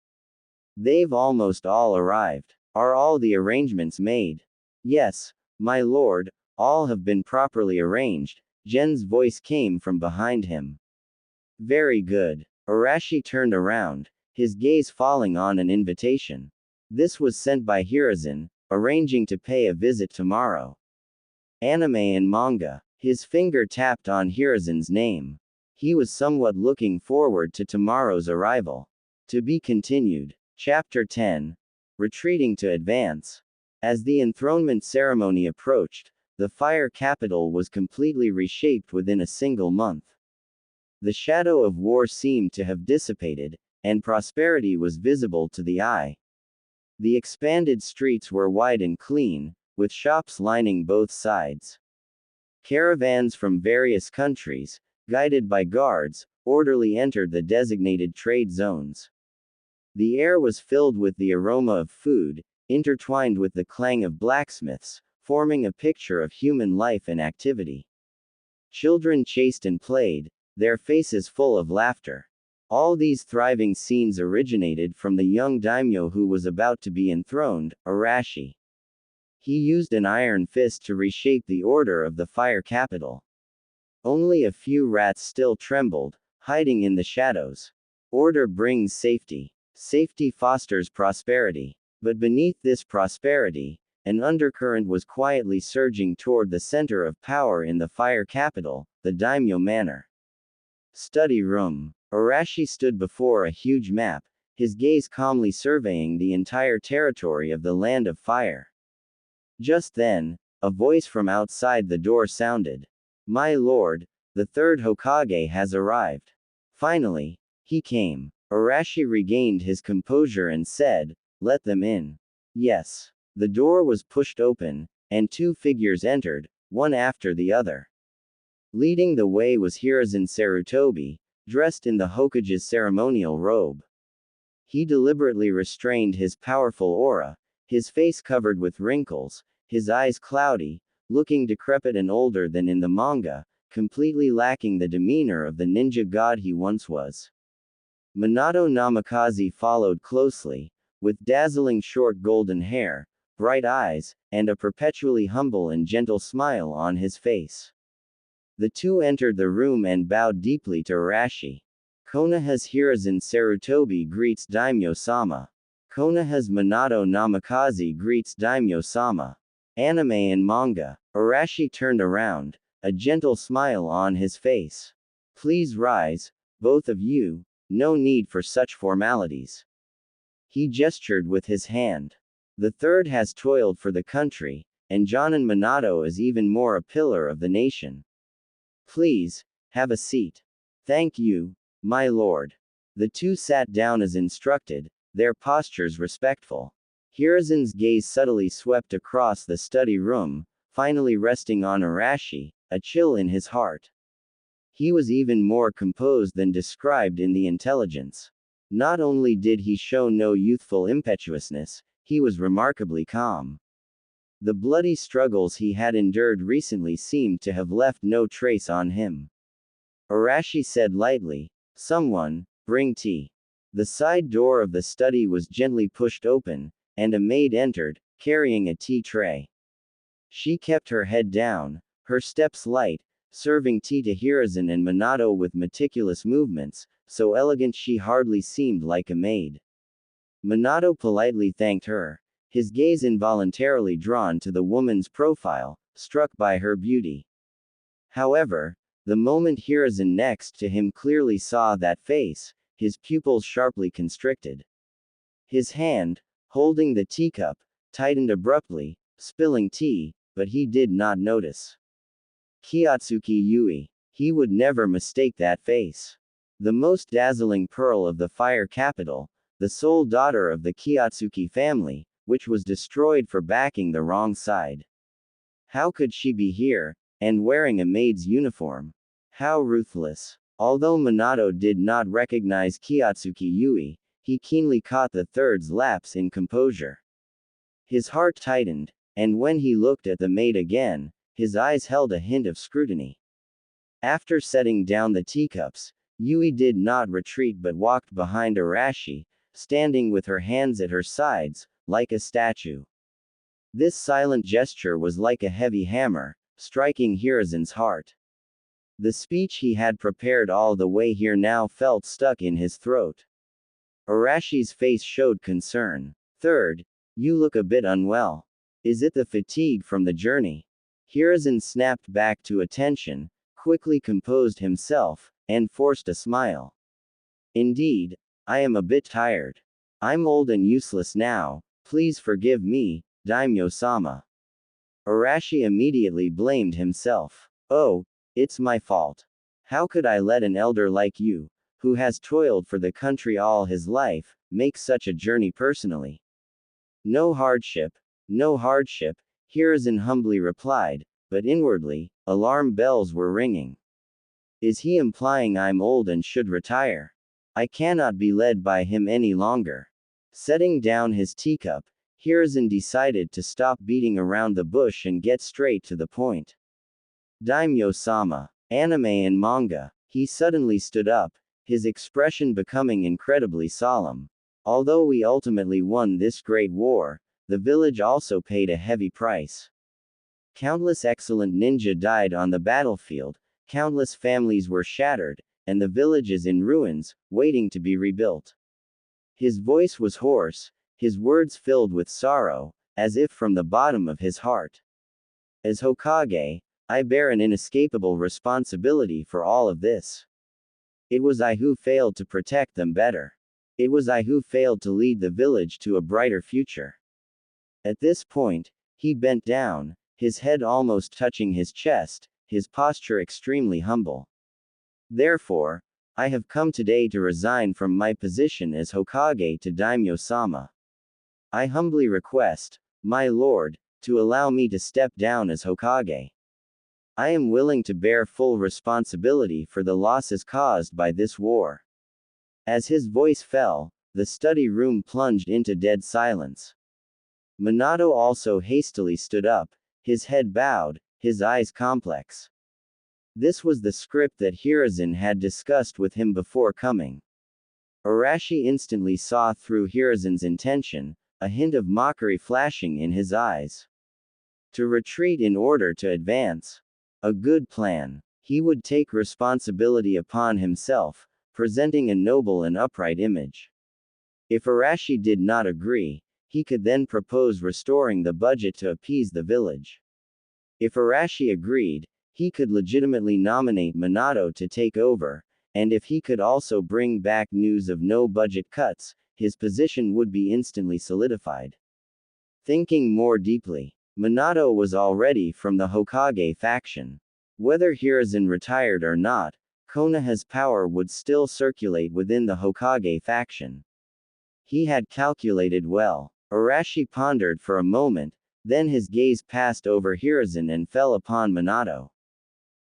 They've almost all arrived. Are all the arrangements made? Yes, my lord, all have been properly arranged. Gen's voice came from behind him. Very good. Arashi turned around, his gaze falling on an invitation. This was sent by Hiruzen, arranging to pay a visit tomorrow. Anime and manga. His finger tapped on Hiruzen's name. He was somewhat looking forward to tomorrow's arrival. To be continued. Chapter 10. Retreating to advance. As the enthronement ceremony approached, the fire capital was completely reshaped within a single month. The shadow of war seemed to have dissipated, and prosperity was visible to the eye. The expanded streets were wide and clean, with shops lining both sides. Caravans from various countries, guided by guards, orderly entered the designated trade zones. The air was filled with the aroma of food, intertwined with the clang of blacksmiths, forming a picture of human life and activity. Children chased and played, their faces full of laughter. All these thriving scenes originated from the young daimyo who was about to be enthroned, Arashi. He used an iron fist to reshape the order of the fire capital. Only a few rats still trembled, hiding in the shadows. Order brings safety. Safety fosters prosperity. But beneath this prosperity, an undercurrent was quietly surging toward the center of power in the fire capital, the Daimyo Manor. Study room. Arashi stood before a huge map, his gaze calmly surveying the entire territory of the Land of Fire. Just then, a voice from outside the door sounded. My lord, the third Hokage has arrived. Finally, he came. Arashi regained his composure and said, let them in. Yes. The door was pushed open, and two figures entered, one after the other. Leading the way was Hiruzen Sarutobi, dressed in the Hokage's ceremonial robe. He deliberately restrained his powerful aura, his face covered with wrinkles, his eyes cloudy, looking decrepit and older than in the manga, completely lacking the demeanor of the ninja god he once was. Minato Namikaze followed closely, with dazzling short golden hair, bright eyes, and a perpetually humble and gentle smile on his face. The two entered the room and bowed deeply to Arashi. Konoha's Hiruzen Sarutobi greets Daimyo-sama. Konoha's Minato Namikaze greets Daimyo-sama. Anime and manga. Arashi turned around, a gentle smile on his face. Please rise, both of you, no need for such formalities. He gestured with his hand. The third has toiled for the country, and Jonin Minato is even more a pillar of the nation. Please, have a seat. Thank you, my lord. The two sat down as instructed, their postures respectful. Hiruzen's gaze subtly swept across the study room, finally resting on Arashi, a chill in his heart. He was even more composed than described in the intelligence. Not only did he show no youthful impetuousness, he was remarkably calm. The bloody struggles he had endured recently seemed to have left no trace on him. Arashi said lightly, someone, bring tea. The side door of the study was gently pushed open, and a maid entered, carrying a tea tray. She kept her head down, her steps light, serving tea to Hiruzen and Minato with meticulous movements, so elegant she hardly seemed like a maid. Minato politely thanked her, his gaze involuntarily drawn to the woman's profile, struck by her beauty. However, the moment Hiruzen next to him clearly saw that face, his pupils sharply constricted. His hand, holding the teacup, tightened abruptly, spilling tea, but he did not notice. Kiyotsuki Yui. He would never mistake that face. The most dazzling pearl of the fire capital, the sole daughter of the Kiyotsuki family, which was destroyed for backing the wrong side. How could she be here, and wearing a maid's uniform? How ruthless. Although Minato did not recognize Kiyotsuki Yui, he keenly caught the third's lapse in composure. His heart tightened, and when he looked at the maid again, his eyes held a hint of scrutiny. After setting down the teacups, Yui did not retreat but walked behind Arashi, standing with her hands at her sides, like a statue. This silent gesture was like a heavy hammer, striking Hiruzen's heart. The speech he had prepared all the way here now felt stuck in his throat. Arashi's face showed concern. Third, you look a bit unwell. Is it the fatigue from the journey? Hiruzen snapped back to attention, quickly composed himself, and forced a smile. Indeed, I am a bit tired. I'm old and useless now, please forgive me, Daimyo-sama. Arashi immediately blamed himself. Oh, it's my fault. How could I let an elder like you, who has toiled for the country all his life, make such a journey personally? No hardship, Hiruzen humbly replied, but inwardly, alarm bells were ringing. Is he implying I'm old and should retire? I cannot be led by him any longer. Setting down his teacup, Hiruzen decided to stop beating around the bush and get straight to the point. Daimyo-sama. Anime and manga. He suddenly stood up, his expression becoming incredibly solemn. Although we ultimately won this great war, the village also paid a heavy price. Countless excellent ninja died on the battlefield, countless families were shattered, and the village is in ruins, waiting to be rebuilt. His voice was hoarse, his words filled with sorrow, as if from the bottom of his heart. As Hokage, I bear an inescapable responsibility for all of this. It was I who failed to protect them better. It was I who failed to lead the village to a brighter future. At this point, he bent down, his head almost touching his chest, his posture extremely humble. Therefore, I have come today to resign from my position as Hokage to Daimyo-sama. I humbly request, my lord, to allow me to step down as Hokage. I am willing to bear full responsibility for the losses caused by this war. As his voice fell, the study room plunged into dead silence. Minato also hastily stood up, his head bowed, his eyes complex. This was the script that Hiruzen had discussed with him before coming. Arashi instantly saw through Hiruzen's intention, a hint of mockery flashing in his eyes. To retreat in order to advance. A good plan. He would take responsibility upon himself, presenting a noble and upright image. If Arashi did not agree, he could then propose restoring the budget to appease the village. If Arashi agreed, he could legitimately nominate Minato to take over, and if he could also bring back news of no budget cuts, his position would be instantly solidified. Thinking more deeply, Minato was already from the Hokage faction. Whether Hiruzen retired or not, Konoha's power would still circulate within the Hokage faction. He had calculated well. Arashi pondered for a moment, then his gaze passed over Hiruzen and fell upon Minato.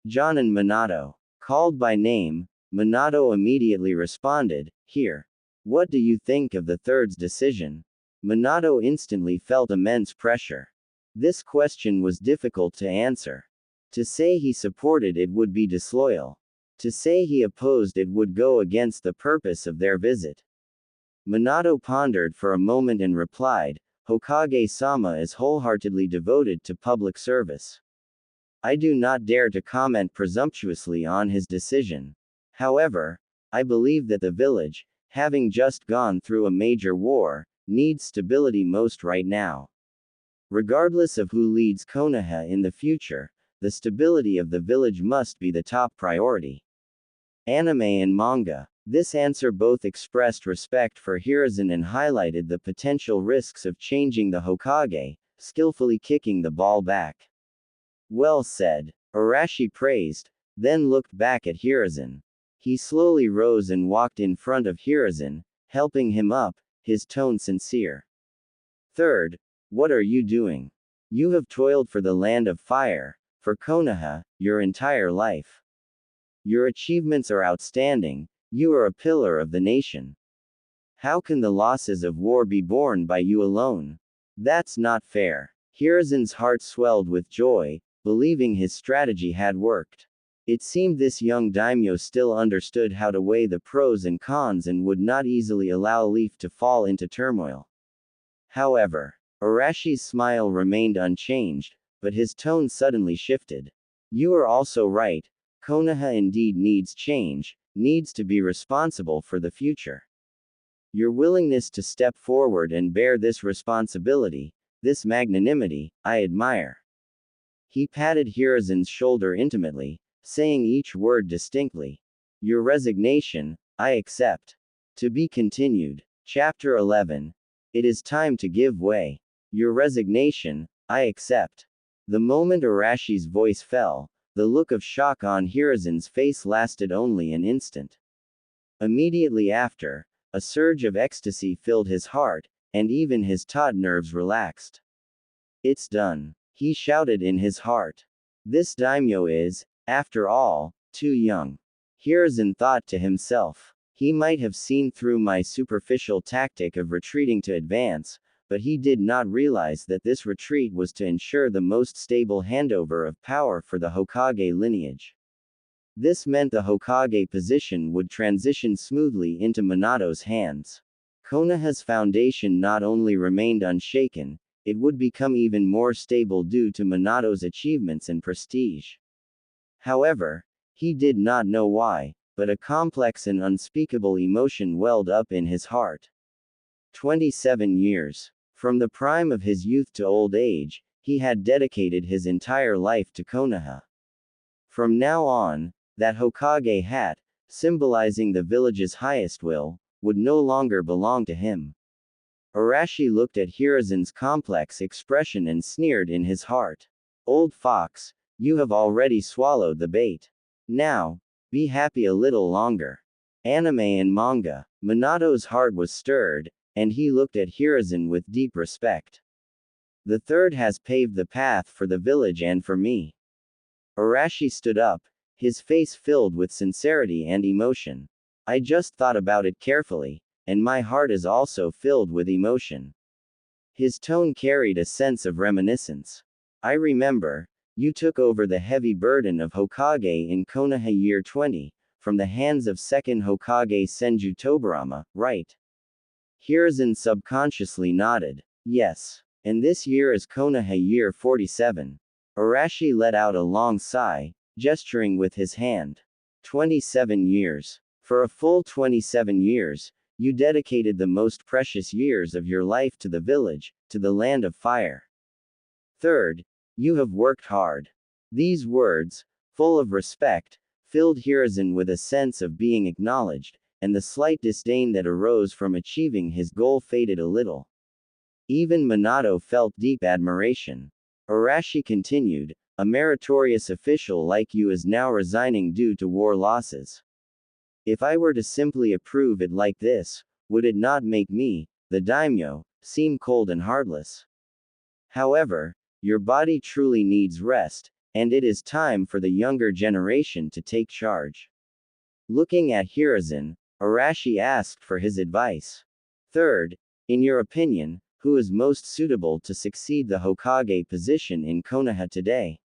Jonin Minato. Called by name, Minato immediately responded, "Here. What do you think of the third's decision?" Minato instantly felt immense pressure. This question was difficult to answer. To say he supported it would be disloyal. To say he opposed it would go against the purpose of their visit. Minato pondered for a moment and replied, "Hokage-sama is wholeheartedly devoted to public service. I do not dare to comment presumptuously on his decision. However, I believe that the village, having just gone through a major war, needs stability most right now. Regardless of who leads Konoha in the future, the stability of the village must be the top priority. Anime and manga. This answer both expressed respect for Hiruzen and highlighted the potential risks of changing the Hokage, skillfully kicking the ball back. Well said, Arashi praised, then looked back at Hiruzen. He slowly rose and walked in front of Hiruzen, helping him up, his tone sincere. Third, what are you doing? You have toiled for the land of fire, for Konoha, your entire life. Your achievements are outstanding, you are a pillar of the nation. How can the losses of war be borne by you alone? That's not fair. Hiruzen's heart swelled with joy, believing his strategy had worked. It seemed this young daimyo still understood how to weigh the pros and cons and would not easily allow a leaf to fall into turmoil. However, Arashi's smile remained unchanged, but his tone suddenly shifted. You are also right, Konoha indeed needs change, needs to be responsible for the future. Your willingness to step forward and bear this responsibility, this magnanimity, I admire. He patted Hiruzen's shoulder intimately, saying each word distinctly. Your resignation, I accept. To be continued. Chapter 11. It is time to give way. Your resignation, I accept. The moment Arashi's voice fell, the look of shock on Hiruzen's face lasted only an instant. Immediately after, a surge of ecstasy filled his heart, and even his taut nerves relaxed. It's done, he shouted in his heart. This daimyo is, after all, too young. Hiruzen thought to himself. He might have seen through my superficial tactic of retreating to advance, but he did not realize that this retreat was to ensure the most stable handover of power for the Hokage lineage. This meant the Hokage position would transition smoothly into Minato's hands. Konoha's foundation not only remained unshaken, it would become even more stable due to Minato's achievements and prestige. However, he did not know why, but a complex and unspeakable emotion welled up in his heart. 27 years. From the prime of his youth to old age, he had dedicated his entire life to Konoha. From now on, that Hokage hat, symbolizing the village's highest will, would no longer belong to him. Arashi looked at Hiruzen's complex expression and sneered in his heart. Old fox, you have already swallowed the bait. Now, be happy a little longer. Anime and manga. Minato's heart was stirred, and he looked at Hiruzen with deep respect. The third has paved the path for the village and for me. Arashi stood up, his face filled with sincerity and emotion. I just thought about it carefully, and my heart is also filled with emotion. His tone carried a sense of reminiscence. I remember, you took over the heavy burden of Hokage in Konoha year 20, from the hands of second Hokage Senju Tobirama, right? Hiruzen subconsciously nodded. Yes. And this year is Konoha year 47. Arashi let out a long sigh, gesturing with his hand. 27 years. For a full 27 years, you dedicated the most precious years of your life to the village, to the land of fire. Third, you have worked hard. These words, full of respect, filled Hiruzen with a sense of being acknowledged, and the slight disdain that arose from achieving his goal faded a little. Even Minato felt deep admiration. Arashi continued, a meritorious official like you is now resigning due to war losses. If I were to simply approve it like this, would it not make me, the daimyo, seem cold and heartless? However, your body truly needs rest, and it is time for the younger generation to take charge. Looking at Hiruzen, Arashi asked for his advice. Third, in your opinion, who is most suitable to succeed the Hokage position in Konoha today?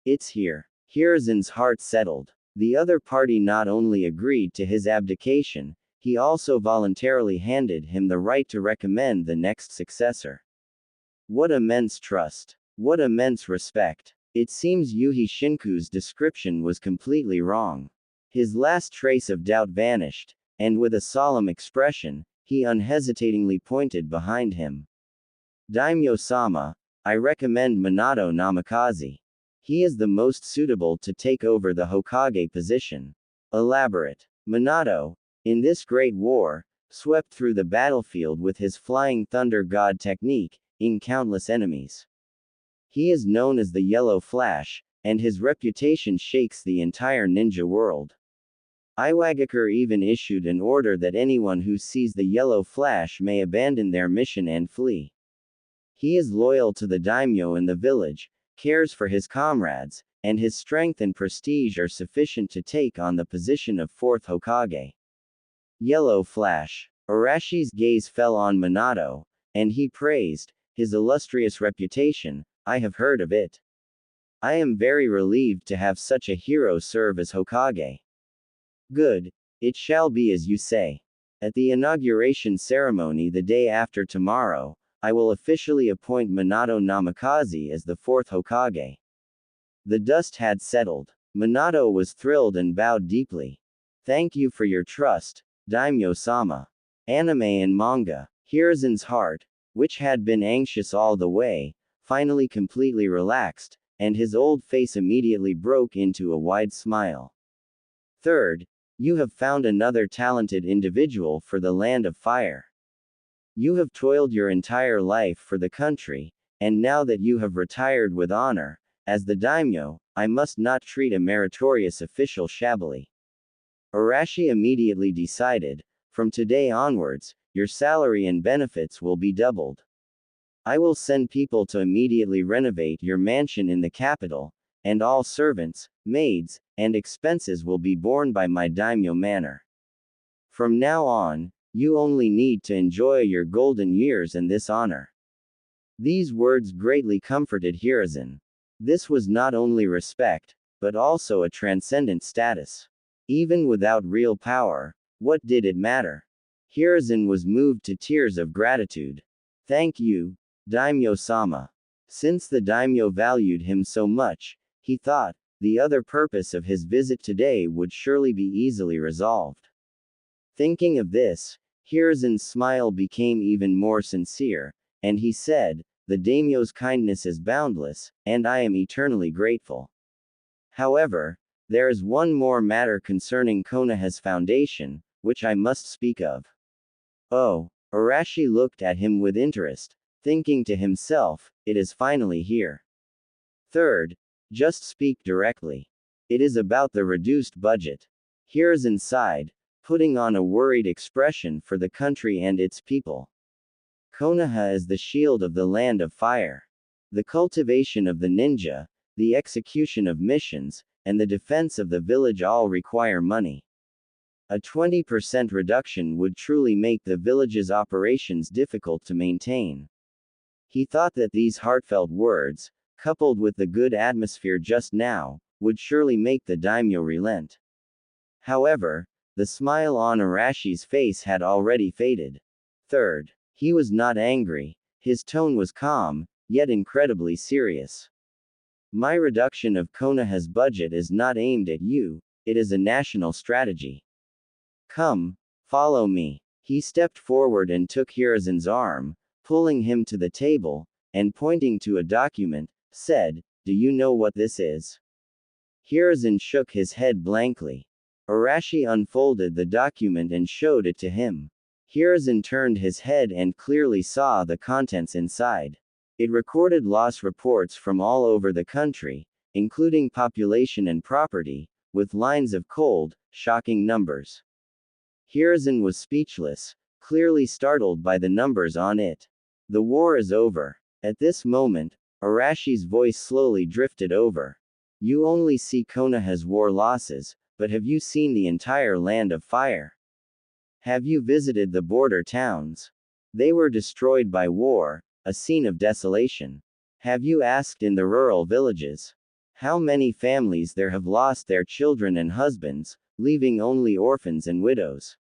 It's here. Hiruzen's heart settled. The other party not only agreed to his abdication, he also voluntarily handed him the right to recommend the next successor. What immense trust. What immense respect. It seems Yuhi Shinku's description was completely wrong. His last trace of doubt vanished, and with a solemn expression, he unhesitatingly pointed behind him. Daimyo-sama, I recommend Minato Namikaze. He is the most suitable to take over the Hokage position. Elaborate. Minato, in this great war, swept through the battlefield with his flying thunder god technique, in countless enemies. He is known as the Yellow Flash, and his reputation shakes the entire ninja world. Iwagakure even issued an order that anyone who sees the Yellow Flash may abandon their mission and flee. He is loyal to the daimyo in the village, cares for his comrades, and his strength and prestige are sufficient to take on the position of fourth Hokage. Yellow Flash. Arashi's gaze fell on Minato, and he praised his illustrious reputation. I have heard of it. I am very relieved to have such a hero serve as Hokage. Good. It shall be as you say. At the inauguration ceremony the day after tomorrow, I will officially appoint Minato Namikaze as the fourth Hokage. The dust had settled. Minato was thrilled and bowed deeply. Thank you for your trust, Daimyo-sama. Anime and manga. Hiruzen's heart, which had been anxious all the way, finally completely relaxed, and his old face immediately broke into a wide smile. Third, you have found another talented individual for the Land of Fire. You have toiled your entire life for the country, and now that you have retired with honor, as the daimyo, I must not treat a meritorious official shabbily. Arashi immediately decided, from today onwards, your salary and benefits will be doubled. I will send people to immediately renovate your mansion in the capital, and all servants, maids, and expenses will be borne by my daimyo manor. From now on, you only need to enjoy your golden years and this honor. These words greatly comforted Hiruzen. This was not only respect, but also a transcendent status. Even without real power, what did it matter? Hiruzen was moved to tears of gratitude. Thank you, Daimyo-sama. Since the daimyo valued him so much, he thought, the other purpose of his visit today would surely be easily resolved. Thinking of this, Hiruzen's smile became even more sincere, and he said, the daimyo's kindness is boundless, and I am eternally grateful. However, there is one more matter concerning Konoha's foundation, which I must speak of. Oh, Arashi looked at him with interest, thinking to himself, it is finally here. Third, just speak directly. It is about the reduced budget. Hiruzen sighed, putting on a worried expression for the country and its people. Konoha is the shield of the Land of Fire. The cultivation of the ninja, the execution of missions, and the defense of the village all require money. A 20% reduction would truly make the village's operations difficult to maintain. He thought that these heartfelt words, coupled with the good atmosphere just now, would surely make the daimyo relent. However, the smile on Arashi's face had already faded. Third, he was not angry, his tone was calm, yet incredibly serious. My reduction of Konoha's budget is not aimed at you, it is a national strategy. Come, follow me. He stepped forward and took Hiruzen's arm, pulling him to the table, and pointing to a document, said, do you know what this is? Hiruzen shook his head blankly. Arashi unfolded the document and showed it to him. Hiruzen turned his head and clearly saw the contents inside. It recorded loss reports from all over the country, including population and property, with lines of cold, shocking numbers. Hiruzen was speechless, clearly startled by the numbers on it. The war is over. At this moment, Arashi's voice slowly drifted over. You only see Konoha's war losses, but have you seen the entire Land of Fire? Have you visited the border towns? They were destroyed by war, a scene of desolation. Have you asked in the rural villages? How many families there have lost their children and husbands, leaving only orphans and widows?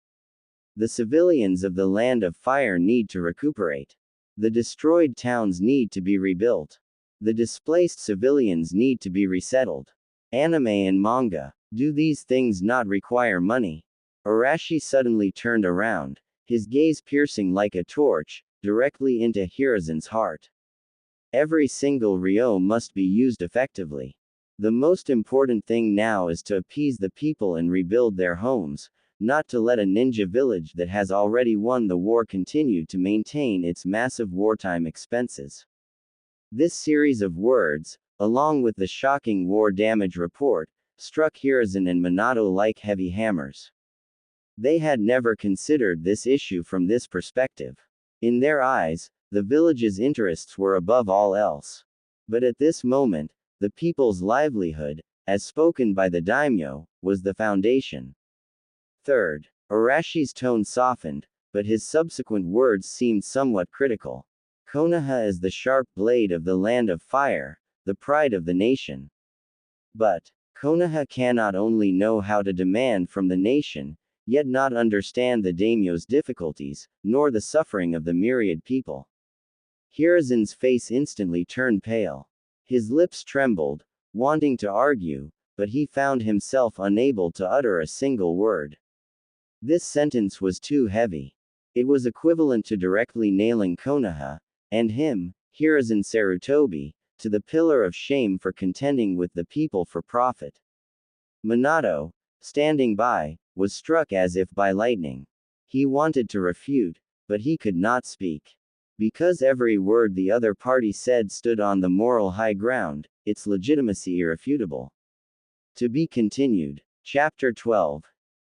The civilians of the Land of Fire need to recuperate. The destroyed towns need to be rebuilt. The displaced civilians need to be resettled. Anime and manga, do these things not require money? Arashi suddenly turned around, his gaze piercing like a torch, directly into Hiruzen's heart. Every single ryo must be used effectively. The most important thing now is to appease the people and rebuild their homes, not to let a ninja village that has already won the war continue to maintain its massive wartime expenses. This series of words, along with the shocking war damage report, struck Hiruzen and Minato like heavy hammers. They had never considered this issue from this perspective. In their eyes, the village's interests were above all else. But at this moment, the people's livelihood, as spoken by the daimyo, was the foundation. Third, Arashi's tone softened, but his subsequent words seemed somewhat critical. Konoha is the sharp blade of the land of fire, the pride of the nation. But, Konoha cannot only know how to demand from the nation, yet not understand the daimyo's difficulties, nor the suffering of the myriad people. Hiruzen's face instantly turned pale. His lips trembled, wanting to argue, but he found himself unable to utter a single word. This sentence was too heavy. It was equivalent to directly nailing Konoha, and him, Hiruzen Sarutobi, to the pillar of shame for contending with the people for profit. Minato, standing by, was struck as if by lightning. He wanted to refute, but he could not speak. Because every word the other party said stood on the moral high ground, its legitimacy irrefutable. To be continued. Chapter 12.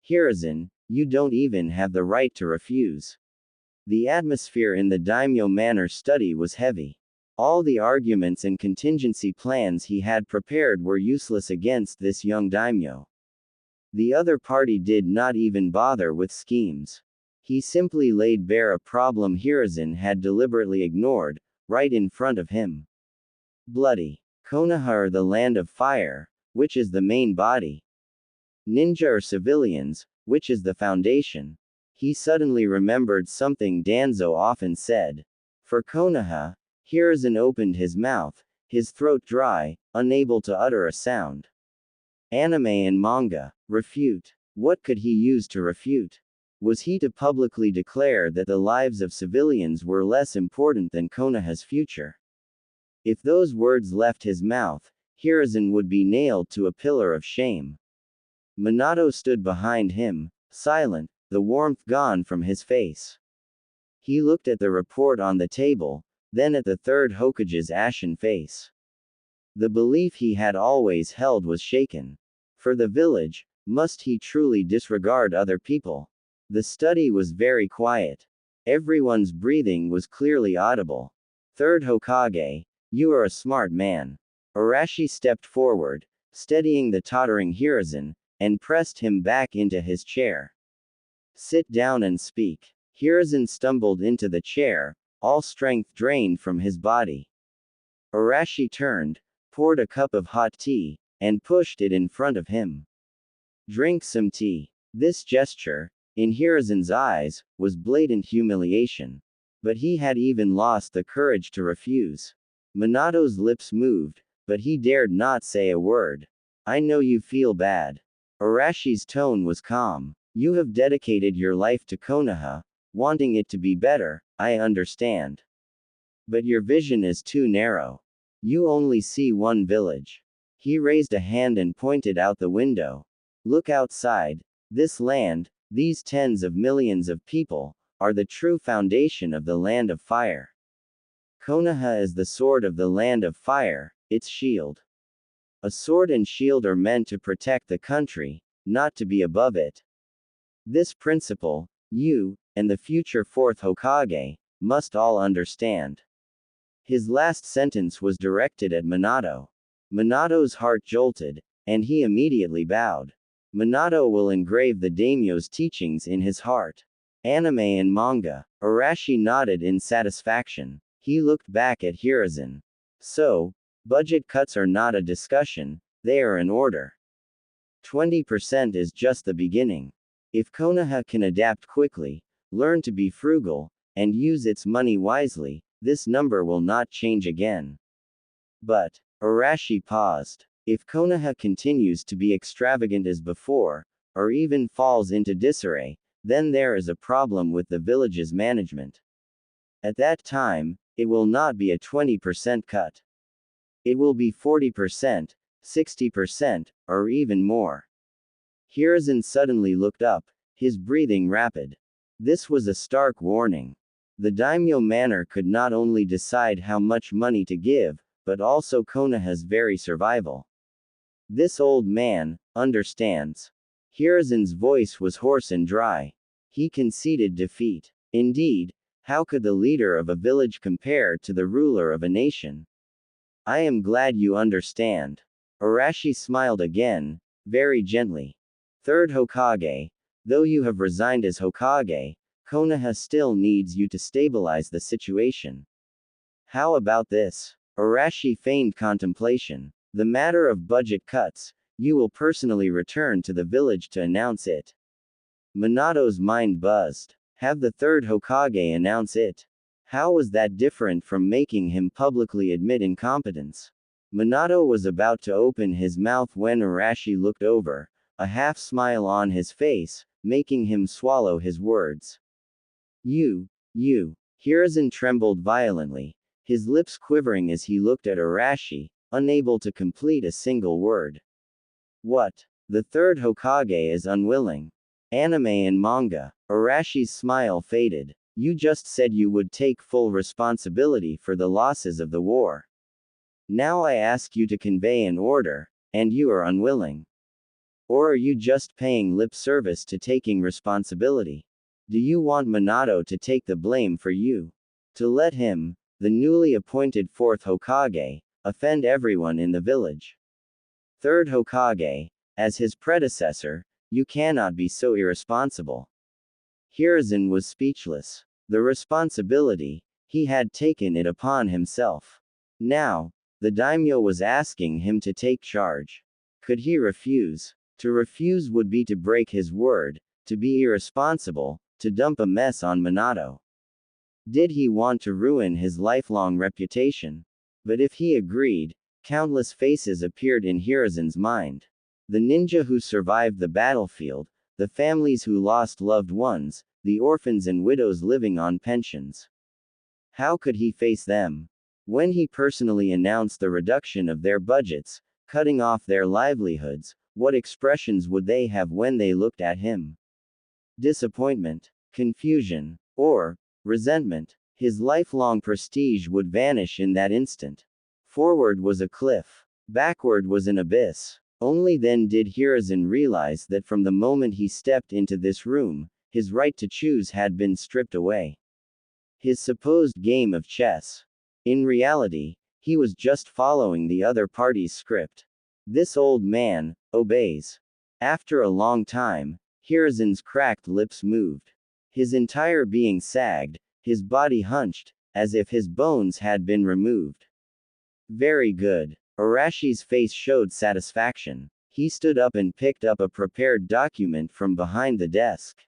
Hiruzen, you don't even have the right to refuse. The atmosphere in the daimyo manor study was heavy. All the arguments and contingency plans he had prepared were useless against this young daimyo. The other party did not even bother with schemes. He simply laid bare a problem Hiruzen had deliberately ignored, right in front of him. Bloody. Konoha or the land of fire, which is the main body? Ninja or civilians, which is the foundation? He suddenly remembered something Danzo often said. For Konoha, Hiruzen opened his mouth, his throat dry, unable to utter a sound. Anime and manga. Refute. What could he use to refute? Was he to publicly declare that the lives of civilians were less important than Konoha's future? If those words left his mouth, Hiruzen would be nailed to a pillar of shame. Minato stood behind him, silent, the warmth gone from his face. He looked at the report on the table, then at the third Hokage's ashen face. The belief he had always held was shaken. For the village, must he truly disregard other people? The study was very quiet. Everyone's breathing was clearly audible. Third Hokage, you are a smart man. Arashi stepped forward, steadying the tottering Hiruzen, and pressed him back into his chair. Sit down and speak. Hiruzen stumbled into the chair, all strength drained from his body. Arashi turned, poured a cup of hot tea, and pushed it in front of him. Drink some tea. This gesture, in Hiruzen's eyes, was blatant humiliation. But he had even lost the courage to refuse. Minato's lips moved, but he dared not say a word. I know you feel bad. Arashi's tone was calm. You have dedicated your life to Konoha, wanting it to be better, I understand. But your vision is too narrow. You only see one village. He raised a hand and pointed out the window. Look outside. This land, these tens of millions of people, are the true foundation of the land of fire. Konoha is the sword of the land of fire, its shield. A sword and shield are meant to protect the country, not to be above it. This principle, you, and the future fourth Hokage, must all understand. His last sentence was directed at Minato. Minato's heart jolted, and he immediately bowed. Minato will engrave the daimyo's teachings in his heart. Anime and manga. Arashi nodded in satisfaction. He looked back at Hiruzen. So, budget cuts are not a discussion, they are an order. 20% is just the beginning. If Konoha can adapt quickly, learn to be frugal, and use its money wisely, this number will not change again. But, Arashi paused. If Konoha continues to be extravagant as before, or even falls into disarray, then there is a problem with the village's management. At that time, it will not be a 20% cut. It will be 40%, 60%, or even more. Hiruzen suddenly looked up, his breathing rapid. This was a stark warning. The Daimyo manor could not only decide how much money to give, but also Konoha's very survival. This old man understands. Hiruzen's voice was hoarse and dry. He conceded defeat. Indeed, how could the leader of a village compare to the ruler of a nation? I am glad you understand. Arashi smiled again, very gently. Third Hokage, though you have resigned as Hokage, Konoha still needs you to stabilize the situation. How about this? Arashi feigned contemplation. The matter of budget cuts, you will personally return to the village to announce it. Minato's mind buzzed. Have the third Hokage announce it. How was that different from making him publicly admit incompetence? Minato was about to open his mouth when Arashi looked over, a half smile on his face, making him swallow his words. You. Hiruzen trembled violently, his lips quivering as he looked at Arashi, unable to complete a single word. What? The third Hokage is unwilling. Anime and manga. Arashi's smile faded. You just said you would take full responsibility for the losses of the war. Now I ask you to convey an order, and you are unwilling. Or are you just paying lip service to taking responsibility? Do you want Minato to take the blame for you? To let him, the newly appointed fourth Hokage, offend everyone in the village? Third Hokage, as his predecessor, you cannot be so irresponsible. Hiruzen was speechless. The responsibility, he had taken it upon himself. Now, the daimyo was asking him to take charge. Could he refuse? To refuse would be to break his word, to be irresponsible, to dump a mess on Minato. Did he want to ruin his lifelong reputation? But if he agreed, countless faces appeared in Hiruzen's mind. The ninja who survived the battlefield, the families who lost loved ones, the orphans and widows living on pensions. How could he face them? When he personally announced the reduction of their budgets, cutting off their livelihoods, what expressions would they have when they looked at him? Disappointment, confusion, or resentment. His lifelong prestige would vanish in that instant. Forward was a cliff. Backward was an abyss. Only then did Hiruzen realize that from the moment he stepped into this room, his right to choose had been stripped away. His supposed game of chess. In reality, he was just following the other party's script. This old man obeys. After a long time, Hiruzen's cracked lips moved. His entire being sagged, his body hunched, as if his bones had been removed. Very good. Arashi's face showed satisfaction. He stood up and picked up a prepared document from behind the desk.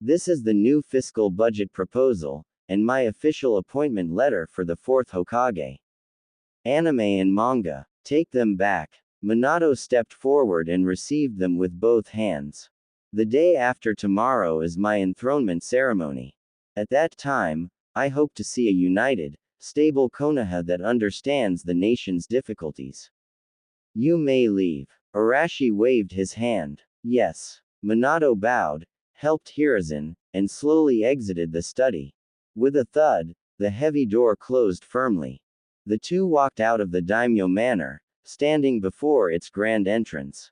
This is the new fiscal budget proposal, and my official appointment letter for the fourth Hokage. Anime and manga, take them back. Minato stepped forward and received them with both hands. The day after tomorrow is my enthronement ceremony. At that time, I hope to see a united, stable Konoha that understands the nation's difficulties. You may leave. Arashi waved his hand. Yes. Minato bowed, helped Hiruzen, and slowly exited the study. With a thud, the heavy door closed firmly. The two walked out of the daimyo manor, standing before its grand entrance.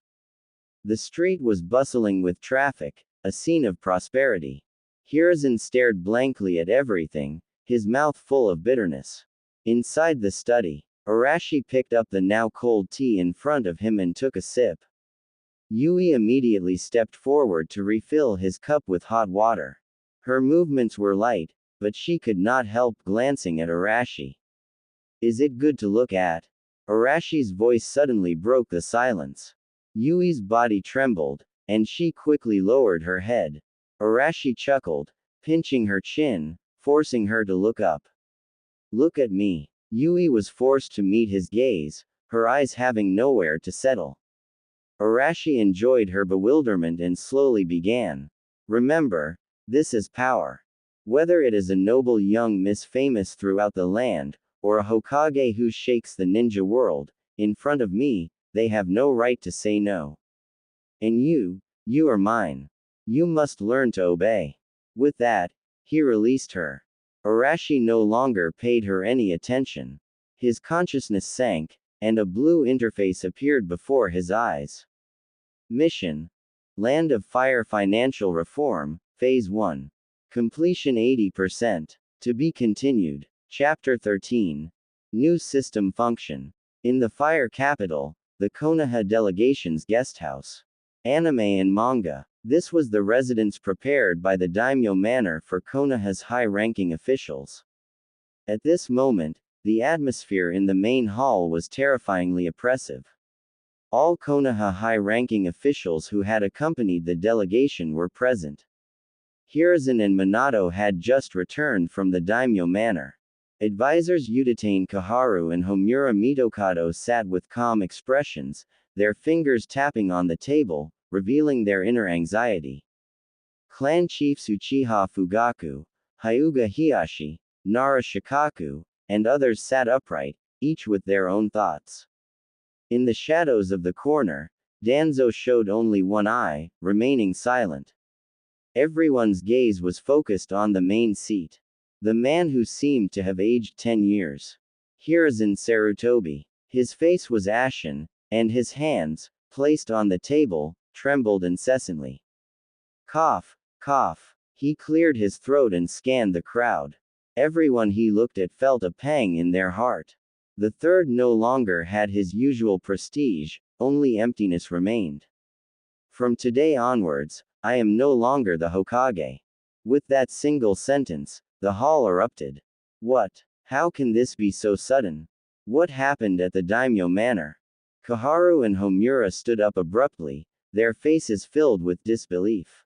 The street was bustling with traffic, a scene of prosperity. Hiruzen stared blankly at everything, his mouth full of bitterness. Inside the study, Arashi picked up the now cold tea in front of him and took a sip. Yui immediately stepped forward to refill his cup with hot water. Her movements were light, but she could not help glancing at Arashi. Is it good to look at? Arashi's voice suddenly broke the silence. Yui's body trembled, and she quickly lowered her head. Arashi chuckled, pinching her chin, forcing her to look up. Look at me. Yui was forced to meet his gaze, her eyes having nowhere to settle. Arashi enjoyed her bewilderment and slowly began. Remember, this is power. Whether it is a noble young miss famous throughout the land, or a Hokage who shakes the ninja world, in front of me, they have no right to say no. And you are mine. You must learn to obey. With that, he released her. Arashi no longer paid her any attention. His consciousness sank, and a blue interface appeared before his eyes. Mission: Land of Fire Financial Reform, Phase 1. Completion 80%. To be continued. Chapter 13. New System Function. In the Fire Capital, the Konoha Delegation's guesthouse. Anime and manga. This was the residence prepared by the Daimyo Manor for Konoha's high-ranking officials. At this moment, the atmosphere in the main hall was terrifyingly oppressive. All Konoha high-ranking officials who had accompanied the delegation were present. Hiruzen and Minato had just returned from the Daimyo Manor. Advisors Utatane Kaharu and Homura Mitokado sat with calm expressions, their fingers tapping on the table, revealing their inner anxiety. Clan chiefs Uchiha Fugaku, Hyuga Hiyashi, Nara Shikaku, and others sat upright, each with their own thoughts. In the shadows of the corner, Danzo showed only one eye, remaining silent. Everyone's gaze was focused on the main seat. The man who seemed to have aged 10 years. Hiruzen Sarutobi. His face was ashen, and his hands, placed on the table, trembled incessantly. Cough, cough. He cleared his throat and scanned the crowd. Everyone he looked at felt a pang in their heart. The third no longer had his usual prestige, only emptiness remained. From today onwards, I am no longer the Hokage. With that single sentence, the hall erupted. What? How can this be so sudden? What happened at the Daimyo Manor? Kaharu and Homura stood up abruptly, their faces filled with disbelief.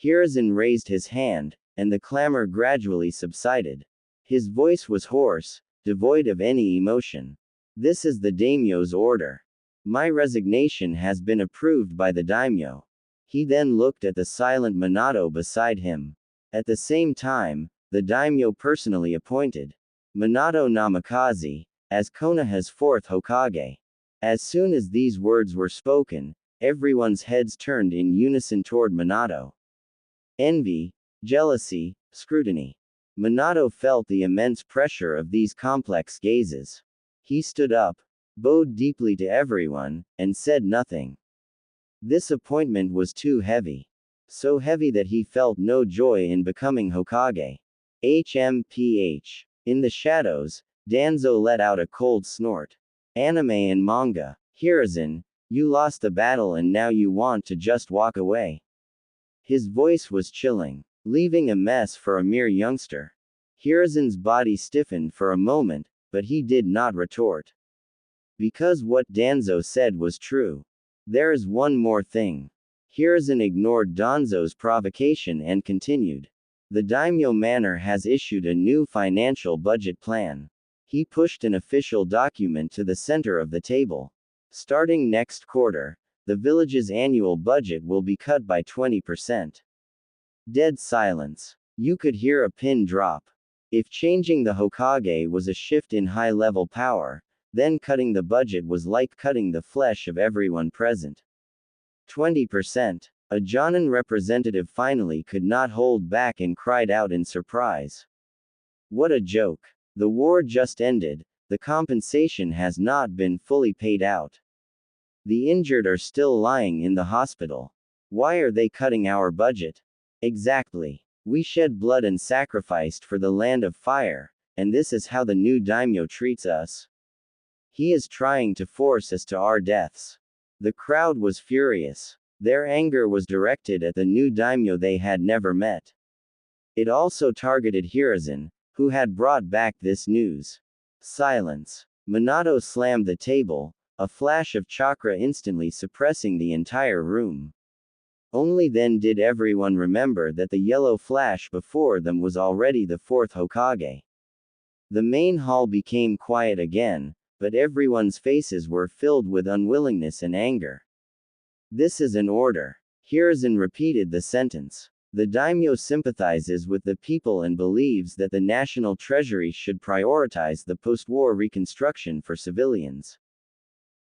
Hiruzen raised his hand, and the clamor gradually subsided. His voice was hoarse, devoid of any emotion. This is the daimyo's order. My resignation has been approved by the daimyo. He then looked at the silent Minato beside him. At the same time, the daimyo personally appointed Minato Namikaze as Konoha's fourth Hokage. As soon as these words were spoken, everyone's heads turned in unison toward Minato. Envy, jealousy, scrutiny. Minato felt the immense pressure of these complex gazes. He stood up, bowed deeply to everyone, and said nothing. This appointment was too heavy. So heavy that he felt no joy in becoming Hokage. HMPH. In the shadows, Danzo let out a cold snort. Anime and manga. Hiruzen, you lost the battle and now you want to just walk away. His voice was chilling, leaving a mess for a mere youngster. Hiruzen's body stiffened for a moment, but he did not retort. Because what Danzo said was true. There is one more thing. Hiruzen ignored Danzo's provocation and continued. The Daimyo Manor has issued a new financial budget plan. He pushed an official document to the center of the table. Starting next quarter, the village's annual budget will be cut by 20%. Dead silence. You could hear a pin drop. If changing the Hokage was a shift in high-level power, then cutting the budget was like cutting the flesh of everyone present. 20%. A Jonin representative finally could not hold back and cried out in surprise. What a joke. The war just ended, the compensation has not been fully paid out. The injured are still lying in the hospital. Why are they cutting our budget? Exactly. We shed blood and sacrificed for the land of fire, and this is how the new daimyo treats us. He is trying to force us to our deaths. The crowd was furious. Their anger was directed at the new daimyo they had never met. It also targeted Hiruzen, who had brought back this news. Silence. Minato slammed the table, a flash of chakra instantly suppressing the entire room. Only then did everyone remember that the yellow flash before them was already the fourth Hokage. The main hall became quiet again, but everyone's faces were filled with unwillingness and anger. This is an order. Hiruzen repeated the sentence. The daimyo sympathizes with the people and believes that the national treasury should prioritize the post-war reconstruction for civilians.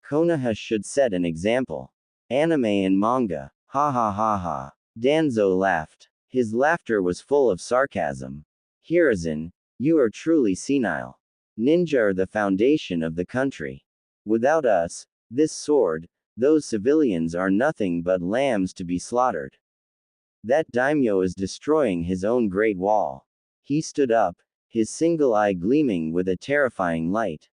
Konoha should set an example. Anime and manga. Ha ha ha ha. Danzo laughed. His laughter was full of sarcasm. Hiruzen, you are truly senile. Ninja are the foundation of the country. Without us, this sword, those civilians are nothing but lambs to be slaughtered. That daimyo is destroying his own great wall. He stood up, his single eye gleaming with a terrifying light.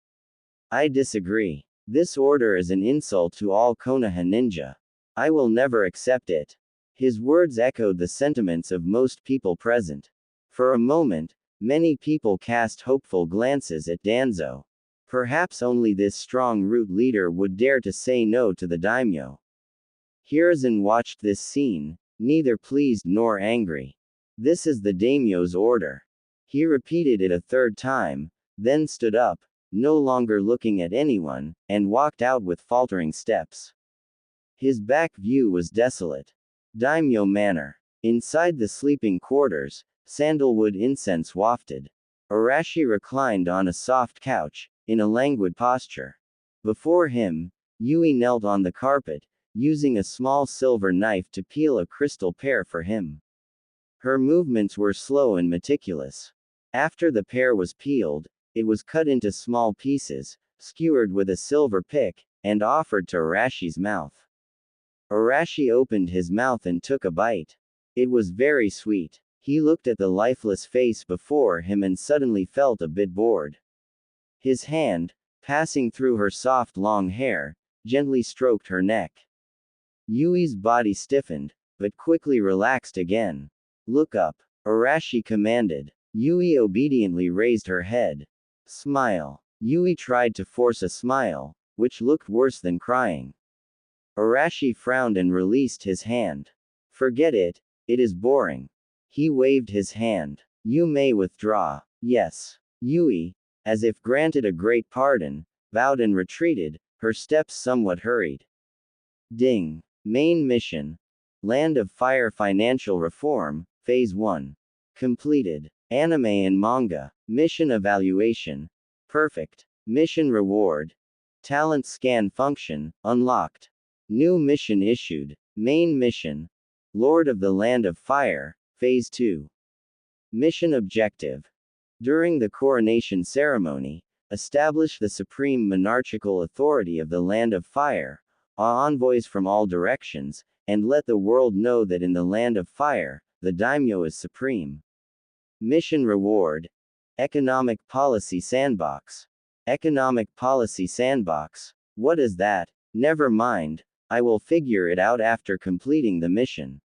I disagree. This order is an insult to all Konoha ninja. I will never accept it. His words echoed the sentiments of most people present. For a moment, many people cast hopeful glances at Danzo. Perhaps only this strong root leader would dare to say no to the daimyo. Hiruzen watched this scene, neither pleased nor angry. This is the daimyo's order. He repeated it a third time, then stood up, no longer looking at anyone, and walked out with faltering steps. His back view was desolate. Daimyo Manor. Inside the sleeping quarters, sandalwood incense wafted. Arashi reclined on a soft couch, in a languid posture. Before him, Yui knelt on the carpet, using a small silver knife to peel a crystal pear for him. Her movements were slow and meticulous. After the pear was peeled, it was cut into small pieces, skewered with a silver pick, and offered to Arashi's mouth. Arashi opened his mouth and took a bite. It was very sweet. He looked at the lifeless face before him and suddenly felt a bit bored. His hand, passing through her soft long hair, gently stroked her neck. Yui's body stiffened, but quickly relaxed again. Look up, Arashi commanded. Yui obediently raised her head. Smile. Yui tried to force a smile, which looked worse than crying. Arashi frowned and released his hand. Forget it, it is boring. He waved his hand. You may withdraw. Yes. Yui, as if granted a great pardon, bowed and retreated, her steps somewhat hurried. Ding. Main mission. Land of Fire Financial Reform, Phase 1. Completed. Anime and manga. Mission evaluation. Perfect. Mission reward. Talent scan function, unlocked. New mission issued. Main mission. Lord of the Land of Fire, Phase 2. Mission objective. During the coronation ceremony, establish the supreme monarchical authority of the Land of Fire, envoys from all directions, and let the world know that in the Land of Fire, the daimyo is supreme. Mission reward. Economic Policy Sandbox. Economic Policy Sandbox. What is that? Never mind, I will figure it out after completing the mission.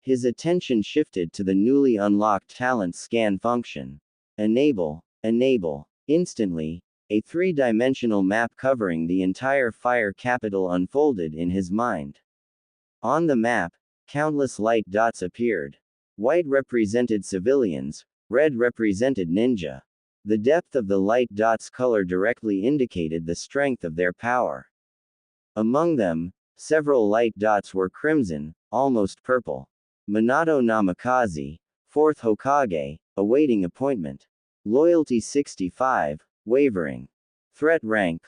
His attention shifted to the newly unlocked talent scan function. Enable. Enable. Instantly, a three-dimensional map covering the entire fire capital unfolded in his mind. On the map, countless light dots appeared. White represented civilians, red represented ninja. The depth of the light dots' color directly indicated the strength of their power. Among them, several light dots were crimson, almost purple. Minato Namikaze, 4th Hokage, awaiting appointment. Loyalty 65, wavering. Threat rank.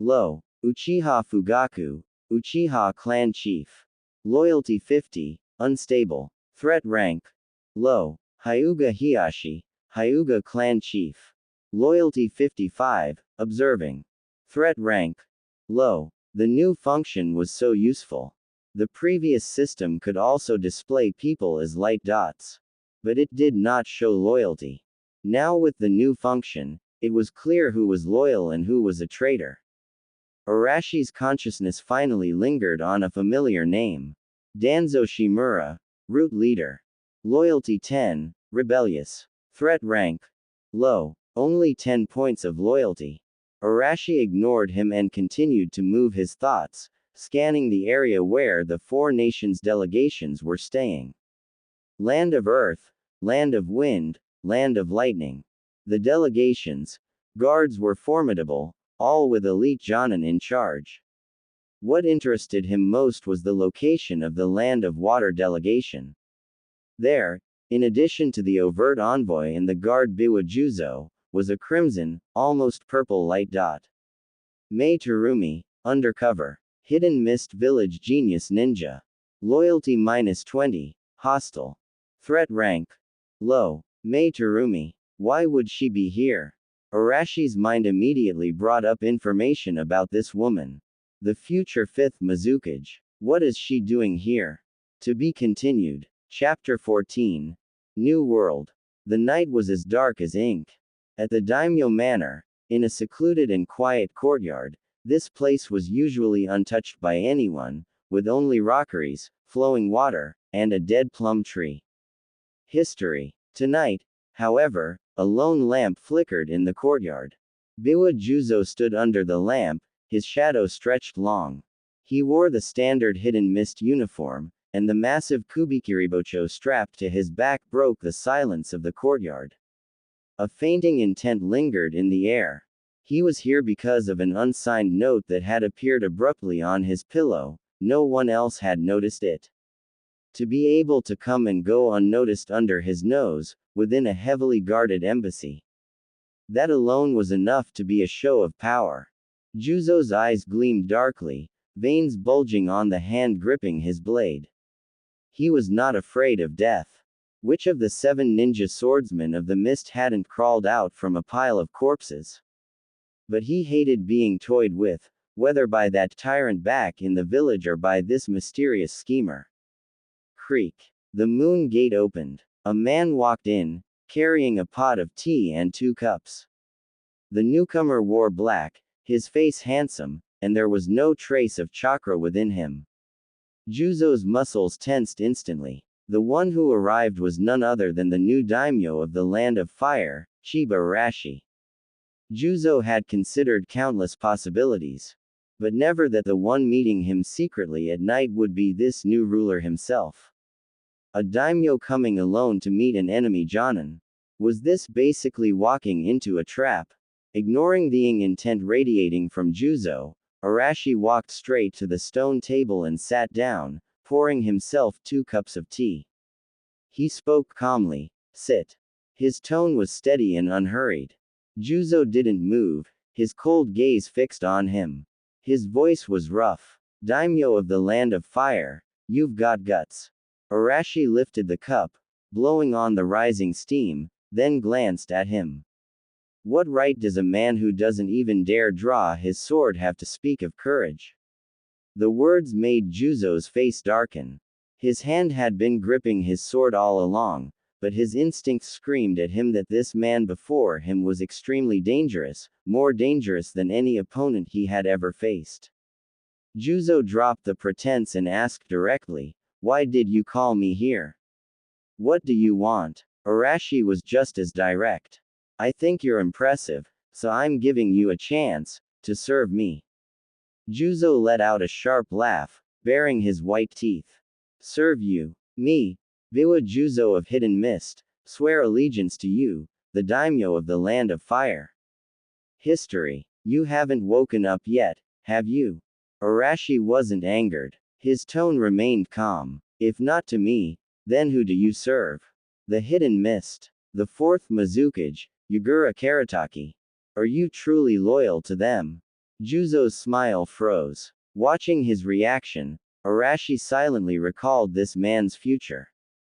Low. Uchiha Fugaku, Uchiha Clan Chief. Loyalty 50, unstable. Threat rank. Low. Hyuga Hiyashi, Hyuga Clan Chief. Loyalty 55, observing. Threat rank. Low. The new function was so useful. The previous system could also display people as light dots. But it did not show loyalty. Now with the new function, it was clear who was loyal and who was a traitor. Arashi's consciousness finally lingered on a familiar name. Danzo Shimura, Root Leader. Loyalty 10, rebellious. Threat rank. Low. Only 10 points of loyalty. Arashi ignored him and continued to move his thoughts, scanning the area where the four nations' delegations were staying. Land of Earth, Land of Wind, Land of Lightning. The delegations, guards were formidable, all with elite Jonin in charge. What interested him most was the location of the Land of Water delegation. There, in addition to the overt envoy and the guard Biwa Juzo, was a crimson, almost purple light dot. Mei Terumi, undercover. Hidden Mist Village Genius Ninja. Loyalty -20, hostile. Threat rank low. Mei Terumi. Why would she be here? Arashi's mind immediately brought up information about this woman. The future 5th Mizukage. What is she doing here? To be continued. Chapter 14. New World. The night was as dark as ink. At the Daimyo Manor, in a secluded and quiet courtyard, this place was usually untouched by anyone, with only rockeries, flowing water, and a dead plum tree. History. Tonight, however, a lone lamp flickered in the courtyard. Biwa Juzo stood under the lamp, his shadow stretched long. He wore the standard Hidden Mist uniform, and the massive kubikiribocho strapped to his back broke the silence of the courtyard. A fainting intent lingered in the air. He was here because of an unsigned note that had appeared abruptly on his pillow. No one else had noticed it. To be able to come and go unnoticed under his nose, within a heavily guarded embassy. That alone was enough to be a show of power. Juzo's eyes gleamed darkly, veins bulging on the hand gripping his blade. He was not afraid of death. Which of the 7 ninja swordsmen of the mist hadn't crawled out from a pile of corpses? But he hated being toyed with, whether by that tyrant back in the village or by this mysterious schemer. Creak. The moon gate opened. A man walked in, carrying a pot of tea and 2 cups. The newcomer wore black, his face handsome, and there was no trace of chakra within him. Juzo's muscles tensed instantly. The one who arrived was none other than the new daimyo of the Land of Fire, Chiba Arashi. Juzo had considered countless possibilities. But never that the one meeting him secretly at night would be this new ruler himself. A daimyo coming alone to meet an enemy jonin. Was this basically walking into a trap? Ignoring the intent radiating from Juzo, Arashi walked straight to the stone table and sat down, pouring himself 2 cups of tea. He spoke calmly. Sit. His tone was steady and unhurried. Juzo didn't move, his cold gaze fixed on him. His voice was rough. Daimyo of the Land of Fire, you've got guts. Arashi lifted the cup, blowing on the rising steam, then glanced at him. What right does a man who doesn't even dare draw his sword have to speak of courage? The words made Juzo's face darken. His hand had been gripping his sword all along, but his instincts screamed at him that this man before him was extremely dangerous, more dangerous than any opponent he had ever faced. Juzo dropped the pretense and asked directly, "Why did you call me here? What do you want?" Arashi was just as direct. "I think you're impressive, so I'm giving you a chance to serve me." Juzo let out a sharp laugh, baring his white teeth. "Serve you? Me? Biwa Juzo of Hidden Mist, swear allegiance to you, the daimyo of the Land of Fire." History. You haven't woken up yet, have you? Arashi wasn't angered. His tone remained calm. "If not to me, then who do you serve? The Hidden Mist. The 4th Mizukage, Yagura Karataki. Are you truly loyal to them?" Juzo's smile froze. Watching his reaction, Arashi silently recalled this man's future.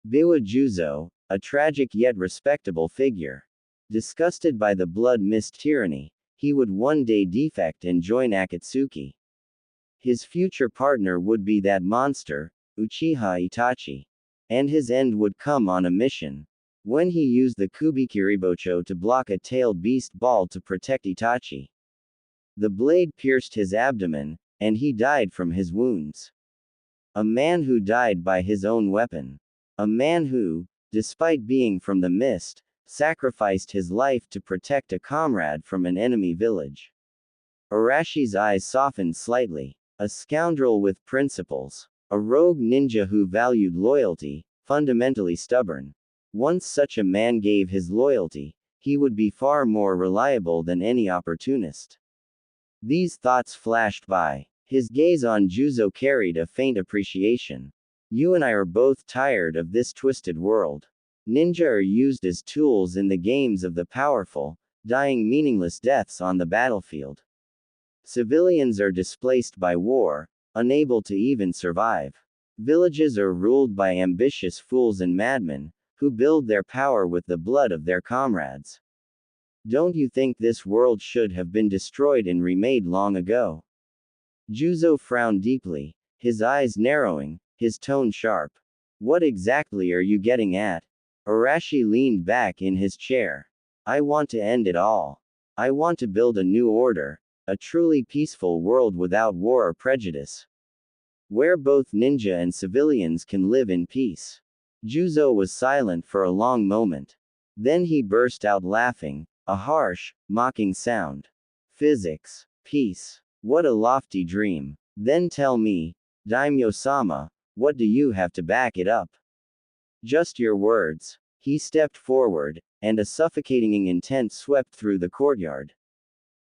Biwa Juzo, a tragic yet respectable figure. Disgusted by the blood mist tyranny, he would one day defect and join Akatsuki. His future partner would be that monster, Uchiha Itachi. And his end would come on a mission. When he used the Kubikiribocho to block a tailed beast ball to protect Itachi. The blade pierced his abdomen, and he died from his wounds. A man who died by his own weapon. A man who, despite being from the mist, sacrificed his life to protect a comrade from an enemy village. Arashi's eyes softened slightly. A scoundrel with principles. A rogue ninja who valued loyalty, fundamentally stubborn. Once such a man gave his loyalty, he would be far more reliable than any opportunist. These thoughts flashed by. His gaze on Juzo carried a faint appreciation. You and I are both tired of this twisted world. Ninja are used as tools in the games of the powerful, dying meaningless deaths on the battlefield. Civilians are displaced by war, unable to even survive. Villages are ruled by ambitious fools and madmen, who build their power with the blood of their comrades. Don't you think this world should have been destroyed and remade long ago? Juzo frowned deeply, his eyes narrowing, his tone sharp. What exactly are you getting at? Arashi leaned back in his chair. I want to end it all. I want to build a new order, a truly peaceful world without war or prejudice, where both ninja and civilians can live in peace. Juzo was silent for a long moment. Then he burst out laughing, a harsh, mocking sound. Physics. Peace. What a lofty dream. Then tell me, Daimyo-sama, what do you have to back it up? Just your words. He stepped forward, and a suffocating intent swept through the courtyard,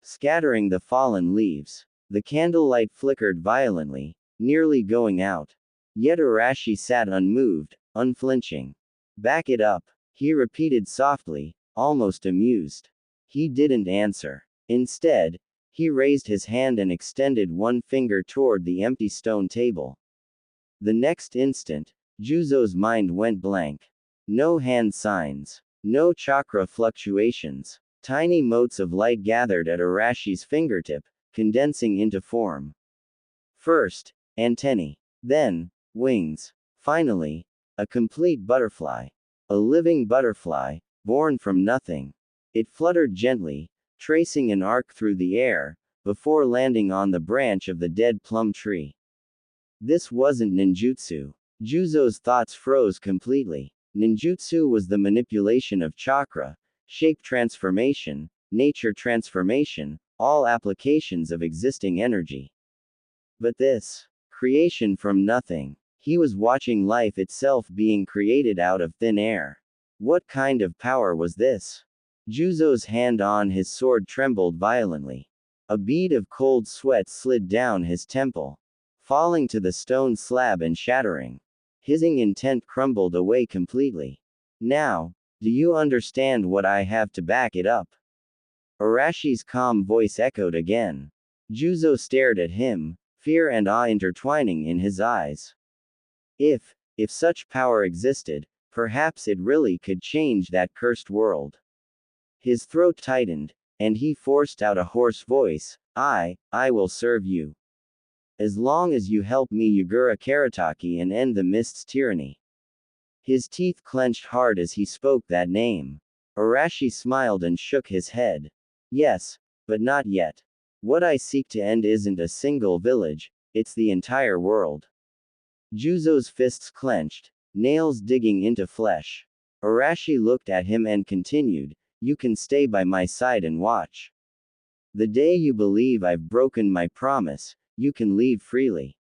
scattering the fallen leaves. The candlelight flickered violently, nearly going out. Yet Arashi sat unmoved, unflinching. Back it up, he repeated softly, almost amused. He didn't answer. Instead, he raised his hand and extended one finger toward the empty stone table. The next instant, Juzo's mind went blank. No hand signs. No chakra fluctuations. Tiny motes of light gathered at Arashi's fingertip, condensing into form. First, antennae. Then, wings. Finally, a complete butterfly. A living butterfly, born from nothing. It fluttered gently, tracing an arc through the air, before landing on the branch of the dead plum tree. This wasn't ninjutsu. Juzo's thoughts froze completely. Ninjutsu was the manipulation of chakra, shape transformation, nature transformation, all applications of existing energy. But this, creation from nothing. He was watching life itself being created out of thin air. What kind of power was this? Juzo's hand on his sword trembled violently. A bead of cold sweat slid down his temple, falling to the stone slab and shattering. His intent crumbled away completely. Now, do you understand what I have to back it up? Arashi's calm voice echoed again. Juzo stared at him, fear and awe intertwining in his eyes. If such power existed, perhaps it really could change that cursed world. His throat tightened, and he forced out a hoarse voice, I will serve you. As long as you help me Yagura Karataki and end the mist's tyranny. His teeth clenched hard as he spoke that name. Arashi smiled and shook his head. Yes, but not yet. What I seek to end isn't a single village, it's the entire world. Juzo's fists clenched, nails digging into flesh. Arashi looked at him and continued, you can stay by my side and watch. The day you believe I've broken my promise, you can leave freely.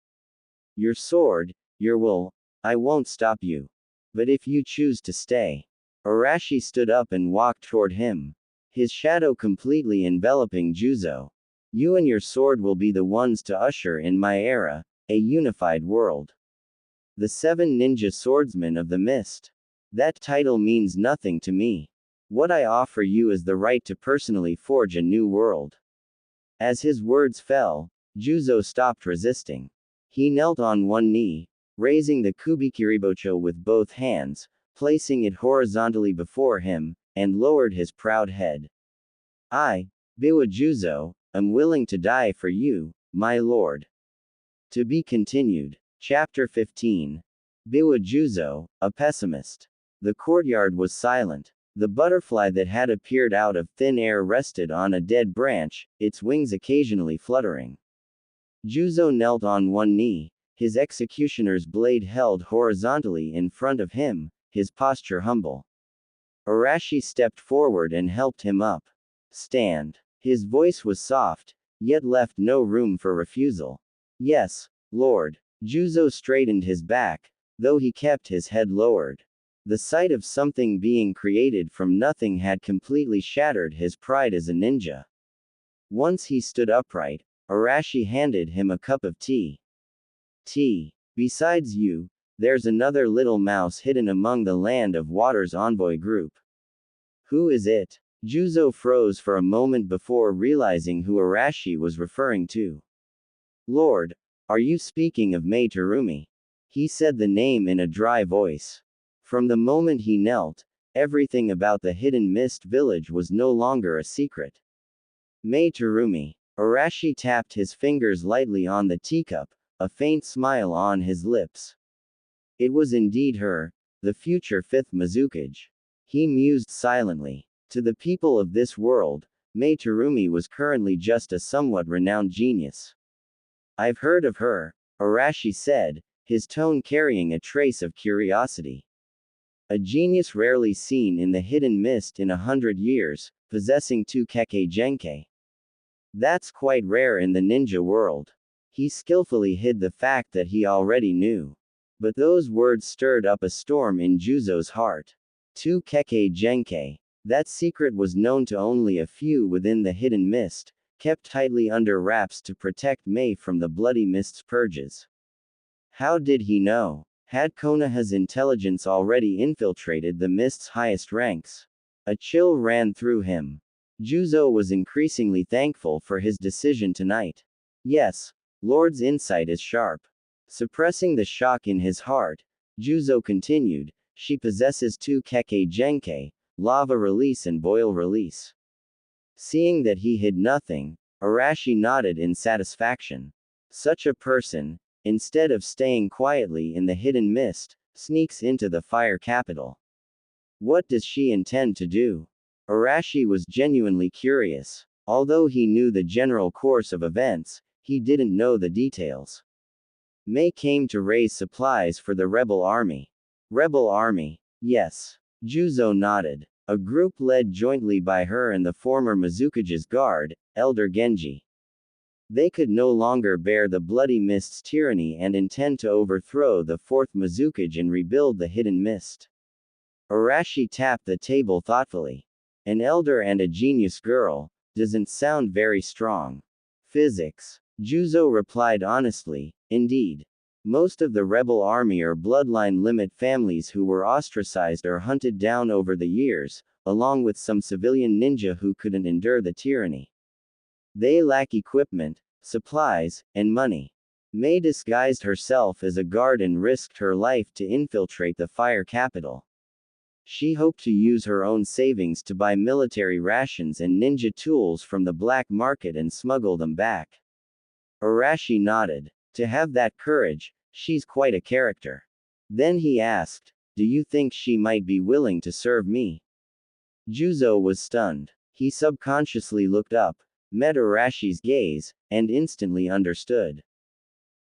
Your sword, your will, I won't stop you. But if you choose to stay. Arashi stood up and walked toward him, his shadow completely enveloping Juzo. You and your sword will be the ones to usher in my era, a unified world. The 7 Ninja Swordsmen of the Mist. That title means nothing to me. What I offer you is the right to personally forge a new world. As his words fell, Juzo stopped resisting. He knelt on one knee, raising the kubikiribocho with both hands, placing it horizontally before him, and lowered his proud head. I, Biwa Juzo, am willing to die for you, my lord. To be continued. Chapter 15. Biwa Juzo, a pessimist. The courtyard was silent. The butterfly that had appeared out of thin air rested on a dead branch, its wings occasionally fluttering. Juzo knelt on one knee, his executioner's blade held horizontally in front of him, his posture humble. Arashi stepped forward and helped him up. Stand. His voice was soft, yet left no room for refusal. Yes, Lord. Juzo straightened his back, though he kept his head lowered. The sight of something being created from nothing had completely shattered his pride as a ninja. Once he stood upright, Arashi handed him a cup of tea. Tea. Besides you, there's another little mouse hidden among the Land of Water's envoy group. Who is it? Juzo froze for a moment before realizing who Arashi was referring to. Lord, are you speaking of Mei Terumi? He said the name in a dry voice. From the moment he knelt, everything about the hidden mist village was no longer a secret. Mei Terumi. Arashi tapped his fingers lightly on the teacup, a faint smile on his lips. It was indeed her, the future fifth Mizukage. He mused silently. To the people of this world, Mei Terumi was currently just a somewhat renowned genius. I've heard of her, Arashi said, his tone carrying a trace of curiosity. A genius rarely seen in the hidden mist in 100 years, possessing 2 Kekkei Genkai. That's quite rare in the ninja world. He skillfully hid the fact that he already knew. But those words stirred up a storm in Juzo's heart. 2 Kekkei Genkai. That secret was known to only a few within the hidden mist, kept tightly under wraps to protect Mei from the bloody mist's purges. How did he know? Had Konoha's intelligence already infiltrated the mist's highest ranks? A chill ran through him. Juzo was increasingly thankful for his decision tonight. Yes, Lord's insight is sharp. Suppressing the shock in his heart, Juzo continued, she possesses 2 Kekkei Genkai, lava release and boil release. Seeing that he hid nothing, Arashi nodded in satisfaction. Such a person, instead of staying quietly in the hidden mist, sneaks into the fire capital. What does she intend to do? Arashi was genuinely curious. Although he knew the general course of events, he didn't know the details. Mei came to raise supplies for the rebel army. Rebel army? Yes. Juzo nodded. A group led jointly by her and the former Mizukage's guard, Elder Genji. They could no longer bear the bloody mist's tyranny and intend to overthrow the fourth Mizukage and rebuild the hidden mist. Arashi tapped the table thoughtfully. An elder and a genius girl, doesn't sound very strong. Physics. Juzo replied honestly, indeed. Most of the rebel army are bloodline limit families who were ostracized or hunted down over the years, along with some civilian ninja who couldn't endure the tyranny. They lack equipment, supplies, and money. Mei disguised herself as a guard and risked her life to infiltrate the fire capital. She hoped to use her own savings to buy military rations and ninja tools from the black market and smuggle them back. Arashi nodded. To have that courage, she's quite a character. Then he asked, do you think she might be willing to serve me? Juzo was stunned. He subconsciously looked up, met Arashi's gaze, and instantly understood.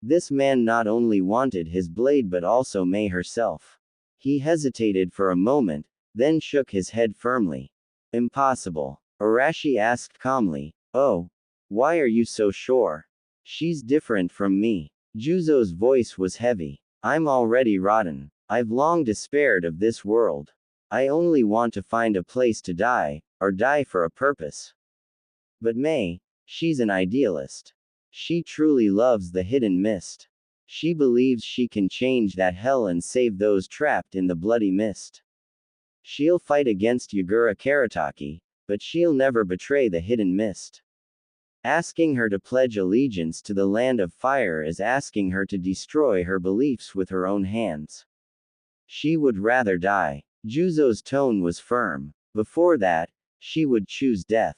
This man not only wanted his blade but also Mei herself. He hesitated for a moment, then shook his head firmly. Impossible. Arashi asked calmly, oh, why are you so sure? She's different from me. Juzo's voice was heavy. I'm already rotten. I've long despaired of this world. I only want to find a place to die, or die for a purpose. But Mei, she's an idealist. She truly loves the hidden mist. She believes she can change that hell and save those trapped in the bloody mist. She'll fight against Yagura Karataki, but she'll never betray the hidden mist. Asking her to pledge allegiance to the land of fire is asking her to destroy her beliefs with her own hands. She would rather die. Juzo's tone was firm. Before that, she would choose death.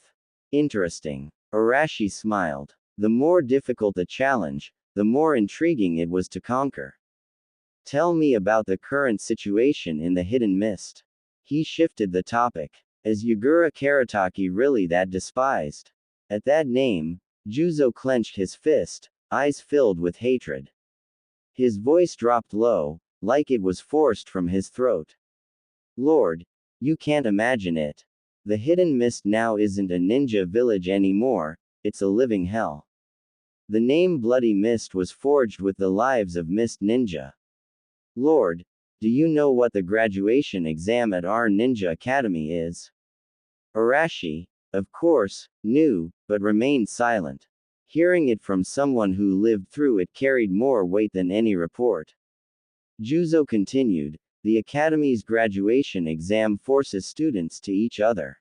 Interesting. Arashi smiled. The more difficult the challenge, the more intriguing it was to conquer. Tell me about the current situation in the hidden mist. He shifted the topic. Is Yagura Karataki really that despised? At that name, Juzo clenched his fist, eyes filled with hatred. His voice dropped low, like it was forced from his throat. Lord, you can't imagine it. The hidden mist now isn't a ninja village anymore, it's a living hell. The name Bloody Mist was forged with the lives of Mist Ninja. Lord, do you know what the graduation exam at our ninja academy is? Arashi, of course, knew, but remained silent. Hearing it from someone who lived through it carried more weight than any report. Juzo continued, the Academy's graduation exam forces students to each other.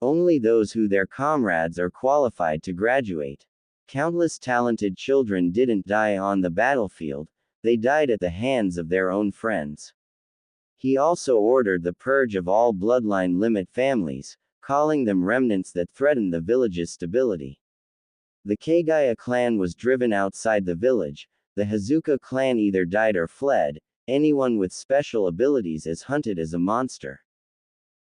Only those who their comrades are qualified to graduate. Countless talented children didn't die on the battlefield, they died at the hands of their own friends. He also ordered the purge of all bloodline limit families, calling them remnants that threaten the village's stability. The Kagaya clan was driven outside the village, the Hazuka clan either died or fled, anyone with special abilities is hunted as a monster.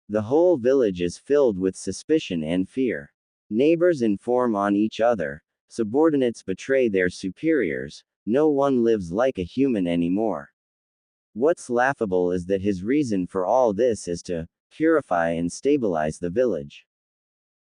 The whole village is filled with suspicion and fear. Neighbors inform on each other, subordinates betray their superiors, no one lives like a human anymore. What's laughable is that his reason for all this is to purify and stabilize the village.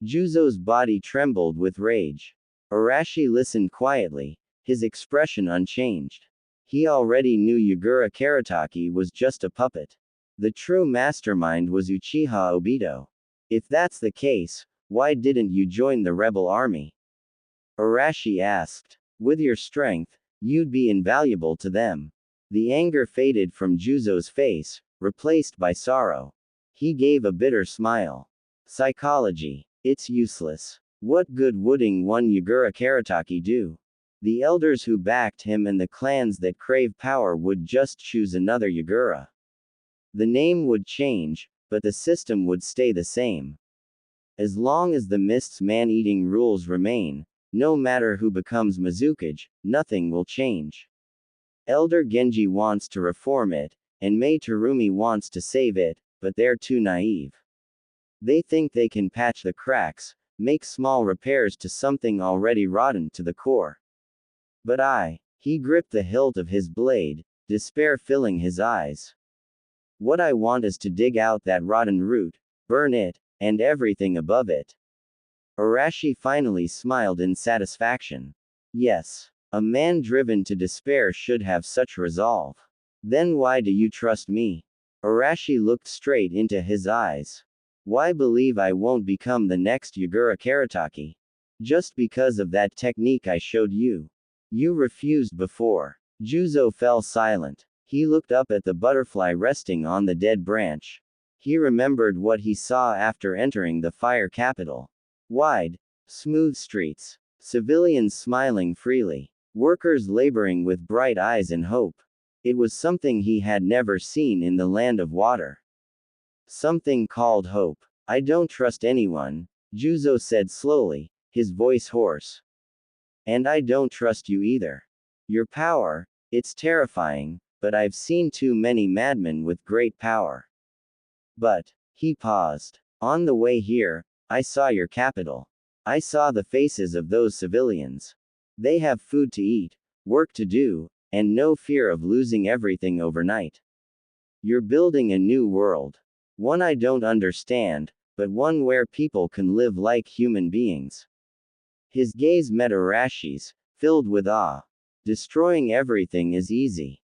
Juzo's body trembled with rage. Arashi listened quietly, his expression unchanged. He already knew Yagura Karataki was just a puppet. The true mastermind was Uchiha Obito. If that's the case, why didn't you join the rebel army? Arashi asked. With your strength, you'd be invaluable to them. The anger faded from Juzo's face, replaced by sorrow. He gave a bitter smile. Psychology. It's useless. What good wouldn't one Yagura Karataki do? The elders who backed him and the clans that crave power would just choose another Yagura. The name would change, but the system would stay the same. As long as the Mist's man-eating rules remain, no matter who becomes Mizukage, nothing will change. Elder Genji wants to reform it, and Mei Terumi wants to save it, but they're too naive. They think they can patch the cracks, make small repairs to something already rotten to the core. But he gripped the hilt of his blade, despair filling his eyes. What I want is to dig out that rotten root, burn it, and everything above it. Arashi finally smiled in satisfaction. Yes, a man driven to despair should have such resolve. Then why do you trust me? Arashi looked straight into his eyes. Why believe I won't become the next Yagura Karataki? Just because of that technique I showed you. You refused before. Juzo fell silent. He looked up at the butterfly resting on the dead branch. He remembered what he saw after entering the fire capital. Wide, smooth streets. Civilians smiling freely. Workers laboring with bright eyes and hope. It was something he had never seen in the land of water. Something called hope. I don't trust anyone, Juzo said slowly, his voice hoarse. And I don't trust you either. Your power, it's terrifying, but I've seen too many madmen with great power. But, he paused. On the way here, I saw your capital. I saw the faces of those civilians. They have food to eat, work to do, and no fear of losing everything overnight. You're building a new world. One I don't understand, but one where people can live like human beings. His gaze met Arashi's, filled with awe. Destroying everything is easy.